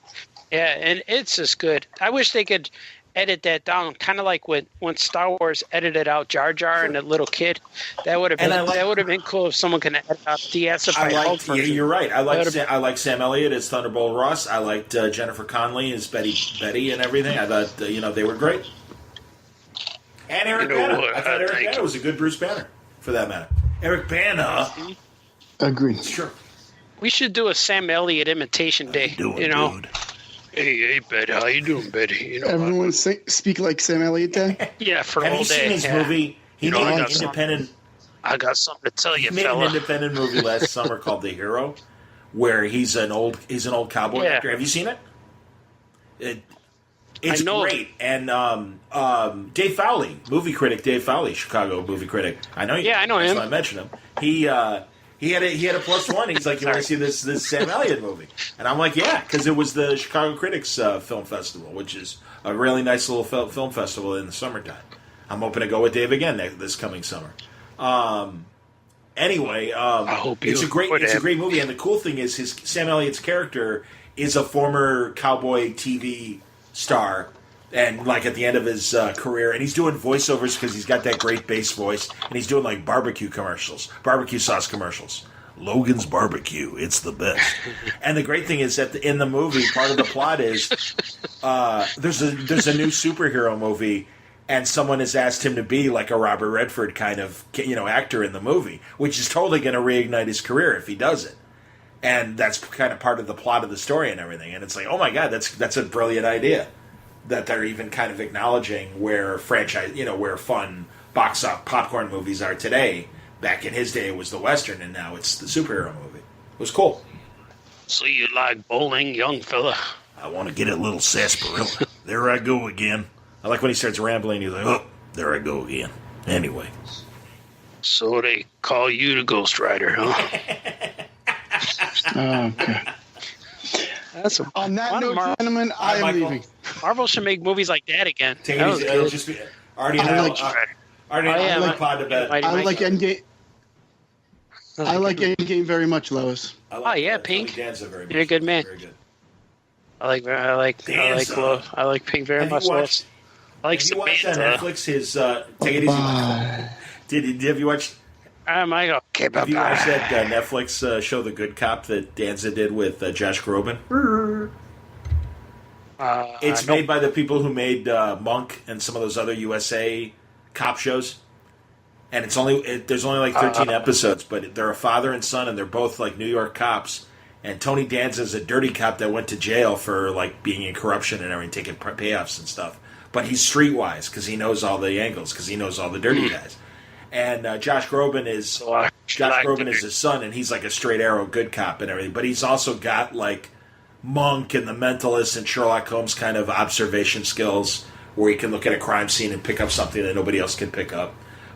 Yeah, and it's just good. I wish they could edit that down, kind of like when Star Wars edited out Jar Jar and the little kid. That would have been cool if someone could edit out the Hulk version. Yeah, you're right. I like Sam Elliott as Thunderbolt Ross. I liked Jennifer Connelly as Betty and everything. I thought they were great. And Eric Bana. I thought Eric Bana was a good Bruce Banner, for that matter. Eric Bana. Agreed. Sure. We should do a Sam Elliott imitation day. Dude. Hey, Betty, how you doing, Betty? You know, Everyone speak like Sam Elliott Day. yeah, for the Have whole you seen day. his Yeah. movie? He made an independent. I got something to tell you, He made an fella. independent movie last summer called The Hero, where he's an old cowboy Yeah. actor. Have you seen it? It's I know. great. And Dave Fowley, movie critic, Dave Fowley, Chicago movie critic. I know. Yeah, I know that's him. why I mentioned him. He had a +1. He's like, you want to see this Sam Elliott movie? And I'm like, yeah, because it was the Chicago Critics Film Festival, which is a really nice little film festival in the summertime. I'm hoping to go with Dave again this coming summer. Anyway, I hope it's a great movie, and the cool thing is Sam Elliott's character is a former cowboy TV star, and like at the end of his career, and he's doing voiceovers because he's got that great bass voice, and he's doing like barbecue sauce commercials. Logan's Barbecue, it's the best. And the great thing is that in the movie, part of the plot is there's a new superhero movie, and someone has asked him to be like a Robert Redford kind of actor in the movie, which is totally going to reignite his career if he does it. And that's kind of part of the plot of the story and everything. And it's like, oh my God, that's a brilliant idea that they're even kind of acknowledging where where fun box up popcorn movies are today. Back in his day, it was the Western, and now it's the superhero movie. It was cool. So you like bowling, young fella? I want to get a little sarsaparilla. There I go again. I like when he starts rambling. He's like, oh, there I go again. Anyway. So they call you the Ghost Rider, huh? Okay. That's a, On that One of note, Mar- gentlemen, I am Michael. leaving. Marvel should make movies like that again. Take That it was easy. good. It'll just be Artie and I I. like- Artie, Oh, I yeah, like Pod to Bed. Mighty I Mike. like Endgame. I like Endgame very much, Lois. I like, yeah, Tony Pink. Danza very much. You're a good man. Very good. I like Pink very Have much. you watched? I like Have you watched on Samantha. Netflix? His Take It Easy. Bye. Have you watched? I go, okay, Have you watched bye-bye. that Netflix show, The Good Cop, that Danza did with Josh Groban? It's made by the people who made Monk and some of those other USA cop shows. And there's only like 13 episodes, but they're a father and son, and they're both like New York cops. And Tony Danza is a dirty cop that went to jail for like being in corruption and everything, taking payoffs and stuff. But he's streetwise because he knows all the angles, because he knows all the dirty guys. And Josh Groban is his son, and he's like a straight arrow good cop and everything. But he's also got like Monk and The Mentalist and Sherlock Holmes kind of observation skills, where he can look at a crime scene and pick up something that nobody else can pick up.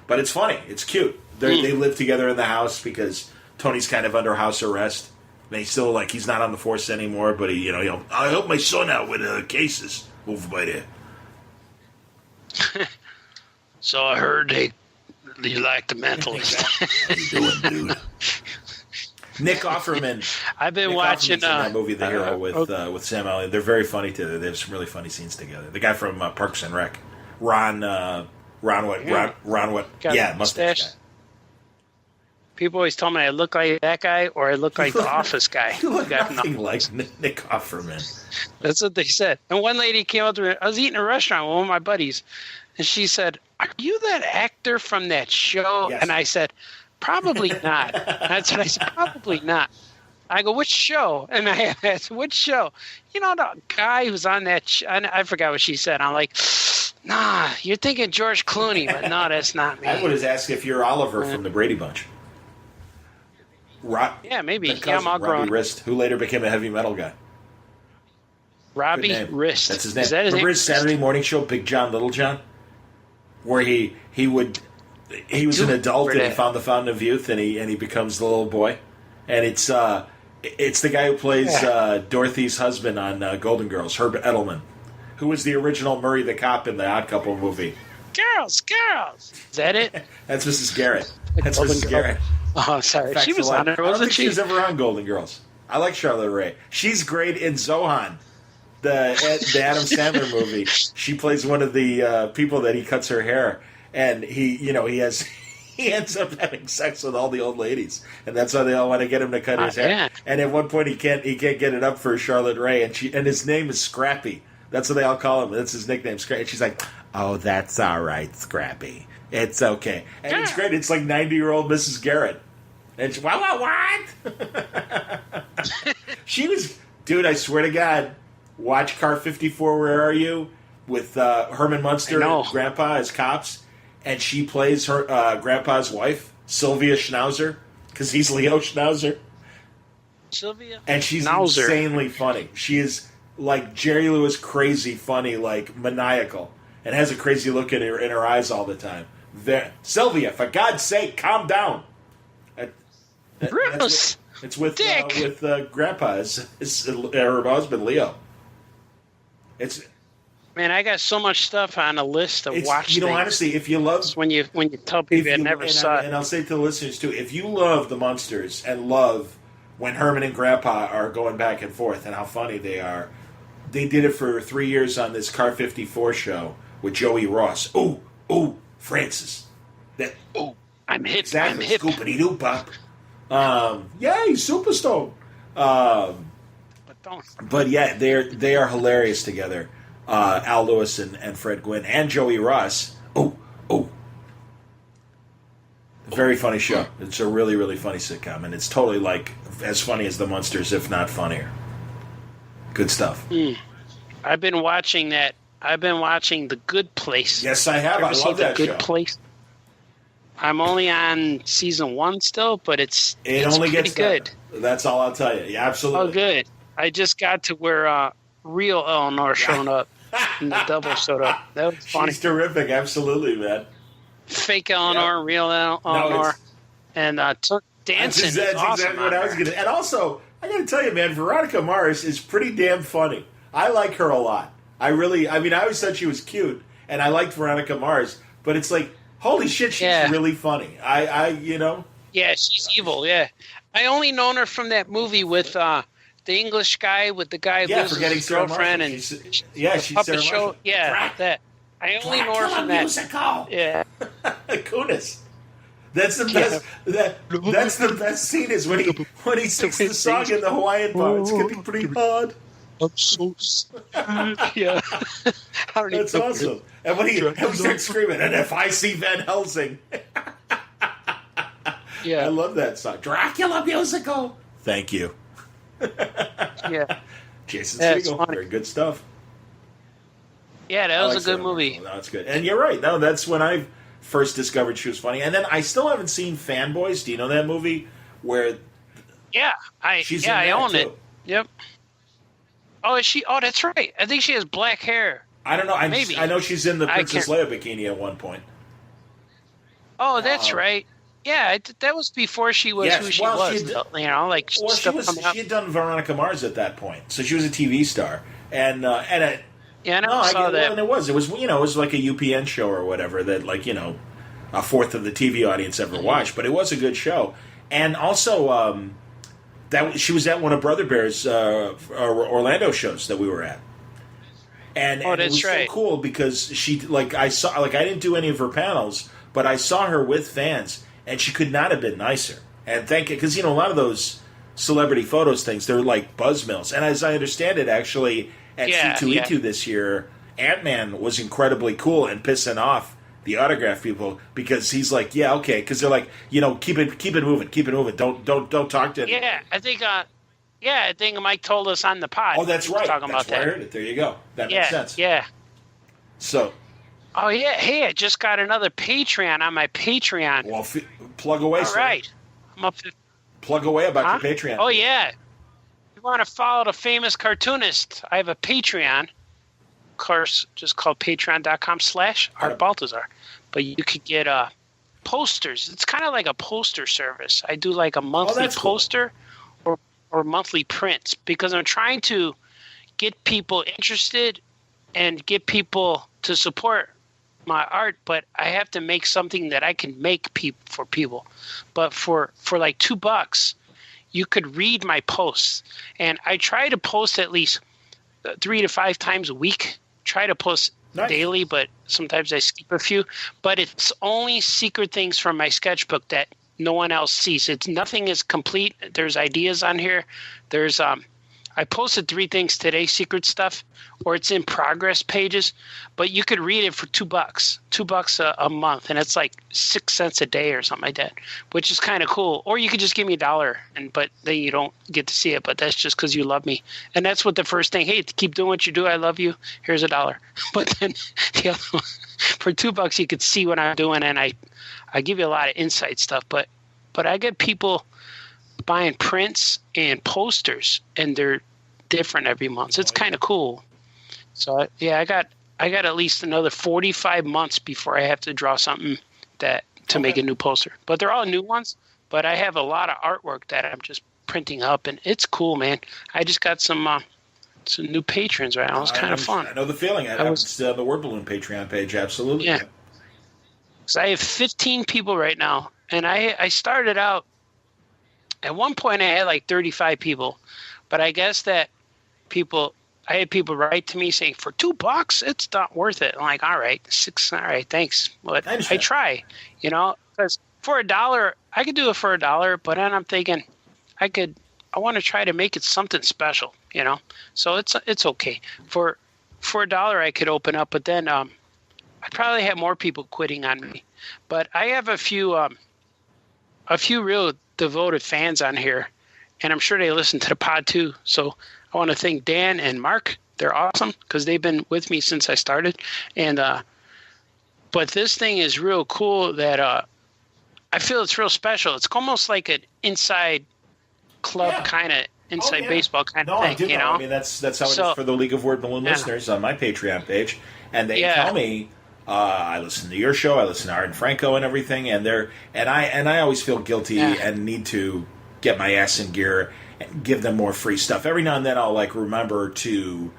But it's funny. It's cute. They live together in the house because Tony's kind of under house arrest. And he's still he's not on the force anymore. But he'll I help my son out with cases over by there. So I heard you like the Mentalist. How you doing, dude? Nick Offerman. I've been Nick watching Offerman's in that movie, The Hero, with Sam Elliott. They're very funny together. They have some really funny scenes together. The guy from Parks and Rec, Ron what? Got Yeah, a mustache guy. People always tell me I look like that guy or I look like the Office guy. You look Got nothing like Nick Offerman. That's what they said. And one lady came up to me. I was eating at a restaurant with one of my buddies, and she said, "Are you that actor from that show?" Yes. And I said, "Probably not." That's what I said. Probably not. I go, "Which show?" And I asked, "Which show?" You know, the guy who's on that I forgot what she said. I'm like, "Nah, you're thinking George Clooney," but no, that's not me. I would have asked if you're Oliver from the Brady Bunch. Yeah, maybe. The Yeah, I'm all cousin, Robbie grown. Wrist, who later became a heavy metal guy. Robbie Good name. Wrist. That's his name. Is that his Remember name? his Saturday morning show, Big John, Little John? Where he was an adult and he found the fountain of youth and he becomes the little boy. And it's the guy who plays Dorothy's husband on Golden Girls, Herb Edelman, who was the original Murray the Cop in the Odd Couple movie. Girls. Is that it? That's Mrs. Garrett. That's Golden Mrs. Girl. Garrett. Oh, sorry. Facts She was of life. on it, I don't wasn't think she? she was ever on Golden Girls. I like Charlotte Rae. She's great in Zohan, the Adam Sandler movie. She plays one of the people that he cuts her hair, and he ends up having sex with all the old ladies, and that's why they all want to get him to cut his hair. Yeah. And at one point, he can't get it up for Charlotte Rae, and his name is Scrappy. That's what they all call him. That's his nickname, Scrappy. And she's like, "Oh, that's all right, Scrappy. It's okay." And it's great. It's like 90-year-old Mrs. Garrett. And she, what? She was, dude, I swear to God, watch Car 54, Where Are You? With Herman Munster and Grandpa as cops. And she plays her Grandpa's wife, Sylvia Schnauzer, because he's Leo Schnauzer. Sylvia? And she's Schnauzer. insanely funny. She is like Jerry Lewis crazy funny, like maniacal, and has a crazy look in her eyes all the time. Sylvia, for God's sake, calm down. Bruce! It's with Grandpa, her husband, Leo. Man, I got so much stuff on a list to watch. You know, honestly, if you love... When you tell people I never saw it. And I'll say to the listeners, too, if you love the Munsters and love when Herman and Grandpa are going back and forth and how funny they are, they did it for 3 years on this Car 54 show with Joey Ross. Ooh, Francis. I'm hip. Exactly, I'm hip. Scoopity-doo pop. Yay, Superstone. But yeah, they are hilarious together. Al Lewis and Fred Gwynn and Joey Ross. Very funny show. It's a really, really funny sitcom, and it's totally like as funny as the Munsters, if not funnier. Good stuff. I've been watching that. I've been watching The Good Place. Yes, I have. I love that show. The Good Place. I'm only on season 1 still, but it's only pretty gets good. That's all I'll tell you. Yeah, absolutely. Oh, good. I just got to where real Eleanor showed up and the double showed up. That was funny. She's terrific. Absolutely, man. Fake Eleanor, real Eleanor, and dancing. That's awesome exactly what I was going to. And also, I got to tell you, man, Veronica Mars is pretty damn funny. I like her a lot. I always thought she was cute, and I liked Veronica Mars, but it's like, holy shit, she's really funny. Yeah, she's evil. Yeah, I only known her from that movie with the English guy with the guy who loses his girlfriend and she's puppet Sarah show. Marshall. Yeah, that. I only know her from that. Musical. Yeah, Kunis. That's the best. That's the best scene is when he sings the song in the Hawaiian bar. It's gonna be pretty hard. I'm so sad. Yeah. That's awesome. And when he starts screaming, and if I see Van Helsing. Yeah. I love that song. Dracula musical. Thank you. Yeah. Jason Segel. Very good stuff. Yeah, that was a good movie. No, it's good. And you're right. No, that's when I first discovered she was funny. And then I still haven't seen Fanboys. Do you know that movie? Where I own it. Yep. Oh, is she? Oh, that's right. I think she has black hair. I don't know. Maybe. I know she's in the Princess Leia bikini at one point. Oh, that's right. Yeah, that was before she was who she was. She had done Veronica Mars at that point, so she was a TV star. And I saw that. And it was like a UPN show or whatever that a fourth of the TV audience ever watched. But it was a good show, and also that she was at one of Brother Bear's Orlando shows that we were at. And it was so cool because she I didn't do any of her panels, but I saw her with fans, and she could not have been nicer. And because a lot of those celebrity photos things, they're like buzz mills. And as I understand it, actually at C2E2 this year, Ant-Man was incredibly cool and pissing off the autograph people because he's like, yeah, okay, because they're like, keep it moving, don't talk to him. Yeah, I think Mike told us on the pod. Oh, that's right. Talking that's about where that. I heard it. There you go. That makes sense. Yeah. So. Oh yeah. Hey, I just got another Patreon on my Patreon. Well, plug away. All right. I'm up to. Plug away about your Patreon. Oh yeah. You want to follow the famous cartoonist? I have a Patreon. Of course, just called patreon.com/Art Baltazar. But you could get posters. It's kind of like a poster service. I do like a monthly poster. Cool. Or monthly prints because I'm trying to get people interested and get people to support my art, but I have to make something that I can make for people. But for like $2, you could read my posts, and I try to post at least 3 to 5 times a week. Try to post daily, but sometimes I skip a few. But it's only secret things from my sketchbook that no one else sees. Nothing is complete. There's ideas on here. There's I I posted 3 things today, secret stuff, or it's in progress pages, but you could read it for $2, $2 a month, and it's like 6 cents a day or something like that, which is kind of cool. Or you could just give me $1, but then you don't get to see it, but that's just because you love me. And that's what the first thing, hey, keep doing what you do, I love you, here's $1. But then the other one, for $2 you could see what I'm doing, and I give you a lot of insight stuff, but I get people buying prints and posters, and they're different every month. So it's kind of cool. So yeah, I got at least another 45 months before I have to draw something to make a new poster. But they're all new ones. But I have a lot of artwork that I'm just printing up, and it's cool, man. I just got some new patrons right now. It's kind of fun. I know the feeling. It's the Word Balloon Patreon page, absolutely. Yeah. So I have 15 people right now, and I started out. At one point, I had like 35 people, but I guess that I had people write to me saying, for $2, it's not worth it. I'm like, all right, thanks. But I try, because for $1, I could do it for $1, but then I'm thinking I want to try to make it something special, so it's okay. For $1, I could open up, but then I'd probably have more people quitting on me. But I have a few real devoted fans on here, and I'm sure they listen to the pod too. So I want to thank Dan and Mark. They're awesome because they've been with me since I started. And but this thing is real cool that I feel it's real special. It's almost like an inside club kind of inside baseball kind of thing. I do know. I mean, that's how it is for the League of Word Balloon listeners on my Patreon page, and they tell me. I listen to your show. I listen to Art and Franco and everything, and I always feel guilty and need to get my ass in gear and give them more free stuff. Every now and then, I'll remember to,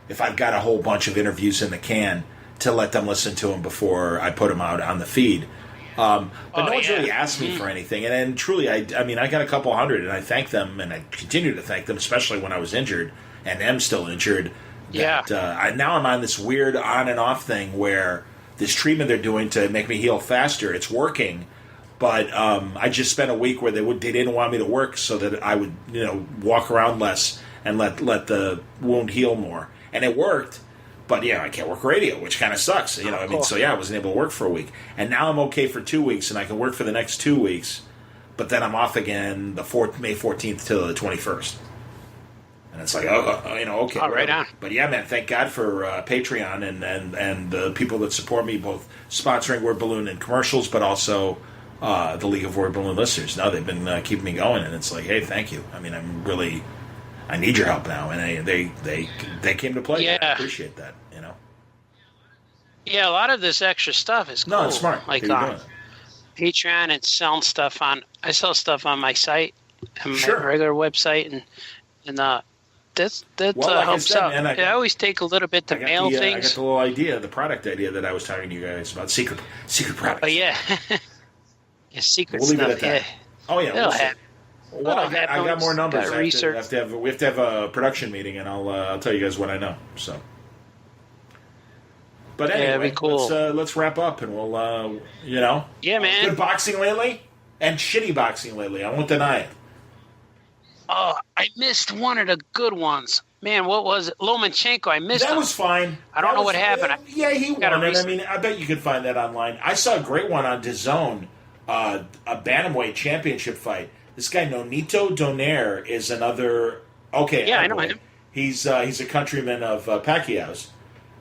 if I've got a whole bunch of interviews in the can, to let them listen to them before I put them out on the feed. But no one's really asked me for anything, and truly, I mean, I got a couple hundred, and I thank them, and I continue to thank them, especially when I was injured and am still injured. Now I'm on this weird on and off thing where. This treatment they're doing to make me heal faster, it's working, but I just spent a week where they didn't want me to work so that I would walk around less and let the wound heal more, and it worked. But I can't work radio, which kind of sucks. I wasn't able to work for a week, and now I'm okay for 2 weeks, and I can work for the next 2 weeks, but then I'm off again May 14th till the 21st. And it's like, okay. Right on. But yeah, man, thank God for Patreon and the people that support me, both sponsoring Word Balloon and commercials, but also the League of Word Balloon listeners. Now they've been keeping me going, and it's like, hey, thank you. I mean, I need your help now, and they came to play. Yeah. I appreciate that. Yeah, a lot of this extra stuff is cool. No, it's smart. Like Patreon and selling stuff I sell stuff on my site, and my regular website, and that helps out. Man, I always take a little bit to mail things. I got the little idea, the product idea that I was talking to you guys about, secret products. Oh, yeah. Secret we'll stuff. Leave it at that. Oh, yeah. It'll happen. Well, I got more numbers. We have to have a production meeting, and I'll tell you guys what I know. So, but anyway, cool. Let's wrap up, and we'll Yeah, man. Good boxing lately, and shitty boxing lately. I won't deny it. Oh, I missed one of the good ones. Man, what was it? Lomachenko, I missed him. That was fine. I don't know what happened. He won it. I mean, I bet you could find that online. I saw a great one on DAZN, a bantamweight championship fight. This guy, Nonito Donaire, is another... Okay, yeah, I know him. He's a countryman of Pacquiao's,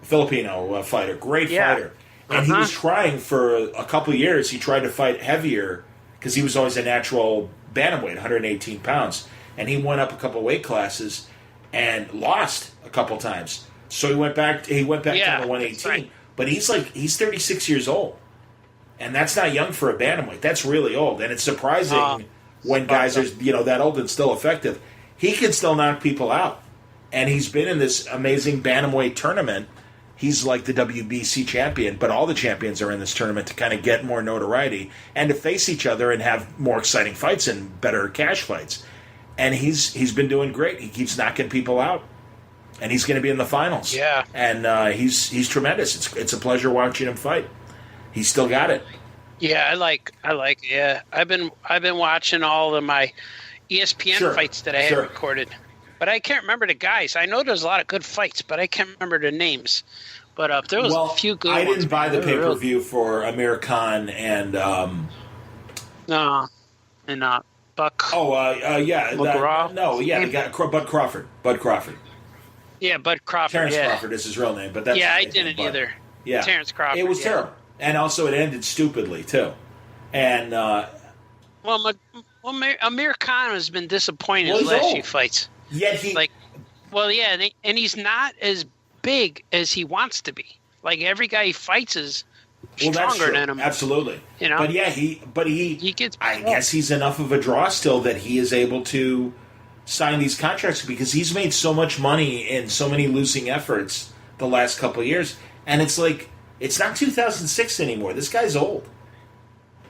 a Filipino fighter, great fighter. And he was trying for a couple of years, he tried to fight heavier, because he was always a natural bantamweight, 118 pounds. And he went up a couple of weight classes and lost a couple times. So he went back to the 118. Right. But he's 36 years old. And that's not young for a bantamweight. That's really old. And it's surprising when guys are that old and still effective. He can still knock people out. And he's been in this amazing bantamweight tournament. He's like the WBC champion, but all the champions are in this tournament to kind of get more notoriety and to face each other and have more exciting fights and better cash fights. And he's been doing great. He keeps knocking people out, and he's going to be in the finals. Yeah, and he's tremendous. It's a pleasure watching him fight. He's still got it. Yeah, I like. Yeah, I've been watching all of my ESPN fights that I had recorded. but I can't remember the guys. I know there's a lot of good fights, but I can't remember the names. But there was a few good ones. I didn't buy the pay-per-view for Amir Khan and... No, and Buck. Yeah. McGraw. The guy, Bud Crawford. Yeah, Bud Crawford. Terrence Crawford is his real name, but that's I didn't either. Yeah, Terrence Crawford. It was terrible, and also it ended stupidly too. And Amir Khan has been disappointing in his last few fights. Yet and he's not as big as he wants to be. Like every guy he fights is stronger than him. Absolutely. You know. But he gets. I guess he's enough of a draw still that he is able to sign these contracts because he's made so much money in so many losing efforts the last couple of years, and it's like it's not 2006 anymore. This guy's old.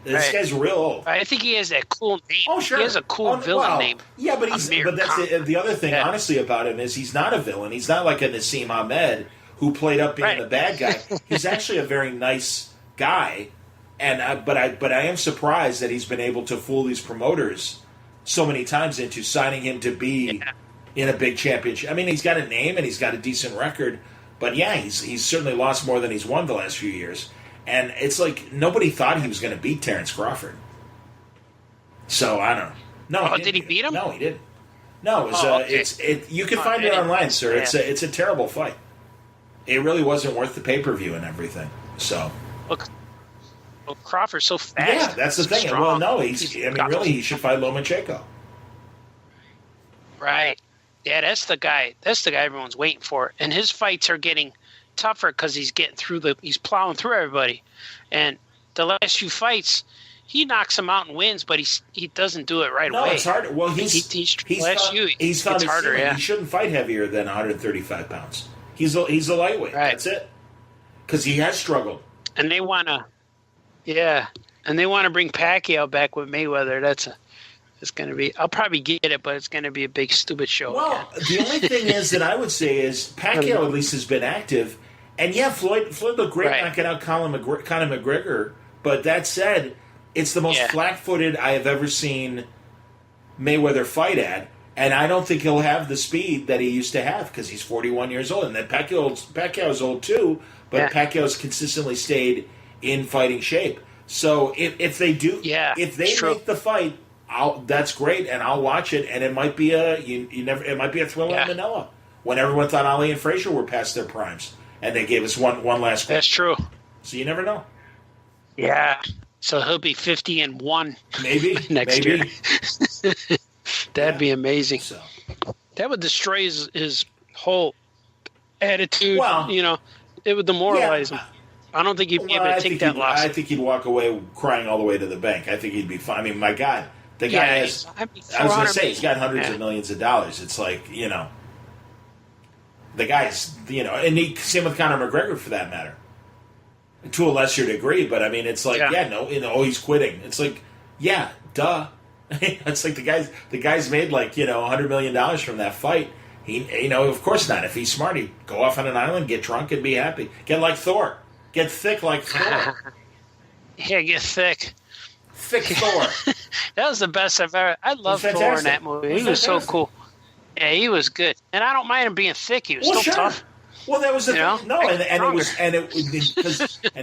This guy's real old. I think he has that cool name. Oh, sure. He has a cool villain name. Yeah, but that's the other thing, honestly, about him is he's not a villain. He's not like a Nassim Ahmed who played up being the bad guy. He's actually a very nice guy, and but I am surprised that he's been able to fool these promoters so many times into signing him to be in a big championship. I mean, he's got a name and he's got a decent record, but he's certainly lost more than he's won the last few years. And it's like nobody thought he was going to beat Terrence Crawford. So I don't know. No, did he beat him? No, he didn't. No, it was, you can find it online, sir. Yeah. It's a terrible fight. It really wasn't worth the pay-per-view and everything. So, Crawford's so fast. Yeah, that's the thing. Strong. Well, no, really, he should fight Lomachenko. Right. Yeah, that's the guy. That's the guy everyone's waiting for. And his fights are getting tougher because he's he's plowing through everybody. And the last few fights, he knocks him out and wins, but he doesn't do it right away. No, it's hard. Well, he's harder. Yeah, he shouldn't fight heavier than 135 pounds. He's a lightweight. Right. That's it. Because he has struggled. And they want to, bring Pacquiao back with Mayweather. It's going to be. I'll probably get it, but it's going to be a big stupid show. Well, the only thing is that I would say is Pacquiao at least has been active, and Floyd looked great knocking out Conor McGregor. But that said, it's the most flat-footed I have ever seen Mayweather fight at, and I don't think he'll have the speed that he used to have because he's 41 years old, and then Pacquiao's old too. But Pacquiao's consistently stayed in fighting shape. So if they do, if they make the fight, that's great, and I'll watch it. And it might be it might be a thriller in Manila when everyone thought Ali and Frazier were past their primes, and they gave us one last. That's true. So you never know. Yeah. So he'll be 50-1 maybe next year. That'd be amazing. So that would destroy his whole attitude. Well, it would demoralize him. I don't think he'd be able to take that loss. I think he'd walk away crying all the way to the bank. I think he'd be fine. I mean, my God, the guy has. I was going to say he's got hundreds of millions of dollars. It's like the guy's and same with Conor McGregor for that matter, to a lesser degree. But I mean, it's like he's quitting. It's like duh. It's like the guy's made like $100 million from that fight. He of course not. If he's smart, he'd go off on an island, get drunk, and be happy. Get like Thor. Get thick like Thor. Yeah, get thick. Thick Thor. That was the best I've ever. I love Thor in that movie. He was so cool. Yeah, he was good, and I don't mind him being thick. He was still tough. Well, that was the thing. No, and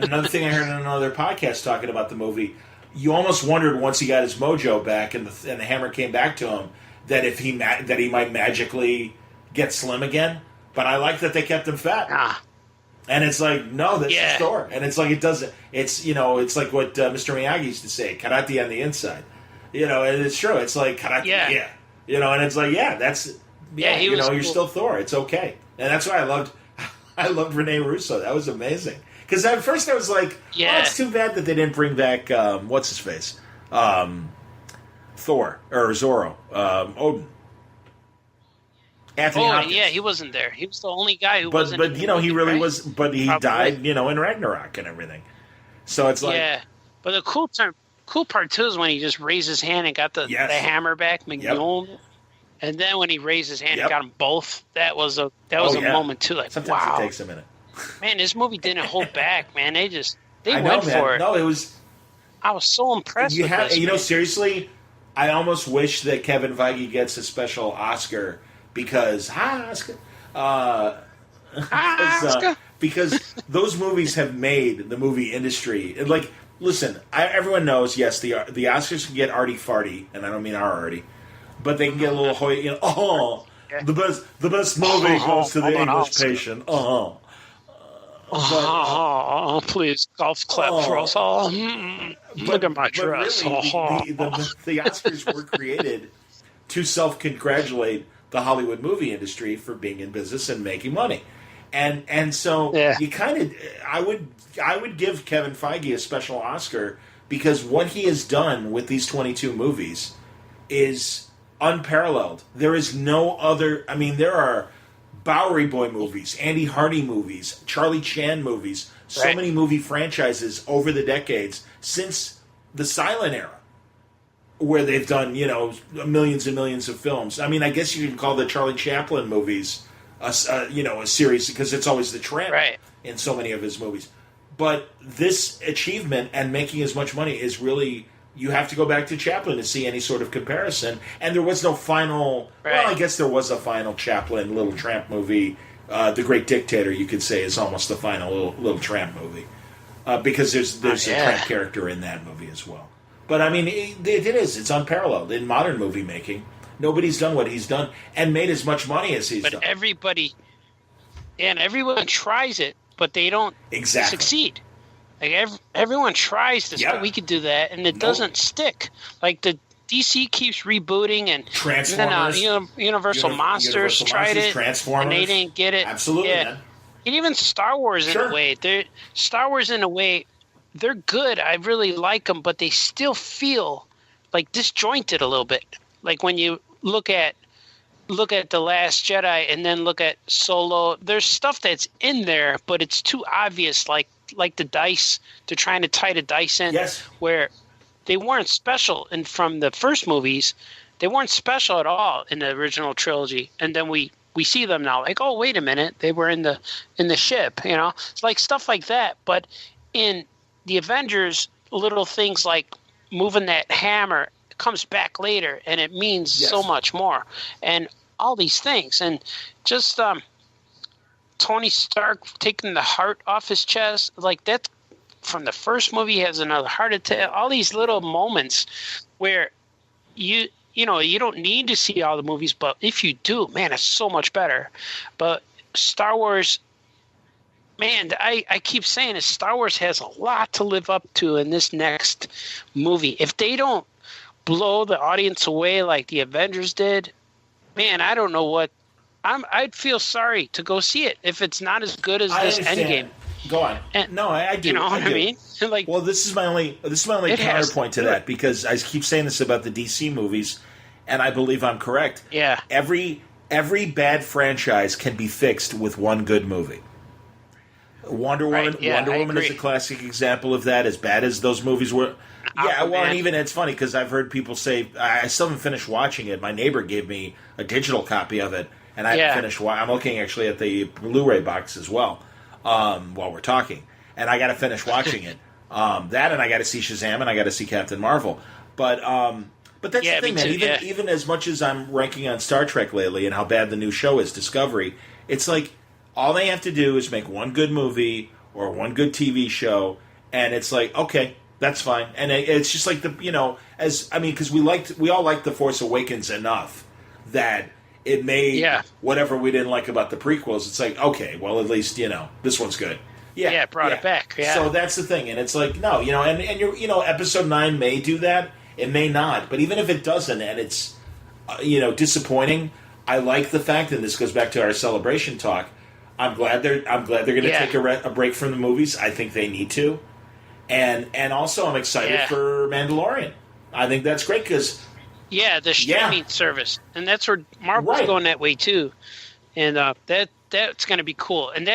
another thing I heard on another podcast talking about the movie. You almost wondered once he got his mojo back and the hammer came back to him that he might magically get slim again. But I like that they kept him fat. And it's like, no, that's the store. And it's like it doesn't. It's it's like what Mr. Miyagi used to say, karate on the inside. And it's true. It's like karate, and it's like that's you're cool. still Thor. It's okay. And that's why I loved Rene Russo. That was amazing. Because at first I was like, it's too bad that they didn't bring back, what's his face? Thor, or Zorro, Odin. Anthony Hopkins. Yeah, he wasn't there. He was the only guy who wasn't. But he really was, but he died, in Ragnarok and everything. So it's like. Yeah, but the cool part too is when he just raised his hand and got the hammer back, Mignon. Yep. And then when he raised his hand and got them both, that was a moment too. Like, sometimes it takes a minute. Man, this movie didn't hold back, man. They went for it. No, it was. I was so impressed with this. Seriously, I almost wish that Kevin Feige gets a special Oscar because because those movies have made the movie industry like. Listen, everyone knows. Yes, the Oscars can get arty-farty, and I don't mean our arty, but they can get a little the best movie goes to the English patient. Please, golf clap for us all. Look at my dress. Really, the Oscars were created to self-congratulate the Hollywood movie industry for being in business and making money. And so you kind of, I would give Kevin Feige a special Oscar because what he has done with these 22 movies is unparalleled. There is no other, I mean, there are Bowery Boy movies, Andy Hardy movies, Charlie Chan movies, so many movie franchises over the decades since the silent era where they've done, millions and millions of films. I mean, I guess you can call the Charlie Chaplin movies a series because it's always the tramp in so many of his movies. But this achievement and making as much money is really, you have to go back to Chaplin to see any sort of comparison. And there was no final, well, I guess there was a final Chaplin Little Tramp movie. The Great Dictator, you could say, is almost the final Little Tramp movie. Because there's a tramp character in that movie as well. But I mean, it is. It's unparalleled in modern movie making. Nobody's done what he's done and made as much money as he's done. But everyone tries it, but they don't succeed. Like everyone tries to say we could do that, and it doesn't stick. Like the DC keeps rebooting, and Transformers, Universal Monsters tried it, Transformers, and they didn't get it. Absolutely, man. And even Star Wars in a way. They're good. I really like them, but they still feel like disjointed a little bit. Like when you look at The Last Jedi and then look at Solo, there's stuff that's in there, but it's too obvious. Like the dice, they're trying to tie the dice in, where they weren't special. And from the first movies, they weren't special at all in the original trilogy. And then we see them now, like, oh, wait a minute, they were in the ship. It's like stuff like that. But in the Avengers, little things like moving that hammer comes back later, and it means so much more, and all these things, and just Tony Stark taking the heart off his chest, like that from the first movie, has another heart attack. All these little moments where you don't need to see all the movies, but if you do, man, it's so much better. But Star Wars, man, I keep saying it, Star Wars has a lot to live up to in this next movie. If they don't blow the audience away like the Avengers did, man, I don't know what. I'd feel sorry to go see it if it's not as good as this Endgame. Go on. No, I do. You know what I mean? Like, well, this is my only counterpoint to that, because I keep saying this about the DC movies, and I believe I'm correct. Yeah. Every bad franchise can be fixed with one good movie. Wonder Woman is a classic example of that. As bad as those movies were. Yeah, well, and even it's funny because I've heard people say, I still haven't finished watching it. My neighbor gave me a digital copy of it, and I haven't finished. I'm looking actually at the Blu-ray box as well while we're talking, and I got to finish watching it. That, and I got to see Shazam, and I got to see Captain Marvel. But that's the thing, man. Even as much as I'm ranking on Star Trek lately and how bad the new show is, Discovery, it's like all they have to do is make one good movie or one good TV show, and it's like, okay, that's fine. And it's just like because we all liked The Force Awakens enough that it made whatever we didn't like about the prequels. It's like, okay, well, at least this one's good. Yeah, brought it back. Yeah. So that's the thing, and it's like no, and you're Episode 9 may do that, it may not, but even if it doesn't, and it's disappointing, I like the fact, and this goes back to our Celebration talk. I'm glad they're going to take a break from the movies. I think they need to. And also I'm excited for Mandalorian. I think that's great because the streaming service, and that's where Marvel's going that way too, and that's going to be cool. And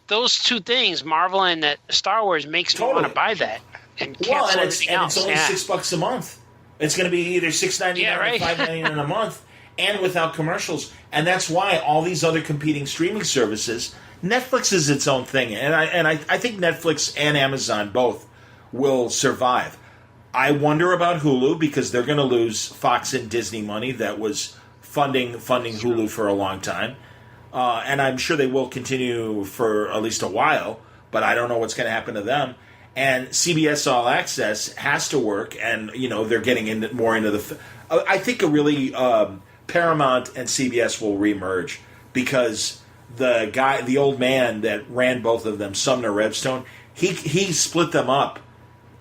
those two things, Marvel and that Star Wars, makes me want to buy that and cancel everything else. It's only $6 a month. It's going to be either $6.99 or $5.99 a month, and without commercials. And that's why all these other competing streaming services. Netflix is its own thing, and I think Netflix and Amazon both will survive. I wonder about Hulu because they're going to lose Fox and Disney money that was funding Hulu for a long time. And I'm sure they will continue for at least a while, but I don't know what's going to happen to them. And CBS All Access has to work, and they're getting more into the. I think Paramount and CBS will remerge because the old man that ran both of them, Sumner Redstone, he split them up.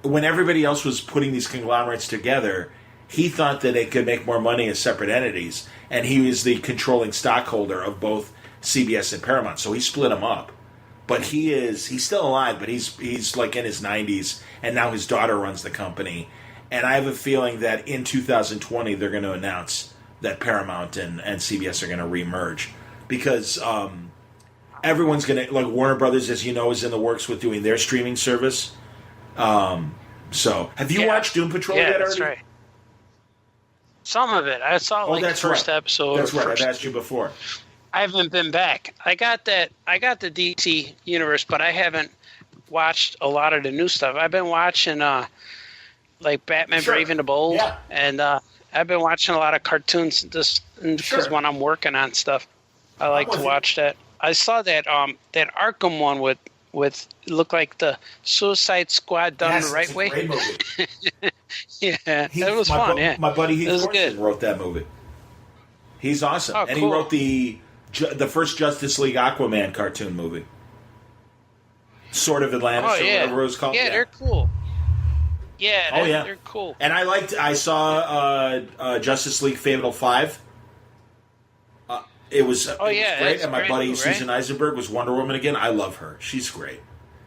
When everybody else was putting these conglomerates together, he thought that it could make more money as separate entities, and he was the controlling stockholder of both CBS and Paramount, so he split them up. But he's still alive, but he's like in his 90s, and now his daughter runs the company. And I have a feeling that in 2020 they're going to announce that Paramount and CBS are going to remerge, because everyone's going to, like Warner Brothers, as you know, is in the works with doing their streaming service. So have you watched Doom Patrol yet? That's right. Some of it. I saw the first episode. That's right. I've asked you before. I haven't been back. I got the DC universe, but I haven't watched a lot of the new stuff. I've been watching like Batman Brave and the Bold, and I've been watching a lot of cartoons just because when I'm working on stuff, I like to watch that. I saw that that Arkham one with it looked like the Suicide Squad done the right way. Great movie. That was fun. My buddy Heath Corson wrote that movie. He's awesome, and cool. he wrote the first Justice League Aquaman cartoon movie, Sword of Atlantis, or whatever it was called. Yeah, they're cool. Yeah, they're cool. And I saw Justice League Fatal 5. It was great, and my buddy Susan Eisenberg was Wonder Woman again. I love her. She's great.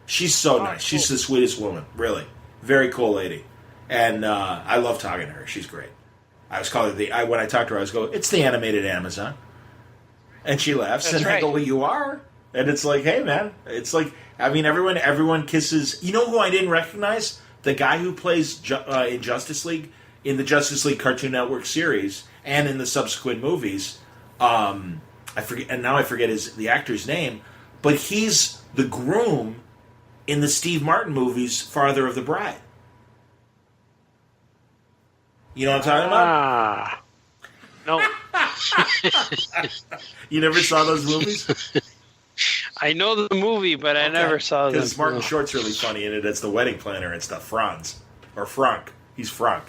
She's so nice. Cool. She's the sweetest woman, really. Very cool lady. And I love talking to her. She's great. I was calling her when I talked to her, I was going, "It's the animated Amazon." And she laughs, and I go, "Well, you are." And it's like, hey, man. It's like, I mean, everyone kisses. You know who I didn't recognize? The guy who plays in Justice League, in the Justice League Cartoon Network series, and in the subsequent movies. I forget the actor's name, but he's the groom in the Steve Martin movies, Father of the Bride. You know what I'm talking about? No. You never saw those movies? I know the movie, but I never saw them. Because Martin Short's really funny in it. It's the wedding planner and stuff. Franz. Or Frank. He's Frank.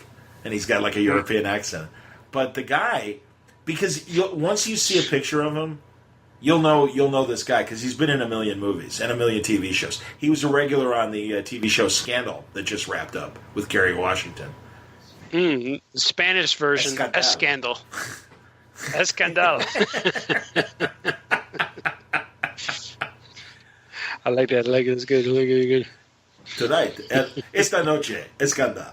And he's got like a European accent. But the guy, because once you see a picture of him, you'll know this guy because he's been in a million movies and a million TV shows. He was a regular on the TV show Scandal that just wrapped up with Kerry Washington. The Spanish version, Escandal. Escandal. I like that. I like it. It's good. Good. Tonight, esta noche, Escandal.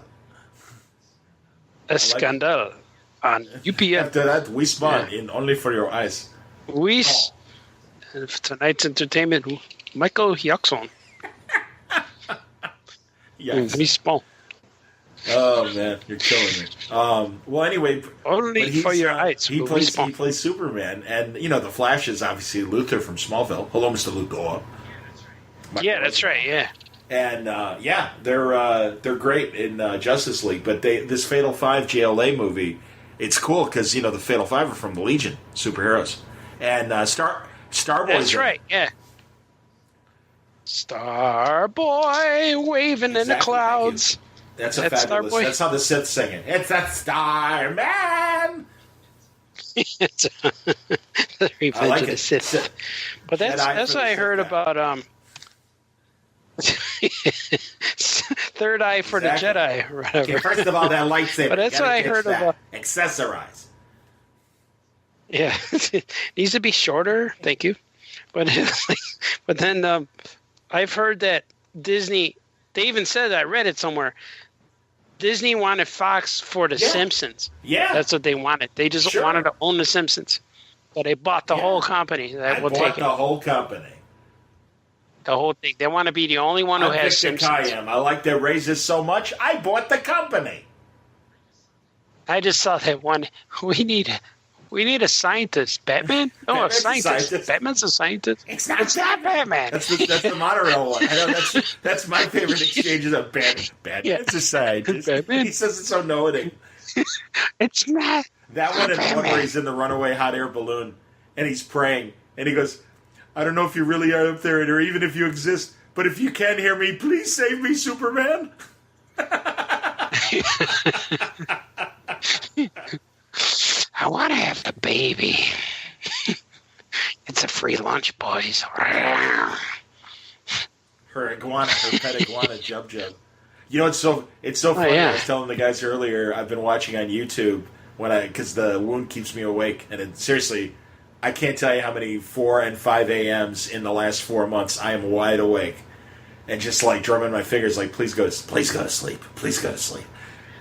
Escandal on UPN. After that, we spawn in Only for Your Eyes. Tonight's entertainment, Michael Jackson. Yes. We spawn. Oh man, you're killing me. Well, anyway, Only for Your Eyes. He plays Superman, and the Flash is obviously Luthor from Smallville. Hello, Mr. Luthor. That's right. Yeah. And they're great in Justice League, but this Fatal 5 JLA movie, it's cool because the Fatal 5 are from the Legion superheroes, and Starboy. That's right. Yeah. Starboy waving in the clouds. That's fabulous. Starboy. That's how the Sith sing it. It's a Starman. I like it. Sith. But that's what I heard about. Third eye for the Jedi, or whatever. Okay, first of all, that lightsaber. But that's what I heard about. Accessorize. Yeah, it needs to be shorter. Thank you. But then I've heard that Disney. They even said I read it somewhere. Disney wanted Fox for The Simpsons. Yeah, that's what they wanted. They just wanted to own The Simpsons, so they bought the whole company. The whole company. The whole thing. They want to be the only one who has Simpsons. I like their raises so much, I bought the company. I just saw that one. We need a scientist. Batman? No, a scientist. Batman's a scientist. It's not Batman. That's the monorail one. I know that's my favorite exchanges of Batman. Batman's a scientist. Batman. He says it so knowing. It's not That one and one where he's in the runaway hot air balloon and he's praying and he goes, I don't know if you really are up there or even if you exist, but if you can hear me, please save me, Superman. I want to have the baby. It's a free lunch, boys. Her iguana, her pet iguana, Jub Jub. You know, it's so funny. Yeah. I was telling the guys earlier, I've been watching on YouTube because the wound keeps me awake, and seriously, I can't tell you how many 4 and 5 a.m.s in the last 4 months I am wide awake, and just like drumming my fingers, like please go to sleep, please go to sleep.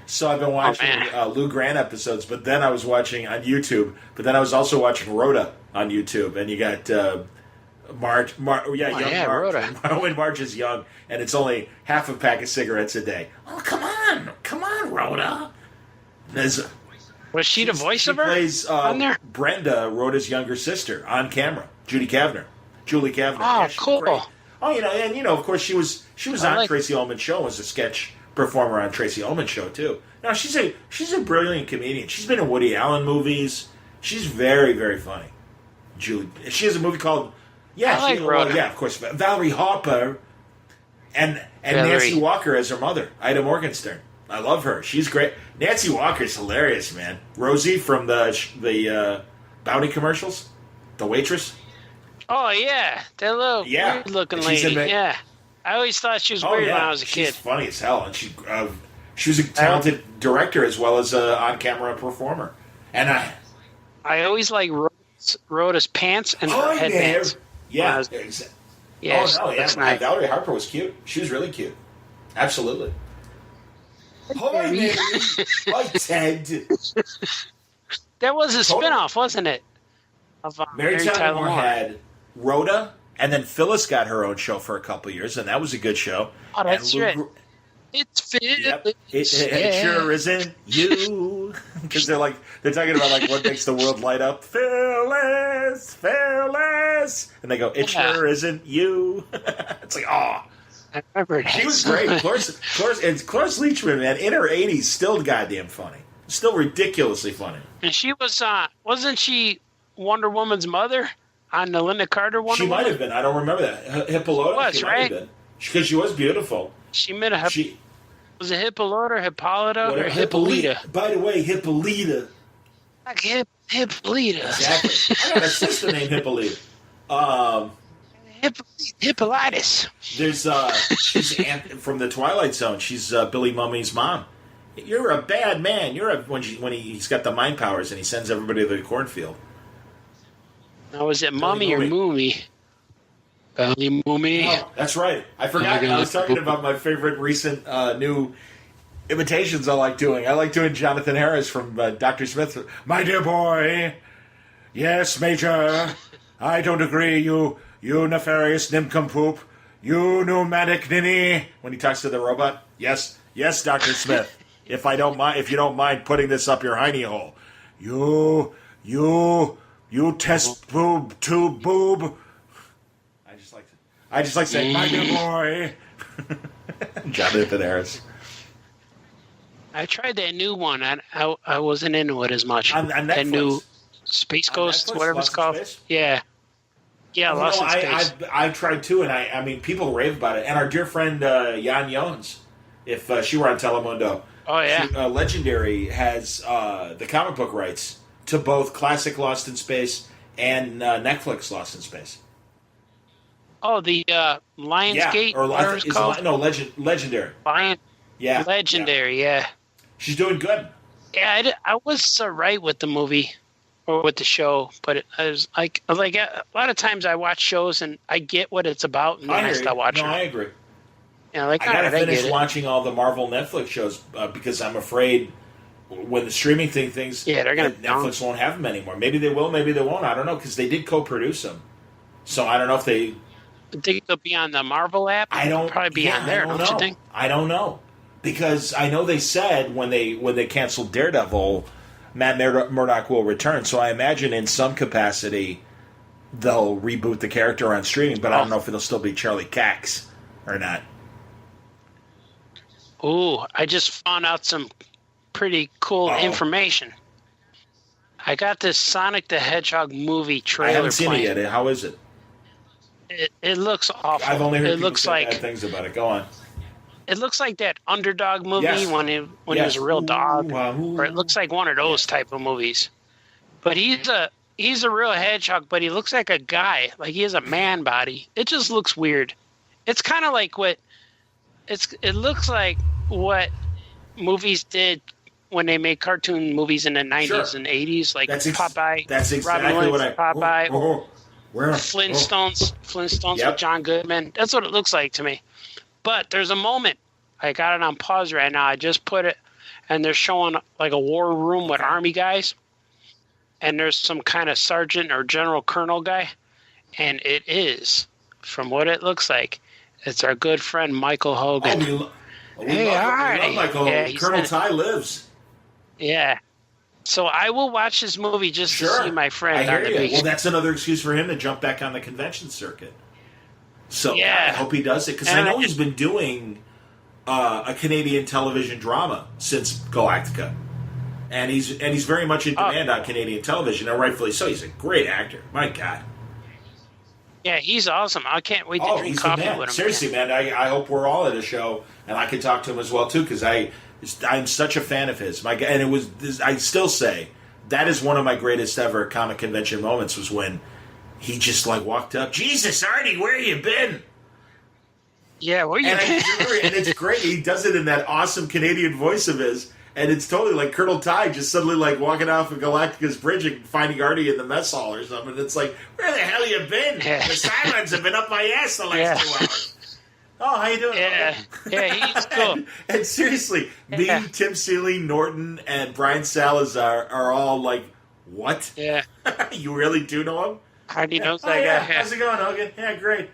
So I've been watching Lou Grant episodes, but then I was watching on YouTube, but then I was also watching Rhoda on YouTube, and you got Marge, young Marge. Rhoda. When Marge is young, and it's only half a pack of cigarettes a day. Oh, come on, Rhoda. Was she the voice of her? She plays on there? Brenda, Rhoda's younger sister, on camera. Julie Kavner. Oh, yeah, cool. Great. Oh, and of course, she was on Tracy Ullman's show as a sketch performer on Tracy Ullman's show too. Now she's a brilliant comedian. She's been in Woody Allen movies. She's very, very funny. Julie. She has a movie called Rhoda. of course, Valerie Harper and Nancy Walker as her mother, Ida Morgenstern. I love her. She's great. Nancy Walker's hilarious, man. Rosie from the Bounty commercials, the waitress. Oh yeah, that little weird looking lady. Yeah, I always thought she was weird when I was a kid. She's funny as hell, and she was a talented director as well as an on-camera performer. And I always like Rhoda's pants and her headbands. Yeah, yeah. That's nice. Valerie Harper was cute. She was really cute. Absolutely. Hi, Mary. Hi, Ted. That was a spinoff, wasn't it? Of Mary Tyler Moore had Rhoda, and then Phyllis got her own show for a couple years, and that was a good show. Oh, that's right. It's Phyllis. Yep. It sure isn't you. Because they're talking about what makes the world light up. Phyllis, and they go, it sure isn't you. It's like, oh. I remember that. She was great. Cloris Leachman, man, in her 80s, still goddamn funny. Still ridiculously funny. And she was, wasn't she Wonder Woman's mother on the Linda Carter Wonder Woman? She might have been. I don't remember that. Hippolyta? She was, right? Because she was beautiful. She made was it Hippolyta or Hippolyta or Hippolyta? By the way, Hippolyta. Like Hippolyta. Exactly. I got a sister named Hippolyta. Hippolytus. There's she's from the Twilight Zone. She's Billy Mummy's mom. You're a bad man. When he's got the mind powers and he sends everybody to the cornfield. Now is it Mummy or Moomy? Billy Mummy. Oh, that's right. I forgot. I was talking about my favorite recent new imitations I like doing. I like doing Jonathan Harris from Dr. Smith. My dear boy. Yes, Major. I don't agree. You nefarious nincompoop. You pneumatic ninny. When he talks to the robot. Yes, Dr. Smith. If you don't mind putting this up your hiney hole. You test tube boob. I just like saying, my dear boy. Jonathan Harris. I tried that new one. I wasn't into it as much. On Netflix. That new Space Ghost, whatever it's called. Space? Yeah. Yeah, Lost in Space. I tried too, and I mean, people rave about it. And our dear friend Jan Jones, if she were on Telemundo. Oh, yeah. Legendary has the comic book rights to both classic Lost in Space and Netflix Lost in Space. Oh, the Lionsgate, or whatever it's called? Legendary. Legendary, yeah. She's doing good. Yeah, I was right with the movie or with the show, but I was like a lot of times I watch shows and I get what it's about, and then I stop watching. No, I agree. Yeah, I gotta finish watching all the Marvel Netflix shows because I'm afraid when the streaming things they're gonna Netflix won't have them anymore. Maybe they will, maybe they won't. I don't know because they did co-produce them, so I don't know if they. I think they'll be on the Marvel app. Probably be on there. Don't you think? I don't know because I know they said when they canceled Daredevil, Matt Murdock will return. So I imagine in some capacity they'll reboot the character on streaming, but I don't know if it'll still be Charlie Cox or not. Ooh, I just found out some pretty cool information. I got this Sonic the Hedgehog movie trailer. I haven't seen playing. it yet. How is it? It looks awful. I've only heard it people looks say like bad things about it. Go on. It looks like that Underdog movie Yes. when he was a real dog, or it looks like one of those type of movies. But he's a real hedgehog, but he looks like a guy, like he has a man body. It just looks weird. It's kind of like it looks like what movies did when they made cartoon movies in the 90s and 80s, like Popeye. That's exactly Robin what Williams, Popeye. Where? Flintstones with John Goodman. That's what it looks like to me. But there's a moment. I got it on pause right now. I just put it, and they're showing like a war room with army guys, and there's some kind of sergeant or general colonel guy, and it is, from what it looks like, it's our good friend Michael Hogan. We love Michael Hogan. Colonel Ty lives. Yeah. So I will watch this movie just to see my friend on the beach. Well, that's another excuse for him to jump back on the convention circuit. So I hope he does it, because I know he's been doing a Canadian television drama since Galactica, and he's very much in demand on Canadian television, and rightfully so. He's a great actor. My God. Yeah, he's awesome. I can't wait to drink coffee with him. Seriously, man, I hope we're all at a show, and I can talk to him as well too, because I'm such a fan of his. I still say that is one of my greatest ever comic convention moments, was when he just like walked up. Jesus, Artie, where you been? Yeah, where you been? And it's great. He does it in that awesome Canadian voice of his, and it's totally like Colonel Ty just suddenly like walking off of Galactica's bridge and finding Artie in the mess hall or something. It's like, where the hell you been? The Cylons have been up my ass the last 2 hours. Oh, how you doing? Yeah, he's cool. And seriously, me, Tim Seeley, Norton, and Brian Salazar are all like, what? Yeah. You really do know him? Hardy knows that guy. How's it going, Hogan? Yeah, great.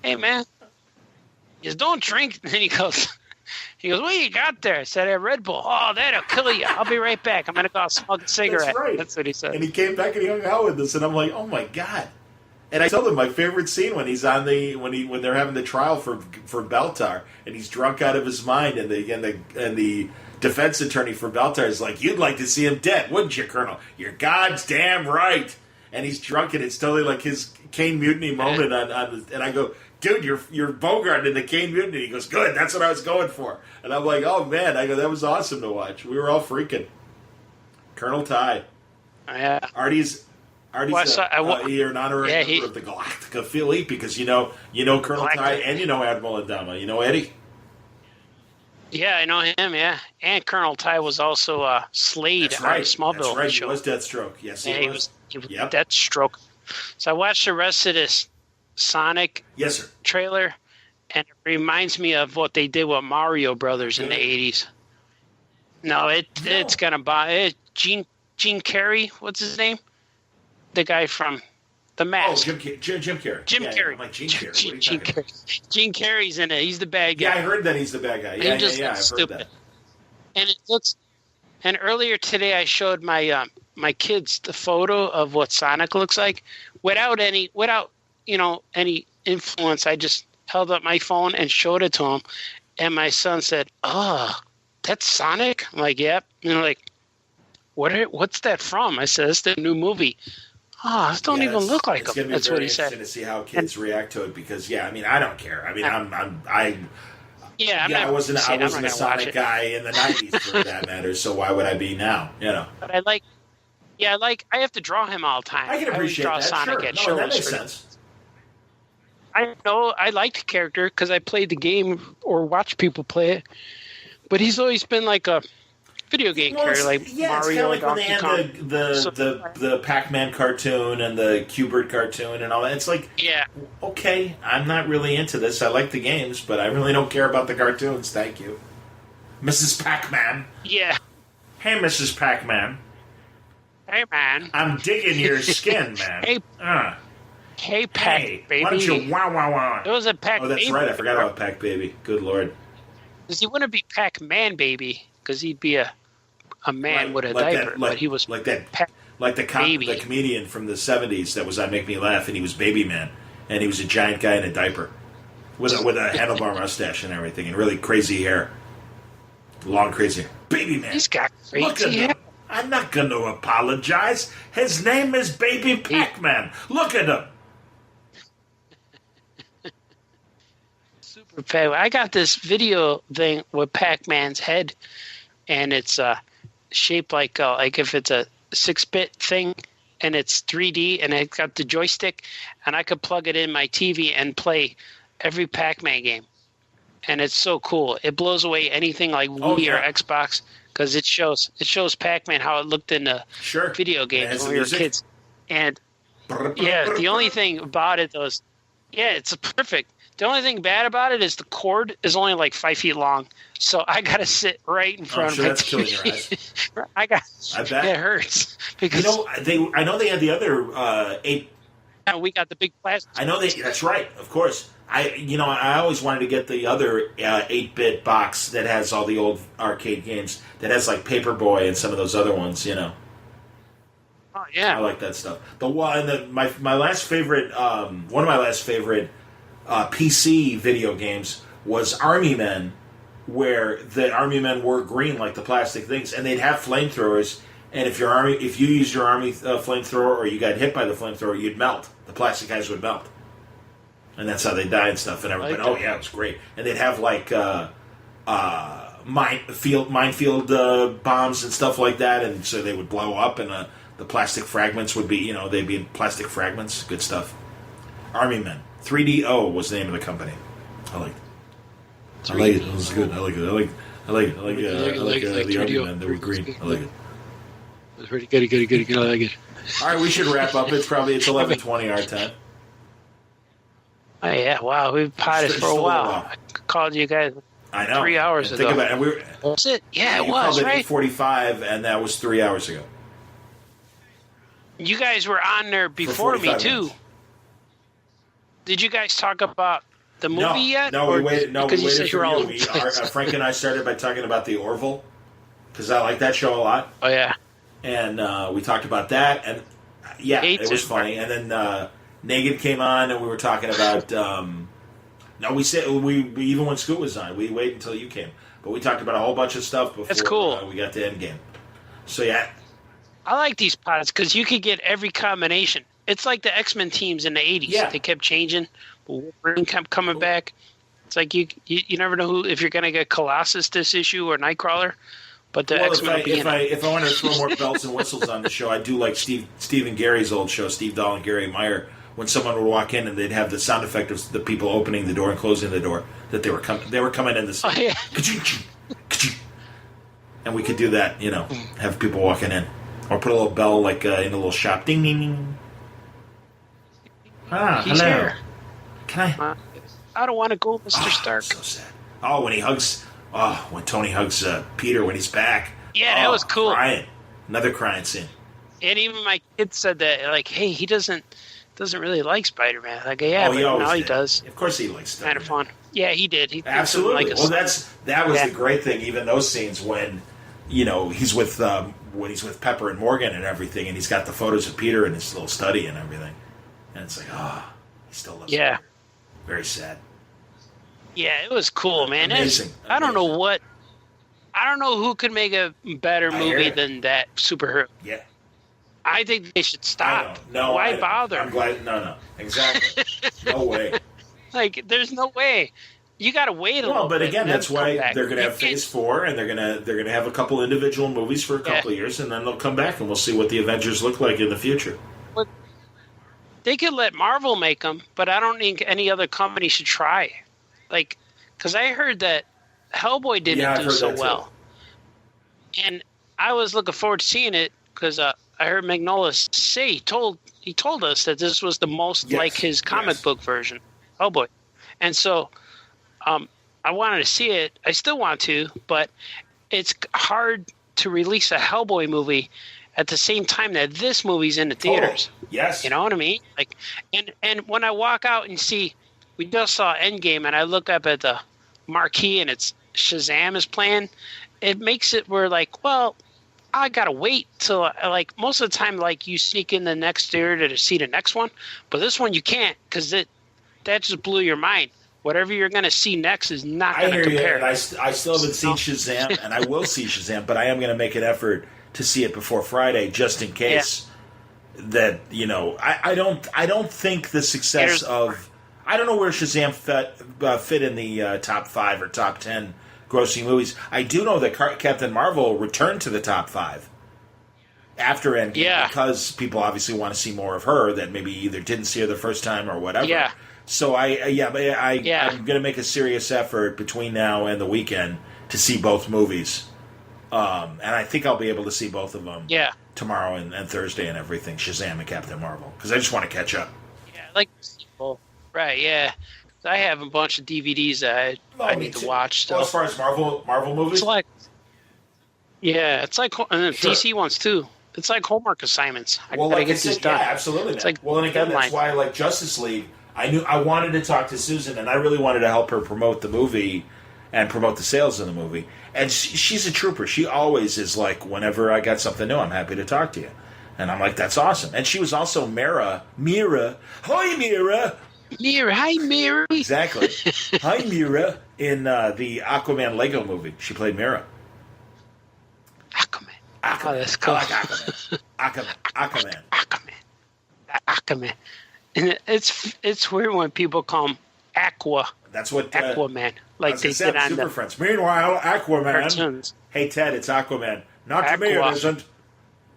Hey, man. He goes, don't drink. And then he goes, what you got there? I said, a Red Bull. Oh, that'll kill you. I'll be right back. I'm going to go smoke a cigarette. That's right. That's what he said. And he came back and he hung out with us, and I'm like, oh my God. And I told him my favorite scene when he's on when they're having the trial for Beltar, and he's drunk out of his mind, and the defense attorney for Beltar is like, you'd like to see him dead, wouldn't you, Colonel? You're goddamn right. And he's drunk, and it's totally like his Kane Mutiny moment and I go, dude, you're Bogart in the Kane Mutiny. He goes, good, that's what I was going for. And I'm like, oh man, I go, that was awesome to watch. We were all freaking. Colonel Ty. Yeah. Artie's you're an honorary member of the Galactica fleet, because you know Colonel Ty and you know Admiral Adama. You know Eddie. Yeah, I know him. Yeah, and Colonel Ty was also Slade on the Smallville That's right. show. He was Deathstroke. Yes, he was. He was Deathstroke. So I watched the rest of this Sonic trailer, and it reminds me of what they did with Mario Brothers in the 80s. No, it's gonna buy it. Gene Carrey, what's his name? The guy from The Mask. Oh, Jim Carrey. Jim Carrey. I'm like, Gene Carrey. Gene Carrey. Gene Carrey's in it. He's the bad guy. Yeah, I heard that he's the bad guy. Yeah, I've heard that. And it looks. And earlier today, I showed my my kids the photo of what Sonic looks like, without any influence. I just held up my phone and showed it to him, and my son said, "Oh, that's Sonic." I'm like, "Yep." And they're like, "What's that from?" I said, "It's the new movie." Oh, this don't even look like him. That's what he said. It's going to see how kids react to it, because I don't care. I mean, I wasn't a Sonic guy in the 90s for that matter. So why would I be now? But I have to draw him all the time. I can appreciate that. Sonic at shows. That makes sense. I know I like the character because I played the game or watched people play it, but he's always been like a video game character, like Mario, it's kind of like when they had the Pac-Man cartoon and the Q*bert cartoon and all that. It's like, okay, I'm not really into this. I like the games, but I really don't care about the cartoons. Thank you, Mrs. Pac-Man. Yeah. Hey, Mrs. Pac-Man. Hey, man. I'm digging your skin, man. Hey, Pac Baby. Why don't you wow? It was a Pac Baby. Oh, that's right. I forgot about Pac Baby. Good Lord. Because he wouldn't be Pac-Man Baby, because he'd be a man with a diaper. But he was like the comedian from the 70s that was on Make Me Laugh, and he was Baby Man, and he was a giant guy in a diaper with a handlebar mustache and everything, and really crazy hair, long crazy hair. Baby Man. He's got crazy hair. I'm not going to apologize. His name is Baby Pac-Man. Look at him. Super Pac. I got this video thing with Pac-Man's head, and it's shaped like if it's a 6-bit thing, and it's 3D, and it's got the joystick, and I could plug it in my TV and play every Pac-Man game, and it's so cool. It blows away anything like Wii or Xbox because it shows Pac-Man how it looked in the video games when we were kids, and the only thing about it though is it's perfect. The only thing bad about it is the cord is only like 5 feet long, so I got to sit right in front of my that's TV. killing your eyes. I bet it hurts because I know they had the other 8. We got the big plastic. I know that's right, of course. I always wanted to get the other 8-bit box that has all the old arcade games that has like Paperboy and some of those other ones. Oh yeah, I like that stuff. My last favorite, one of my last favorite PC video games was Army Men, where the Army Men were green like the plastic things, and they'd have flamethrowers. And if you used your army flamethrower or you got hit by the flamethrower, you'd melt. The plastic guys would melt, and that's how they die and stuff. And everybody, it was great. And they'd have like minefield bombs and stuff like that, and so they would blow up, and the plastic fragments would be, they'd be plastic fragments. Good stuff. Army Men. 3DO was the name of the company. I like it. It was good. I like it. I like the Army Men. They were green. I like it. It's pretty good. I like it. All right, we should wrap up. It's 11:20 our time. Oh yeah, wow, we've potted for a while. I called you guys. I know. 3 hours ago. Think about it. Was it? Yeah, it you was, called right? It 8:45, and that was 3 hours ago. You guys were on there before me too. Minutes. Did you guys talk about the movie yet? No, we waited. No, because we waited for all you. Frank and I started by talking about the Orville because I like that show a lot. Oh yeah. And we talked about that, and it was funny. And then Nagin came on, and we were talking about. We said we even when Scoot was on, we waited until you came, but we talked about a whole bunch of stuff before. That's cool. We got to Endgame. So yeah, I like these pods because you could get every combination. It's like the X-Men teams in the 80s. Yeah. They kept changing. Wolverine kept coming back. It's like you never know if you're going to get Colossus this issue or Nightcrawler. But the X-Men if I want to throw more bells and whistles on the show, I do like Steve and Gary's old show, Steve Dahl and Gary Meyer, when someone would walk in and they'd have the sound effect of the people opening the door and closing the door, that they were coming in this. Oh, yeah. And we could do that, have people walking in. Or put a little bell like in a little shop. Ding, ding, ding. He's hello. Here. Can I? I don't want to go, Mr. Stark. So sad. When Tony hugs Peter when he's back. Yeah, that was cool. Crying. Another crying scene. And even my kid said that, like, hey, he doesn't really like Spider-Man. Like, yeah, but now he does. Of course he likes Spider-Man. Kind of fun. Yeah, he did. He absolutely. Like that was the great thing. Even those scenes when, he's with Pepper and Morgan and everything, and he's got the photos of Peter in his little study and everything. And it's like, he still loves him. Very sad. Yeah, it was cool, man. Amazing. I don't know who could make a better movie than that superhero. Yeah. I think they should stop. No, why bother? I'm glad. No, exactly. No way. Like, there's no way. You got to wait a little. Well, but again, that's why they're going to have Phase 4, and they're going to have a couple individual movies for a couple of years, and then they'll come back, and we'll see what the Avengers look like in the future. They could let Marvel make them, but I don't think any other company should try. Like, because I heard that Hellboy didn't do so well. And I was looking forward to seeing it because I heard Magnola say he told us that this was the most like his comic book version, Hellboy. And so I wanted to see it. I still want to, but it's hard to release a Hellboy movie at the same time that this movie's in the theaters. Yes. You know what I mean? Like, and when I walk out and see, we just saw Endgame, and I look up at the marquee and it's Shazam is playing, it makes it where, like, well, I gotta wait till, like, most of the time, like, you sneak in the next theater to see the next one, but this one you can't, because that just blew your mind. Whatever you're going to see next is not going to compare. I still haven't seen Shazam, and I will see Shazam, but I am going to make an effort to see it before Friday, just in case. That I don't think the success of I don't know where Shazam fit in the top 5 or top 10 grossing movies. I do know that Captain Marvel returned to the top 5 after Endgame because people obviously want to see more of her that maybe either didn't see her the first time or whatever. Yeah. So I'm going to make a serious effort between now and the weekend to see both movies, and I think I'll be able to see both of them. Yeah. Tomorrow and Thursday and everything, Shazam and Captain Marvel, because I just want to catch up. Yeah, I like the sequel. Right, yeah. I have a bunch of DVDs that I need to watch still. Well, as far as Marvel movies? It's like DC ones too. It's like homework assignments. I gotta get these done. Yeah, absolutely. It's like and again, that's why I like Justice League. I wanted to talk to Susan, and I really wanted to help her promote the movie and promote the sales of the movie. And she's a trooper. She always is like, whenever I got something new, I'm happy to talk to you. And I'm like, that's awesome. And she was also Mira. Hi, Mira. Mira. Hi, Mira. Exactly. Hi, Mira. In the Aquaman Lego movie. She played Mira. Aquaman. Oh, that's cool. I like Aquaman. Aquaman. And it's weird when people call him Aqua. That's what Aquaman. Like they did on Super Friends. Meanwhile, Aquaman. Cartoons. Hey Ted, it's Aquaman. Not to me, it isn't.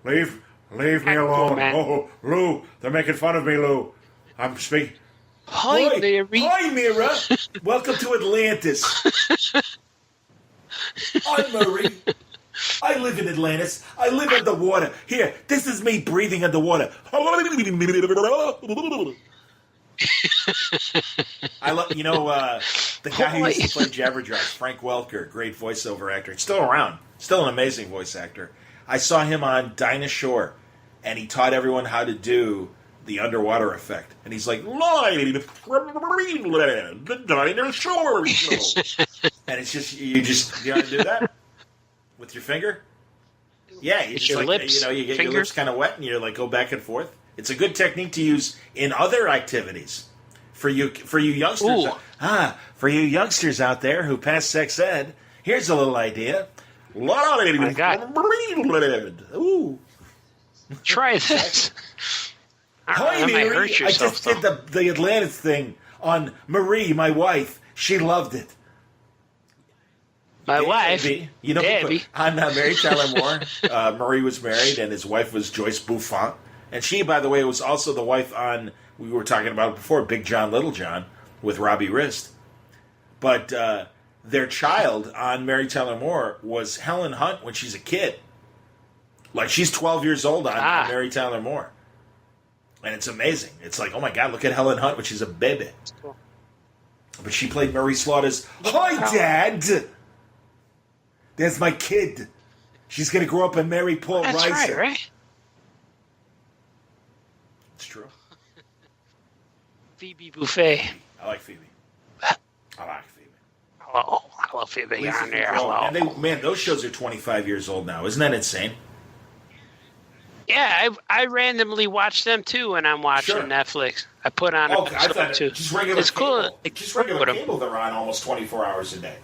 Leave me alone. Oh, Lou, they're making fun of me, Lou. I'm speaking. Hi, Mary. Hi, Mira. Welcome to Atlantis. I'm Murray. I live in Atlantis. I live underwater. Here, this is me breathing underwater. I love, the guy who used to play Jabberjaw, Frank Welker, great voiceover actor. He's still around. Still an amazing voice actor. I saw him on Dinah Shore, and he taught everyone how to do the underwater effect. And he's like, live from Greenland, the Dinah Shore show. And it's just, you know how to do that? With your finger? Yeah, you just your lips, you get your lips kind of wet, and you go back and forth. It's a good technique to use in other activities for you youngsters. For you youngsters out there who pass sex ed, here's a little idea. Oh my God. Ooh. Try this. Hi, Marie. I just did the Atlantis thing on Marie, my wife. She loved it. My wife, Debbie. On Mary Tyler Moore, Marie was married, and his wife was Joyce Buffon. And she, by the way, was also the wife on, we were talking about it before, Big John, Little John, with Robbie Rist. But their child on Mary Tyler Moore was Helen Hunt when she's a kid. Like, she's 12 years old on Mary Tyler Moore. And it's amazing. It's like, oh my God, look at Helen Hunt when she's a baby. That's cool. But she played Murray Slaughter's, hi, Dad! There's my kid. She's going to grow up and marry Paul Reiser. That's right? It's true. Phoebe Buffay. I like Phoebe. Hello. Hello, Phoebe. You're on there. Hello. And those shows are 25 years old now. Isn't that insane? Yeah, I randomly watch them too when I'm watching Netflix. I put on a episode too. Just regular it's cable. Cool. Just regular cable, they're on almost 24 hours a day.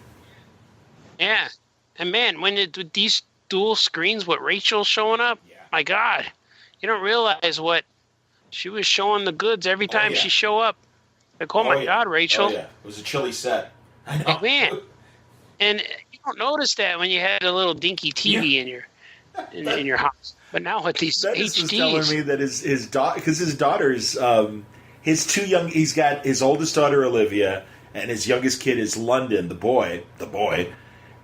Yeah. And man, with these dual screens, what Rachel's showing up, my God, you don't realize what she was showing the goods every time she show up. Like, oh my God, Rachel. Oh, yeah. It was a chilly set. I know. Like, man. And you don't notice that when you had a little dinky TV in your house. But now with these Dennis HDs. was telling me that his daughter, because his daughter's, he's got his oldest daughter, Olivia, and his youngest kid is London, the boy.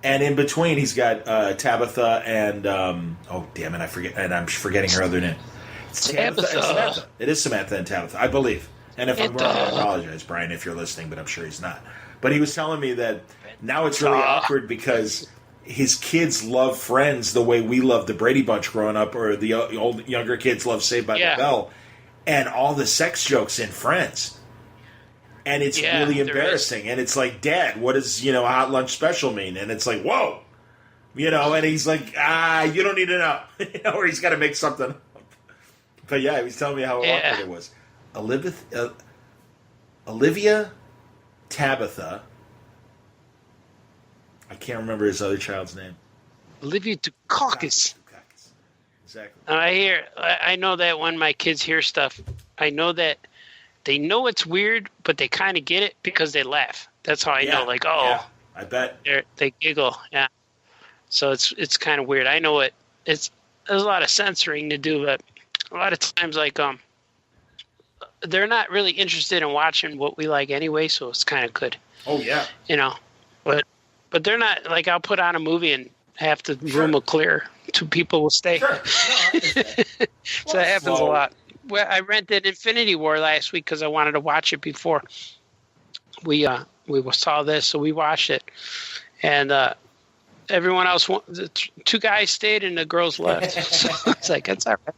And in between, he's got Tabitha and oh damn it, I forget, and I'm forgetting her other name. It's Tabitha and Samantha. It is Samantha and Tabitha, I believe. And if I'm wrong, I apologize, Brian, if you're listening, but I'm sure he's not. But he was telling me that now it's really awkward because his kids love Friends the way we love the Brady Bunch growing up, or the old younger kids love Saved by the Bell, and all the sex jokes in Friends. And it's really embarrassing. And it's like, Dad, what does, a hot lunch special mean? And it's like, whoa. And he's like, you don't need to know. Or he's got to make something up. But yeah, he was telling me how awkward it was. Olivia, Tabitha. I can't remember his other child's name. Olivia Dukakis. exactly. I know that when my kids hear stuff, I know that they know it's weird, but they kind of get it because they laugh. That's how I know. Like, I bet they giggle. Yeah. So it's kind of weird. I know it. There's a lot of censoring to do, but a lot of times, like, they're not really interested in watching what we like anyway, so it's kind of good. Oh yeah. But they're not like, I'll put on a movie and half the room will clear. 2 people will stay. Sure. No, So that happens a lot. Well, I rented Infinity War last week because I wanted to watch it before we saw this, so we watched it, and everyone else, the 2 guys stayed and the girls left. So it's like, that's all right.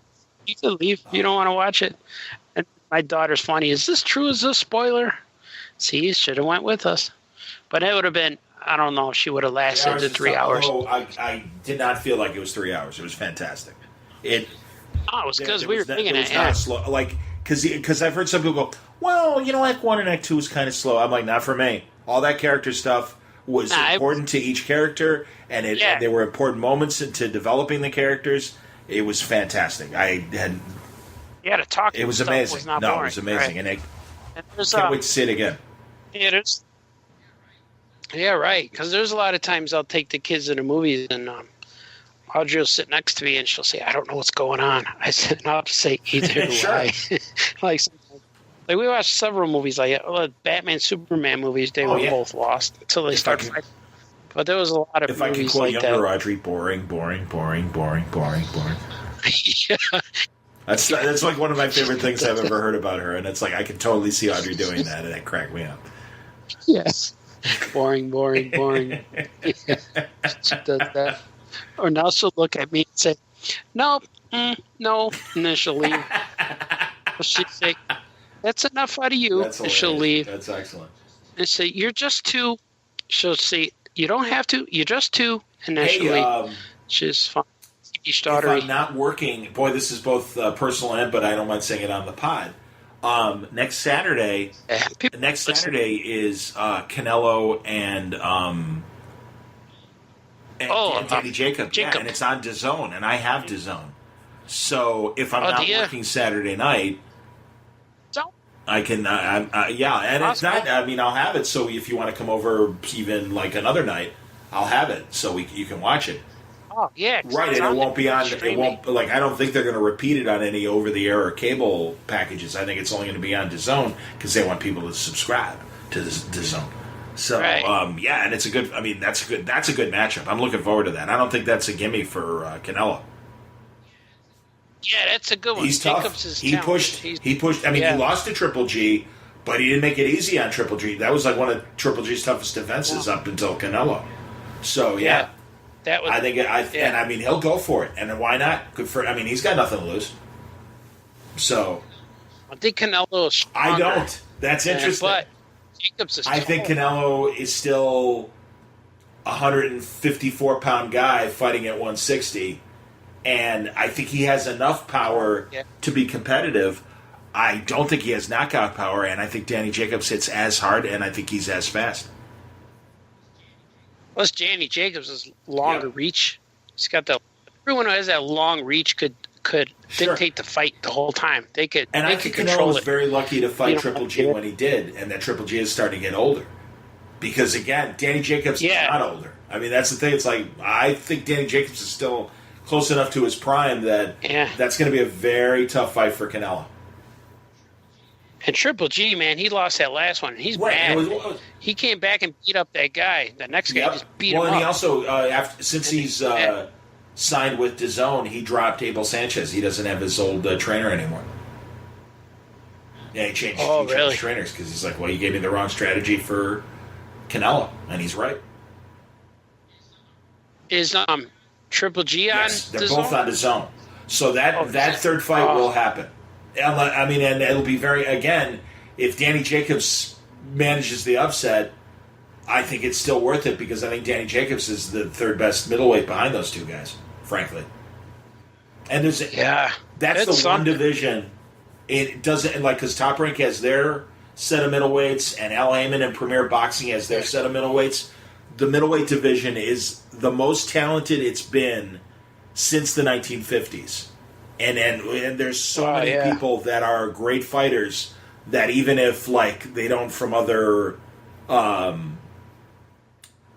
You can leave. You don't want to watch it. And my daughter's funny. Is this true? Is this a spoiler? See, you should have went with us. But it would have been, I don't know if she would have lasted the 3 hours. Oh, I did not feel like it was 3 hours. It was fantastic. It was because we were thinking it. Not slow. Like, because I've heard some people go, well, Act 1 and Act 2 was kind of slow. I'm like, not for me. All that character stuff was important to each character, and they were important moments into developing the characters. It was fantastic. To talk. It was amazing. Was not boring, it was amazing, right? and I can't wait to see it again. It is. Yeah, right. Because there's a lot of times I'll take the kids to the movies, and Audrey will sit next to me, and she'll say, "I don't know what's going on." I said, "No, I'll say either do I." Like we watched several movies, like Batman, Superman movies. They were both lost until they started fighting. But there was a lot of if movies I can quote like younger that. Audrey, boring. Yeah. That's like one of my favorite things I've ever heard about her, and it's like I can totally see Audrey doing that, and it cracked me up. Yes. Boring. Yeah. She does that. Or now she'll look at me and say, no, no, and then she'll leave. She'll say, that's enough out of you, and she'll leave. That's excellent. And say, you're just 2. She'll say, you don't have to, you're just 2, and then she'll leave. She's fun. If I'm not working, boy, this is both personal but I don't mind saying it on the pod. Next Saturday is Canelo and Danny Jacob. Yeah, and it's on DAZN, and I have DAZN. So if I'm not working Saturday night, I can. And it's not. I mean, I'll have it. So if you want to come over, even like another night, I'll have it so you can watch it. Oh yeah, right, and it won't be on. Streaming. It won't like. I don't think they're going to repeat it on any over-the-air or cable packages. I think it's only going to be on DAZN because they want people to subscribe to DAZN. So and it's a good. I mean, that's good. That's a good matchup. I'm looking forward to that. I don't think that's a gimme for Canelo. Yeah, that's a good one. He's tough. He pushed. I mean, he lost to Triple G, but he didn't make it easy on Triple G. That was like one of Triple G's toughest defenses up until Canelo. So yeah. And I mean, he'll go for it, and why not? Good for. I mean, he's got nothing to lose. So, I think Canelo is stronger. I don't. That's interesting. But Jacobs is. I think Canelo is still a 154-pound guy fighting at 160, and I think he has enough power to be competitive. I don't think he has knockout power, and I think Danny Jacobs hits as hard, and I think he's as fast. Plus, Danny Jacobs has longer reach. He's got everyone who has that long reach could dictate the fight the whole time. They could. And I think Canelo was very lucky to fight Triple G when he did, and that Triple G is starting to get older. Because again, Danny Jacobs is not older. I mean, that's the thing. It's like I think Danny Jacobs is still close enough to his prime that that's going to be a very tough fight for Canelo. And Triple G, man, he lost that last one. He's mad. He came back and beat up that guy. The next guy just beat him up. Well, and he also, since he's signed with DAZN, he dropped Abel Sanchez. He doesn't have his old trainer anymore. Yeah, he changed trainers because he's like, well, you gave me the wrong strategy for Canelo, and he's right. Is Triple G on DAZN? They're both on DAZN. So that third fight will happen. I mean, and it'll be again, if Danny Jacobs manages the upset, I think it's still worth it because I think Danny Jacobs is the third best middleweight behind those two guys, frankly. And that's the one division. It doesn't, because Top Rank has their set of middleweights and Al Heyman and Premier Boxing has their set of middleweights. The middleweight division is the most talented it's been since the 1950s. And there's so many people that are great fighters that even if like they don't from other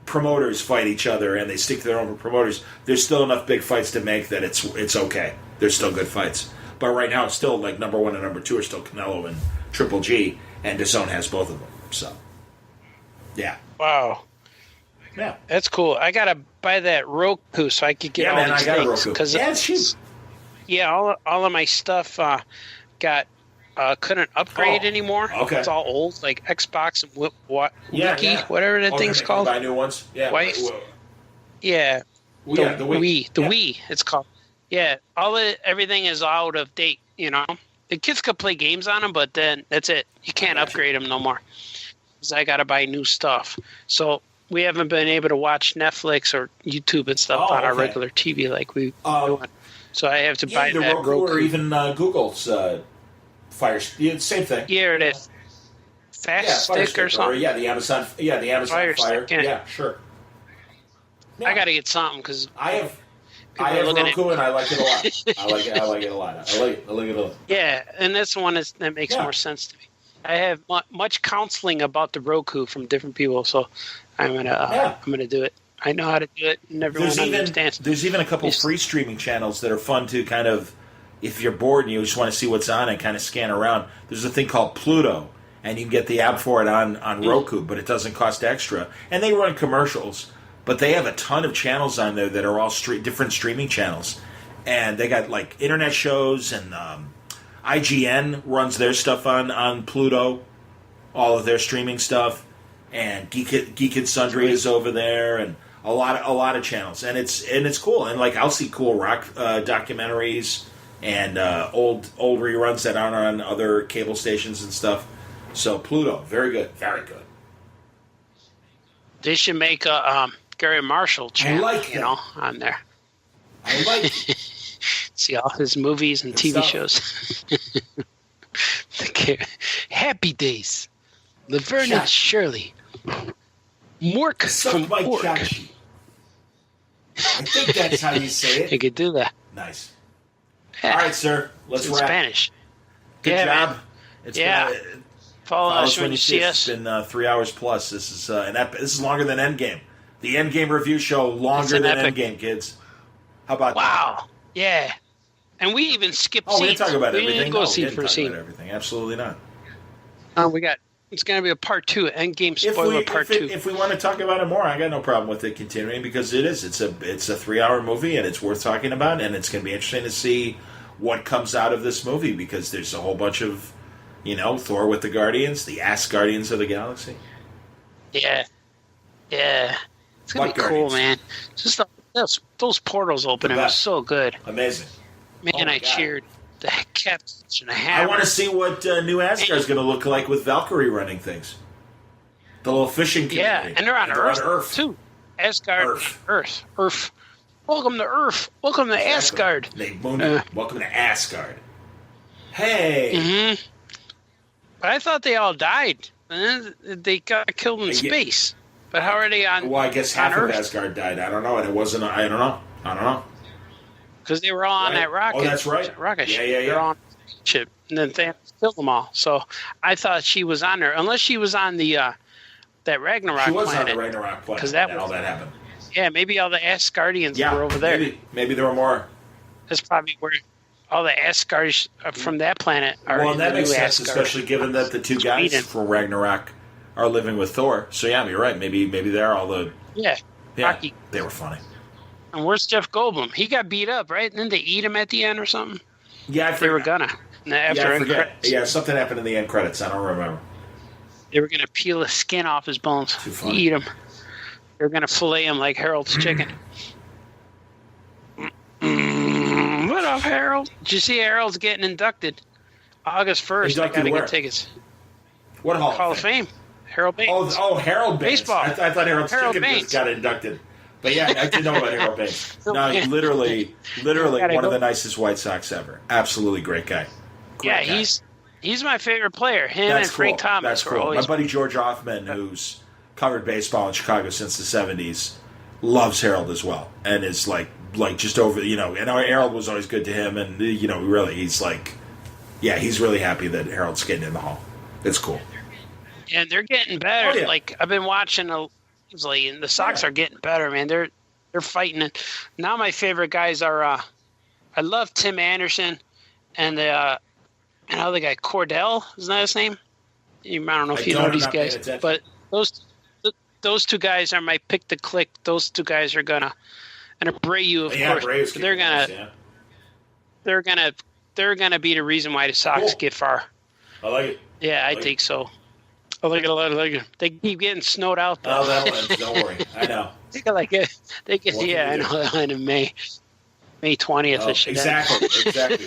promoters fight each other and they stick to their own promoters, there's still enough big fights to make that it's okay. There's still good fights. But right now it's still like number 1 and number 2 are still Canelo and Triple G, and DAZN has both of them. So, yeah. Wow. Yeah. That's cool. I got to buy that Roku so I could get all these things. Because it's cheap. Yeah, all of my stuff got couldn't upgrade anymore. Okay. It's all old, like Xbox and Wiki, whatever that thing's called. Buy new ones. Yeah. Yeah. The Wii. It's called. Yeah. Everything is out of date. You know, the kids could play games on them, but then that's it. You can't upgrade them no more. Because I got to buy new stuff. So we haven't been able to watch Netflix or YouTube and stuff on our regular TV like we want. So I have to buy the that Roku or even Google's Fire. Same thing. Yeah, it is. Stick or something. Or, the Amazon Fire. Stick, yeah, sure. Yeah. I got to get something because I have Roku and I like it a lot. I like it a lot. I like it a lot. Yeah, and this one that makes more sense to me. I have much counseling about the Roku from different people, so I'm gonna do it. I know how to do it, and everyone understands. There's even a couple free streaming channels that are fun to kind of, if you're bored and you just want to see what's on and kind of scan around. There's a thing called Pluto, and you can get the app for it on Roku, but it doesn't cost extra. And they run commercials, but they have a ton of channels on there that are all different streaming channels. And they got like internet shows, and IGN runs their stuff on Pluto, all of their streaming stuff. And Geek and Sundry is over there, and a lot of channels, and it's cool. And like I'll see cool rock documentaries and old reruns that aren't on other cable stations and stuff. So Pluto, very good, very good. They should make a Gary Marshall channel, on there. I like see all his movies and TV shows. Happy Days, Laverne and Shirley, Mork from Pork. I think that's how you say it. You could do that. Nice. All right, sir. Let's wrap. Spanish. Good job. Man. It's follow us when you see us. It's been 3 hours plus. This is this is longer than Endgame. The Endgame review show longer than Endgame, kids. How about that? Wow. Yeah. And we even skipped scenes. We didn't talk about everything. We didn't go scene for scene. About everything. Absolutely not. It's going to be a part 2, Endgame spoiler part 2. If we want to talk about it more, I got no problem with it continuing because it's a 3-hour movie and it's worth talking about, and it's going to be interesting to see what comes out of this movie because there's a whole bunch of, Thor with the Guardians, the Guardians of the Galaxy. Yeah. It's going to be cool, man. Just those portals opening was so good. Amazing. Man, I cheered. The cats and a hammer. I want to see what New Asgard's going to look like with Valkyrie running things. The little fishing community. Yeah, and they're on Earth, too. Asgard. Earth. Welcome to Earth. Welcome to Asgard. Welcome to Asgard. Hey. Mm-hmm. But I thought they all died. And then they got killed in space. But how are they on? Well, I guess half of Asgard died. I don't know. And it wasn't. I don't know. Because they were all on that rocket. Oh, that's right. Rocket ship. Yeah. They're on the ship. And then they killed them all. So I thought she was on there. Unless she was on the that Ragnarok planet. She was on the Ragnarok planet. Because all that happened. Yeah, maybe all the Asgardians were over there. Maybe there were more. That's probably where all the Asgardians from that planet are. Well, that makes sense, especially given that the two guys from Ragnarok are living with Thor. So yeah, you're right. Maybe they're all the Rocky. They were funny. And where's Jeff Goldblum? He got beat up, right? And then they eat him at the end or something? Yeah, they were gonna. After I forget. Yeah, something happened in the end credits. I don't remember. They were gonna peel the skin off his bones. Eat him. They were gonna fillet him like Harold's chicken. What up, Harold? Did you see Harold's getting inducted? August 1st. I gotta get tickets. What Hall of Fame? Harold Baines. Oh, Harold Baines. Baseball. I thought Harold's chicken just got inducted. But yeah, I didn't know about Harold Baines. No, literally one of the nicest White Sox ever. Absolutely great guy. Great guy. He's my favorite player. Him and Frank Thomas. That's cool. My buddy George Hoffman, who's covered baseball in Chicago since the 70s, loves Harold as well, and is like like just over, and Harold was always good to him, and really, he's like, he's really happy that Harold's getting in the Hall. It's cool. Yeah, they're getting better. Oh, yeah. Like I've been watching, and the Sox are getting better, man. They're fighting it. Now my favorite guys are, I love Tim Anderson, and the other guy Cordell, isn't that his name? I don't know if you know these guys, but those two guys are my pick to click. Those two guys are gonna, and Abreu, of course. They're gonna be the reason why the Sox get far. I like it. Yeah, I think so. I like it a lot. I like it. They keep getting snowed out, though. Oh, that'll end. Don't worry. I know. They get I know, in May 20th. Oh, exactly.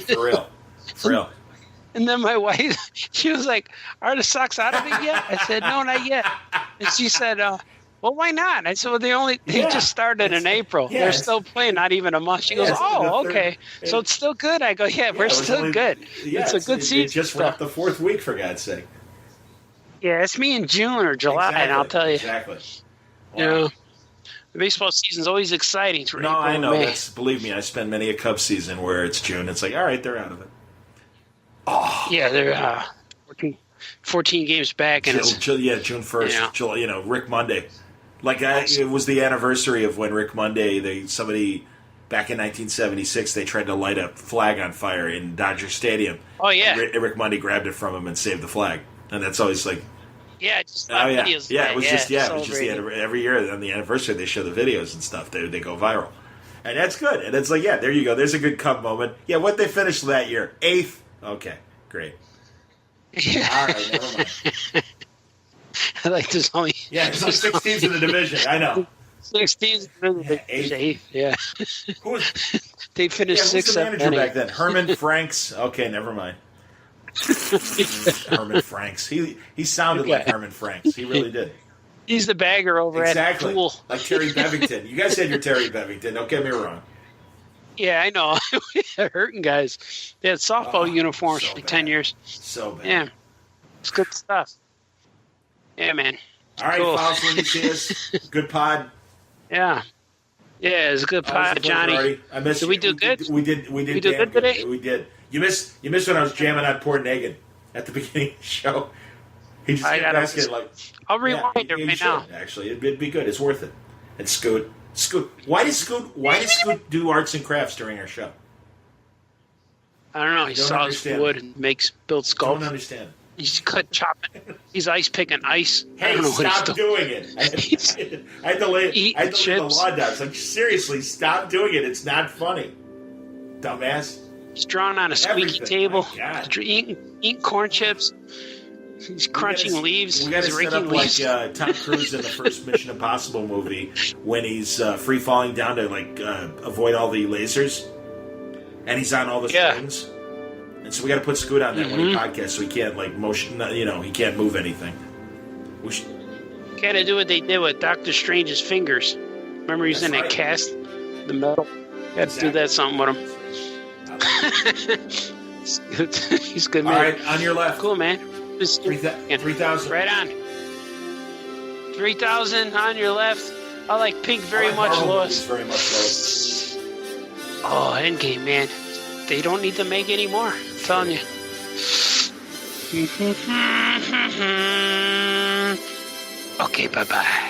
For real. And then my wife, she was like, "Are the Sox out of it yet?" I said, "No, not yet." And she said, "Well, why not?" I said, "Well, they just started in April. They're still playing, not even a month." She goes, "Oh, okay. So it's still good." I go, "Yeah, we're still good. It's a good season." It just wrapped the fourth week, for God's sake. Yeah, it's me in June or July, and I'll tell you. Exactly. Wow. The baseball season's always exciting. No, I know. Believe me, I spend many a Cubs season where it's June. It's like, all right, they're out of it. Oh. Yeah, they're 14 games back. And June 1st. Rick Monday. Like, it was the anniversary of when Rick Monday, somebody back in 1976, they tried to light a flag on fire in Dodger Stadium. Oh, yeah. Rick Monday grabbed it from him and saved the flag. And that's always like... Yeah, just videos. Yeah, it was just every year on the anniversary they show the videos and stuff. They go viral. And that's good. And it's like, there you go. There's a good Cub moment. Yeah, what they finished that year? 8th? Okay, great. Yeah. All right, never mind. I like this only... Yeah, there's only 6 teams in the division. I know. 6 teams in the division. 8th. Yeah. Who was... They finished 6th. Who was the manager back then? Herman Franks? Okay, never mind. Herman Franks. He sounded like Herman Franks. He really did. He's the bagger over at Pool. Like Terry Bevington. You guys said you're Terry Bevington. Don't get me wrong. Yeah, I know. They're hurting guys. They had softball uniforms for 10 years. So bad. Yeah. It's good stuff. Yeah, man. All right, Faust, when you see us. Good pod. Yeah. Yeah, it's a good pod, Johnny. I missed Did we do good? We did We do good today? We did. You missed when I was jamming on Port Negan at the beginning of the show. He just kept asking, like... I'll rewind it right now. Actually, it'd be good. It's worth it. And Scoot. Why does Scoot do arts and crafts during our show? I don't know. He saws wood and builds sculpts. I don't understand. He's chopping. He's ice picking ice. Hey, I don't know stop doing it. I had to lay the law down. It's like, seriously, stop doing it. It's not funny. Dumbass. He's drawn on a squeaky table. Eating corn chips. He's crunching leaves. We got to set up like Tom Cruise in the first Mission Impossible movie when he's free falling down to avoid all the lasers, and he's on all the strings. And so we got to put Scoot on that when he podcasts, so he can't motion. He can't move anything. We should kind of do what they did with Doctor Strange's fingers. Remember, he's in that cast, the metal. Got to do that something with him. He's good, man. All right, on your left. Cool, man. 3,000. Right on. 3,000 on your left. I like Pink very much, Lois. Very much, Lois. Oh, Endgame, man. They don't need to make any more. I'm telling you. Okay, bye-bye.